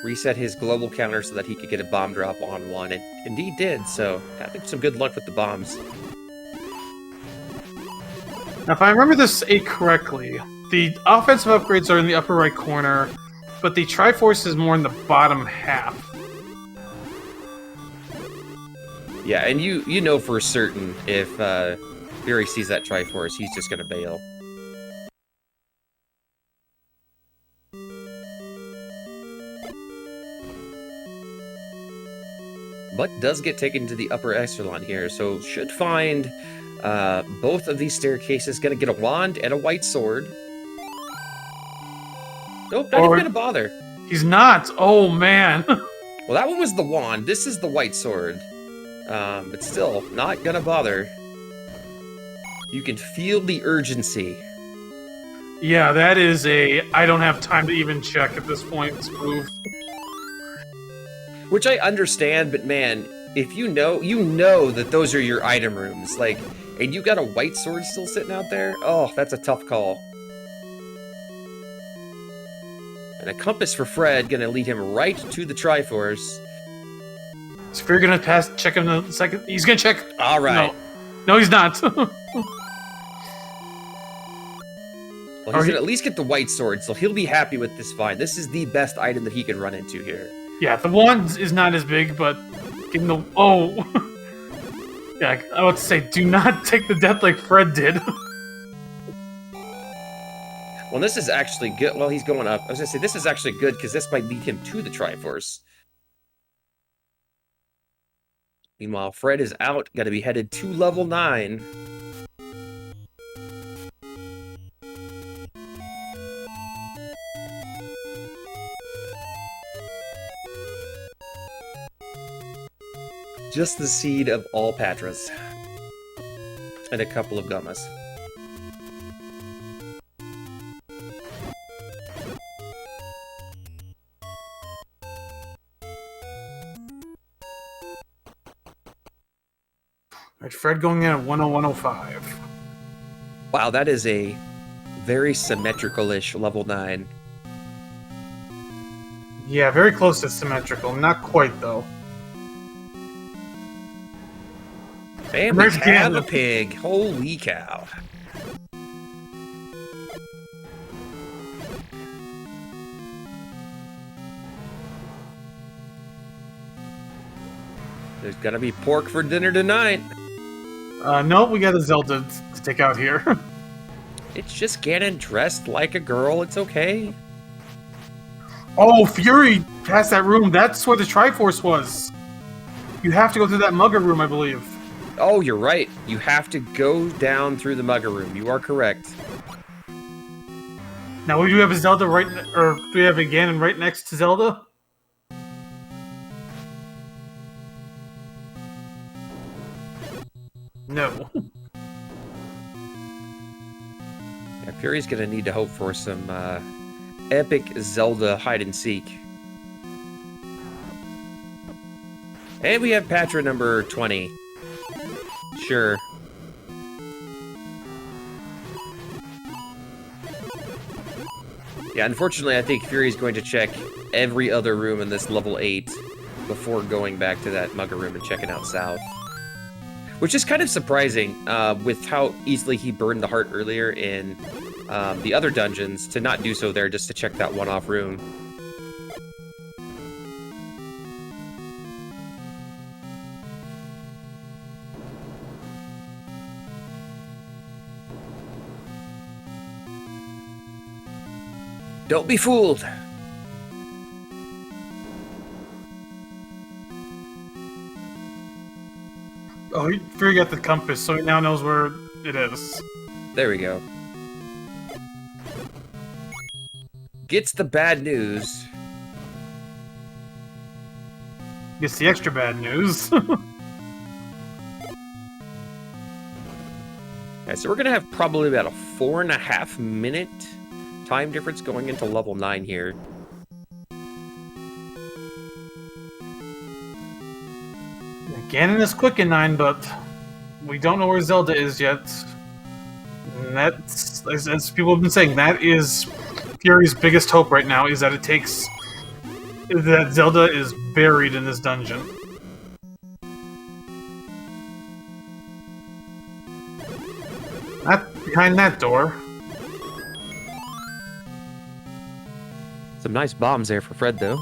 reset his global counter so that he could get a bomb drop on 1, and indeed did, so having some good luck with the bombs. Now, if I remember this 8 correctly, the offensive upgrades are in the upper right corner, but the Triforce is more in the bottom half. Yeah, and you know for certain if Fury sees that Triforce, he's just gonna bail. But does get taken to the upper echelon here, so should find both of these staircases. Gonna get a wand and a white sword. Nope, not even gonna bother. He's not. Oh man. Well, that one was the wand. This is the white sword. But still, not gonna bother. You can feel the urgency. Yeah, that is a I don't have time to even check at this point move. Which I understand, but man, if you know that those are your item rooms, like, and you got a white sword still sitting out there, oh, that's a tough call. And a compass for Fred, gonna lead him right to the Triforce. So if you're gonna check him in a second, he's gonna check. All right. No, he's not. Well, he's gonna at least get the white sword, so he'll be happy with this find. This is the best item that he can run into here. Yeah, the wand is not as big, but getting the yeah, I would say do not take the death like Fred did. Well, this is actually good. Well, he's going up. I was gonna say this is actually good because this might lead him to the Triforce. Meanwhile, Fred is out. Got to be headed to level 9. Just the seed of all Patras. And a couple of Gummas. Alright, Fred going in at 10105. Wow, that is a very symmetrical-ish level 9. Yeah, very close to symmetrical. Not quite, though. And we have a pig. Holy cow. There's gonna be pork for dinner tonight. No, we got a Zelda to take out here. It's just Ganon dressed like a girl. It's okay. Oh, Fury passed that room. That's where the Triforce was. You have to go through that mugger room, I believe. Oh, you're right. You have to go down through the mugger room. You are correct. Now, we do have a Zelda right, or do we have a Ganon right next to Zelda? No. Yeah, Fury's gonna need to hope for some epic Zelda hide and seek. And we have Patra number 20. Sure. Yeah, unfortunately, I think Fury's going to check every other room in this level 8 before going back to that mugger room and checking out south. Which is kind of surprising with how easily he burned the heart earlier in the other dungeons to not do so there just to check that one-off room. Don't be fooled! Oh, Fury got the compass, so he now knows where it is. There we go. Gets the bad news. Gets the extra bad news. Okay, so we're gonna have probably about a 4.5 minute time difference going into level 9 here. Ganon is quick in 9, but we don't know where Zelda is yet. And that's, as people have been saying, that is Fury's biggest hope right now, is that that Zelda is buried in this dungeon. Not behind that door. Some nice bombs there for Fred, though.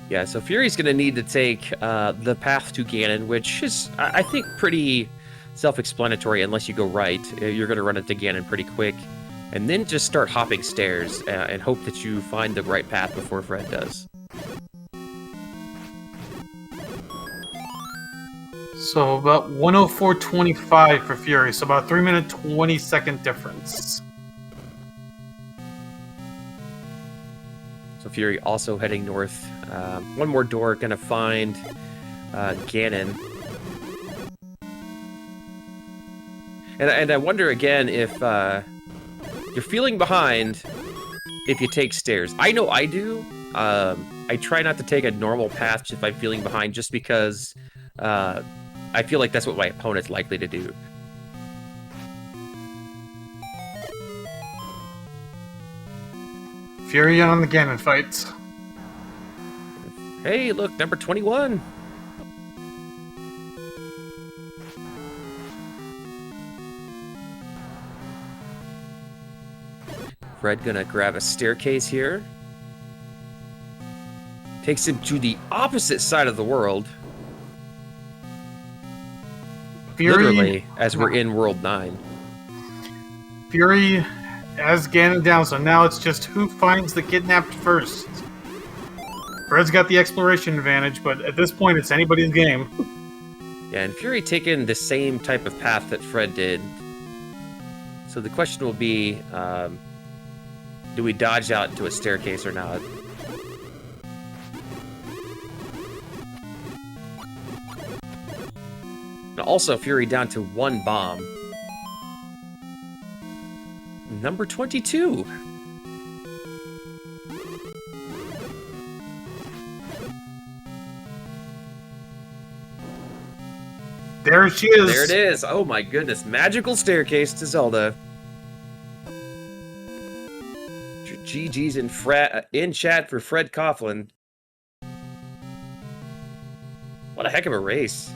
Yeah, so Fury's going to need to take the path to Ganon, which is, I think, pretty self-explanatory unless you go right. You're going to run into Ganon pretty quick. And then just start hopping stairs and hope that you find the right path before Fred does. So about 104.25 for Fury, so about 3 minute 20 second difference. So Fury also heading north. One more door, gonna find Ganon. And I wonder again if you're feeling behind if you take stairs. I know I do. I try not to take a normal path if I'm feeling behind, just because I feel like that's what my opponent's likely to do. Fury on the Ganon fights. Hey, look, number 21. Fred gonna grab a staircase here. Takes him to the opposite side of the world. Fury, literally, as we're in World 9. Fury has Ganon down, so now it's just who finds the kidnapped first. Fred's got the exploration advantage, but at this point, it's anybody's game. Yeah, and Fury taking the same type of path that Fred did. So the question will be, do we dodge out into a staircase or not? And also, Fury down to 1 bomb. Number 22. There she is. There it is. Oh my goodness. Magical staircase to Zelda. GG's in chat for Fred Coughlin. What a heck of a race.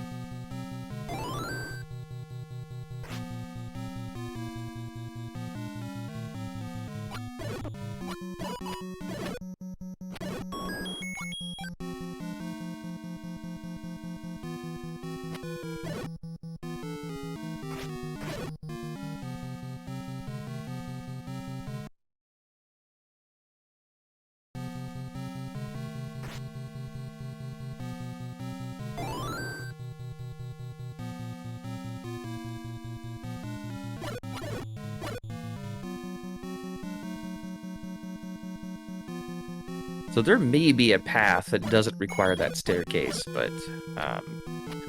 So there may be a path that doesn't require that staircase, but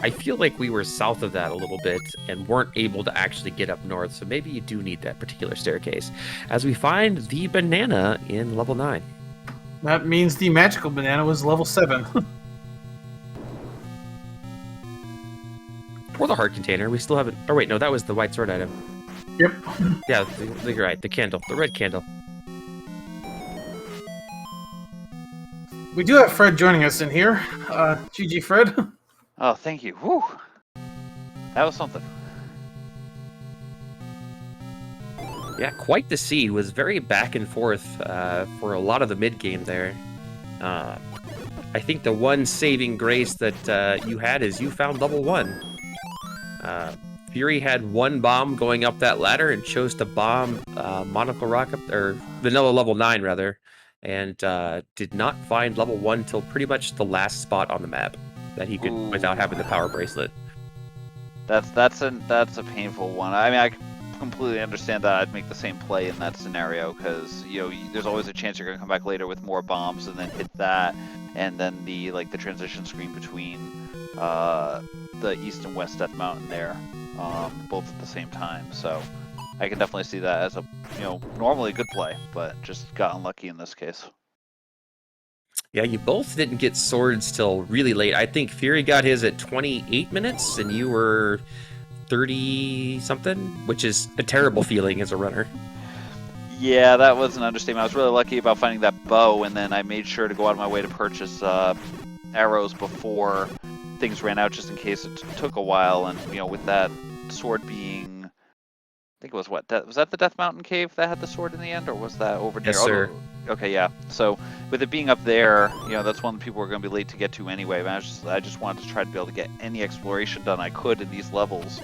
I feel like we were south of that a little bit and weren't able to actually get up north, so maybe you do need that particular staircase. As we find the banana in level 9. That means the magical banana was level 7. Or the heart container. We still haven't... Oh wait, no, that was the white sword item. Yep. Yeah, you're right. The candle. The red candle. We do have Fred joining us in here. GG, Fred. Oh, thank you. Whew. That was something. Yeah, quite the seed. Was very back and forth for a lot of the mid game there. I think the one saving grace that you had is you found level 1. Fury had 1 bomb going up that ladder and chose to bomb Monocle Rock up, or Vanilla level 9 rather, and did not find level 1 till pretty much the last spot on the map that he could without having the power bracelet. That's a painful one. I mean, I completely understand that. I'd make the same play in that scenario because there's always a chance you're gonna come back later with more bombs and then hit that, and then the transition screen between the east and west Death Mountain there, both at the same time. So I can definitely see that as a normally a good play, but just got unlucky in this case. Yeah, you both didn't get swords till really late. I think Fury got his at 28 minutes, and you were 30-something, which is a terrible feeling as a runner. Yeah, that was an understatement. I was really lucky about finding that bow, and then I made sure to go out of my way to purchase arrows before things ran out, just in case it took a while. And with that sword being, I think it was was that the Death Mountain cave that had the sword in the end, or was that over near? Yes, sir. Okay, yeah. So with it being up there, that's one that people were going to be late to get to anyway. I just wanted to try to be able to get any exploration done I could in these levels.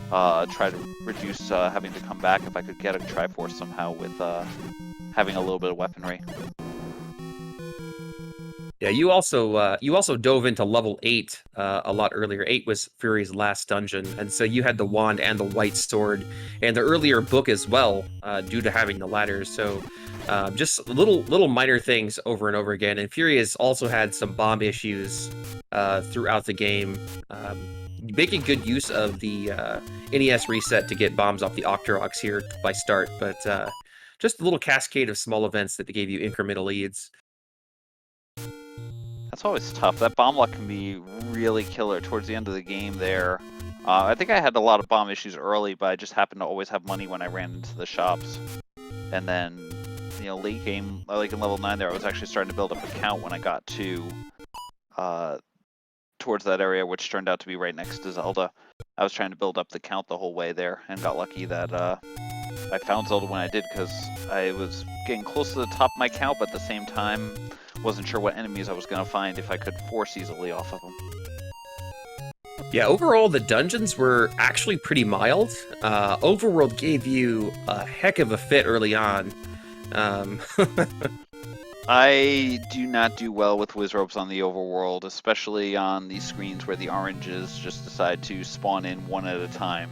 Try to reduce having to come back if I could get a Triforce somehow with having a little bit of weaponry. Yeah, you also dove into level 8 a lot earlier. 8 was Fury's last dungeon, and so you had the wand and the white sword, and the earlier book as well, due to having the ladders. So Just little minor things over and over again. And Fury has also had some bomb issues throughout the game, making good use of the NES reset to get bombs off the Octoroks here by start, but just a little cascade of small events that gave you incremental leads. That's always tough. That bomb luck can be really killer towards the end of the game there. I think I had a lot of bomb issues early, but I just happened to always have money when I ran into the shops. And then, you know, late game, like in level 9 there, I was actually starting to build up a count when I got to towards that area, which turned out to be right next to Zelda. I was trying to build up the count the whole way there, and got lucky that I found Zelda when I did, because I was getting close to the top of my count, but at the same time, wasn't sure what enemies I was going to find if I could force easily off of them. Yeah, overall, the dungeons were actually pretty mild. Overworld gave you a heck of a fit early on. I do not do well with Wizropes on the overworld, especially on these screens where the oranges just decide to spawn in one at a time.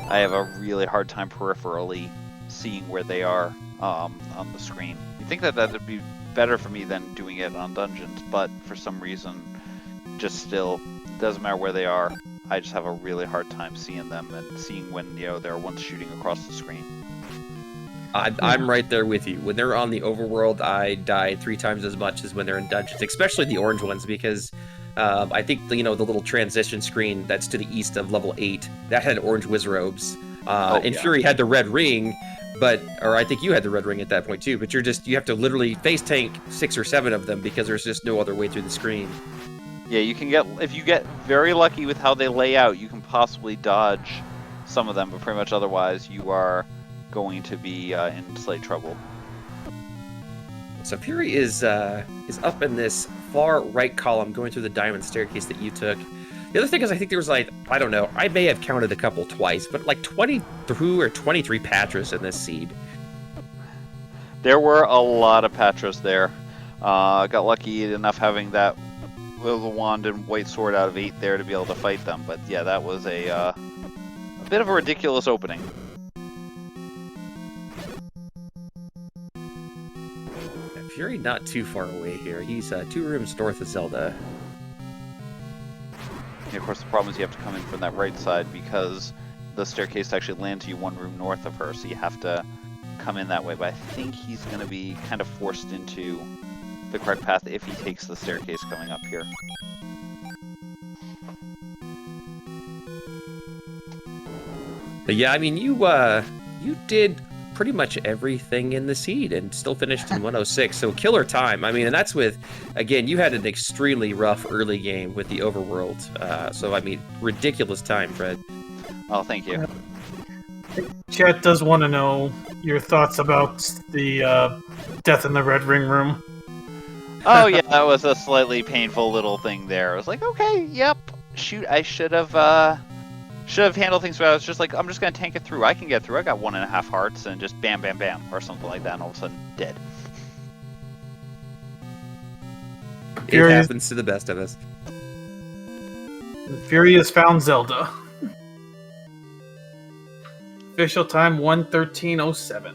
I have a really hard time peripherally seeing where they are on the screen. You'd think that would be better for me than doing it on dungeons, but for some reason, just still, doesn't matter where they are. I just have a really hard time seeing them and seeing when, you know, there are ones shooting across the screen. I'm right there with you. When they're on the overworld, I die 3 times as much as when they're in dungeons, especially the orange ones, because I think, you know, the little transition screen that's to the east of level 8, that had orange Wizrobes. And yeah. Fury had the red ring, or I think you had the red ring at that point too, but you have to literally face tank 6 or 7 of them because there's just no other way through the screen. Yeah, you can get, if you get very lucky with how they lay out, you can possibly dodge some of them, but pretty much otherwise you are going to be in slight trouble. So Fury is up in this far right column going through the diamond staircase that you took. The other thing is, I think there was like, I don't know, I may have counted a couple twice, but like 22 or 23 Patras in this seed. There were a lot of Patras there. Got lucky enough having that little wand and white sword out of 8 there to be able to fight them, but yeah, that was a bit of a ridiculous opening. Fury not too far away here. He's 2 rooms north of Zelda. And of course, the problem is you have to come in from that right side because the staircase actually lands you 1 room north of her, so you have to come in that way. But I think he's going to be kind of forced into the correct path if he takes the staircase coming up here. But yeah, I mean, you did pretty much everything in the seed and still finished in 106, so killer time. I mean, and that's with, again, you had an extremely rough early game with the overworld, so I mean, ridiculous time, Fred. Oh, thank you. Chat does want to know your thoughts about the death in the red ring room. Oh yeah, that was a slightly painful little thing there. I was like, okay, yep, shoot, I should have handled things better. I was just like, I'm just gonna tank it through. I can get through. I got 1.5 hearts and just bam, bam, bam, or something like that, and all of a sudden, dead. It happens to the best of us. Fury has found Zelda. Official time 1:13:07.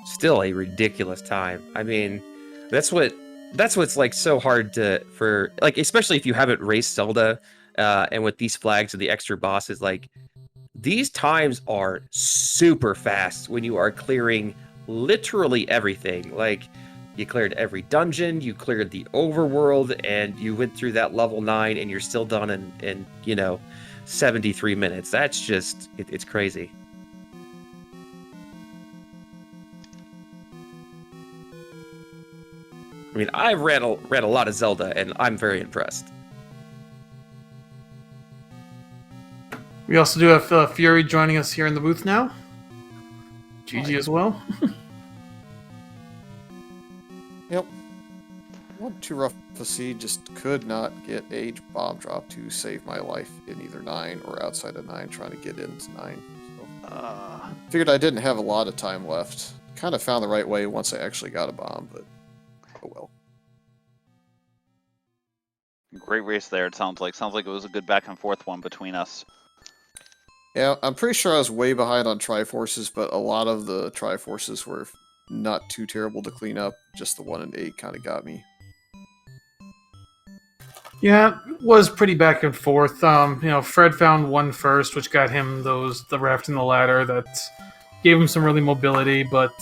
Still a ridiculous time. I mean, that's what's like so hard for especially if you haven't raced Zelda, and with these flags and the extra bosses, like these times are super fast when you are clearing literally everything. Like you cleared every dungeon, you cleared the overworld, and you went through that level 9, and you're still done in 73 minutes. That's just it's crazy. I mean, I've ran a lot of Zelda, and I'm very impressed. We also do have Fury joining us here in the booth now. GG as well. Yep. Wasn't too rough to see, just could not get a bomb drop to save my life in either 9 or outside of 9, trying to get into 9. So, figured I didn't have a lot of time left. Kind of found the right way once I actually got a bomb, but oh well. Great race there, it sounds like. Sounds like it was a good back and forth one between us. Yeah, I'm pretty sure I was way behind on Triforces, but a lot of the Triforces were not too terrible to clean up. Just the 1 and 8 kind of got me. Yeah, it was pretty back and forth. Fred found one first, which got him the raft and the ladder that gave him some really mobility, but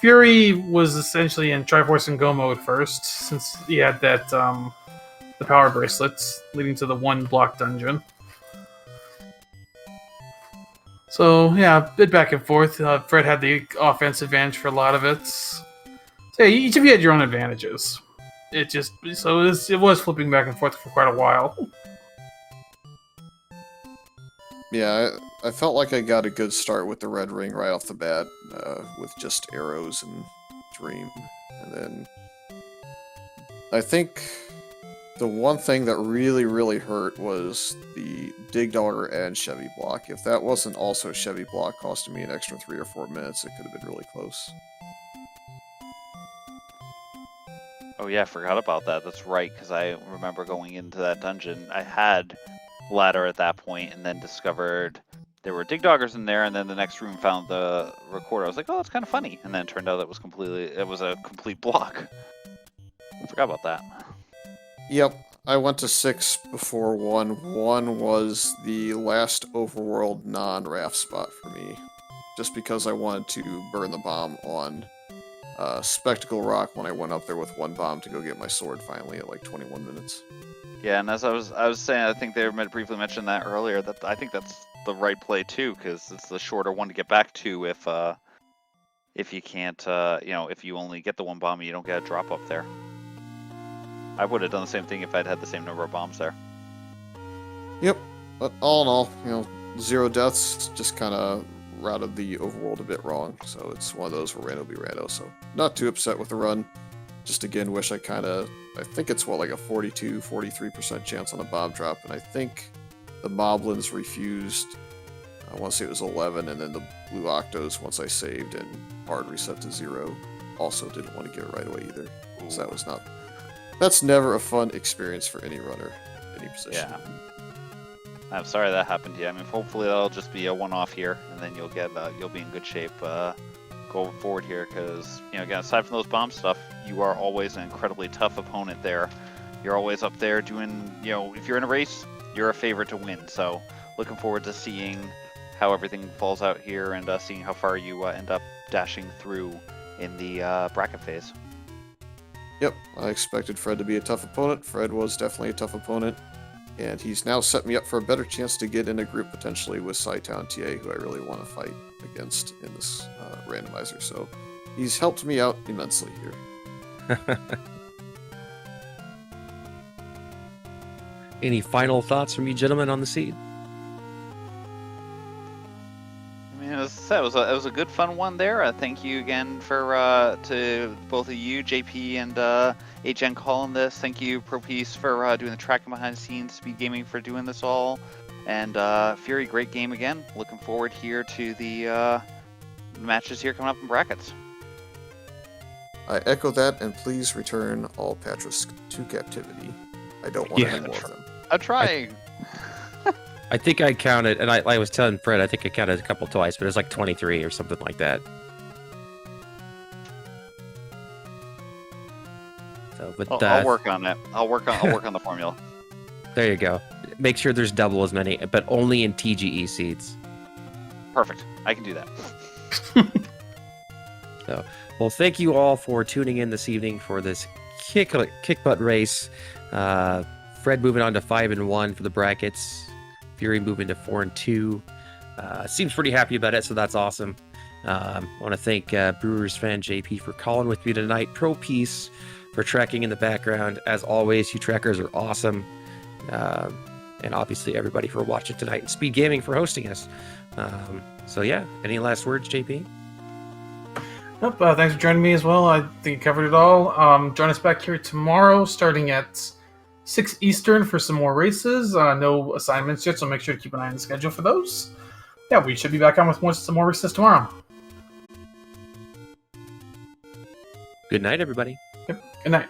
Fury was essentially in Triforce and Go mode first, since he had that the power bracelets leading to the 1 block dungeon. So yeah, a bit back and forth. Fred had the offensive advantage for a lot of it. So yeah, each of you had your own advantages. It was flipping back and forth for quite a while. Yeah, I felt like I got a good start with the red ring right off the bat, with just arrows and dream. And then I think the one thing that really, really hurt was the Dig Dogger and Chevy block. If that wasn't also Chevy block costing me an extra 3 or 4 minutes, it could have been really close. Oh yeah, I forgot about that. That's right, because I remember going into that dungeon. I had ladder at that point, and then discovered there were Dig Doggers in there, and then the next room found the recorder. I was like, oh, that's kind of funny. And then it turned out it was a complete block. I forgot about that. Yep, I went to 6 before 1. 1 was the last overworld non-raft spot for me, just because I wanted to burn the bomb on Spectacle Rock when I went up there with 1 bomb to go get my sword finally at like 21 minutes. Yeah, and as I was saying, I think they briefly mentioned that earlier, that I think that's the right play too, because it's the shorter one to get back to if you can't, if you only get the 1 bomb, you don't get a drop up there. I would have done the same thing if I'd had the same number of bombs there. Yep, but all in all, 0 deaths just kind of routed the overworld a bit wrong, so it's one of those where rando be rando, so not too upset with the run. Just again, wish I think it's like a 42-43% chance on the bomb drop, and I think the Moblins refused, I want to say it was 11, and then the Blue Octos, once I saved and hard reset to 0, also didn't want to get it right away either. So that's never a fun experience for any runner, any position. Yeah. I'm sorry that happened to you. I mean, hopefully that'll just be a one-off here, and then you'll be in good shape going forward here. Because again, aside from those bomb stuff, you are always an incredibly tough opponent there. You're always up there doing, if you're in a race, you're a favorite to win. So looking forward to seeing how everything falls out here and seeing how far you end up dashing through in the bracket phase. Yep, I expected Fred to be a tough opponent. Fred was definitely a tough opponent. And he's now set me up for a better chance to get in a group potentially with Sci-Town TA, who I really want to fight against in this randomizer. So he's helped me out immensely here. Any final thoughts from you gentlemen on the seed? I mean, it was a good fun one there. Thank you again to both of you, JP and HN calling this. Thank you, ProPiece, for doing the tracking behind the scenes, SpeedGaming for doing this all, and Fury, great game again. Looking forward here to the matches here coming up in brackets. I echo that, and please return all Patras to captivity. I don't want any more of them. I'm trying. I think I counted, and I was telling Fred, I think I counted a couple twice, but it was like 23 or something like that. So, but I'll work on it. I'll work on the formula. There you go. Make sure there's double as many, but only in TGE seeds. Perfect. I can do that. So, well, thank you all for tuning in this evening for this kick butt race. Fred moving on to 5-1 for the brackets. Fury moving to 4-2. Seems pretty happy about it, so that's awesome. I want to thank Brewers fan JP for calling with me tonight. ProPiece for tracking in the background. As always, you trackers are awesome. And obviously everybody for watching tonight. And SpeedGaming for hosting us. So yeah, any last words, JP? Nope, thanks for joining me as well. I think you covered it all. Join us back here tomorrow starting at 6 Eastern for some more races. No assignments yet, so make sure to keep an eye on the schedule for those. Yeah, we should be back on with some more races tomorrow. Good night, everybody. Yep, good night.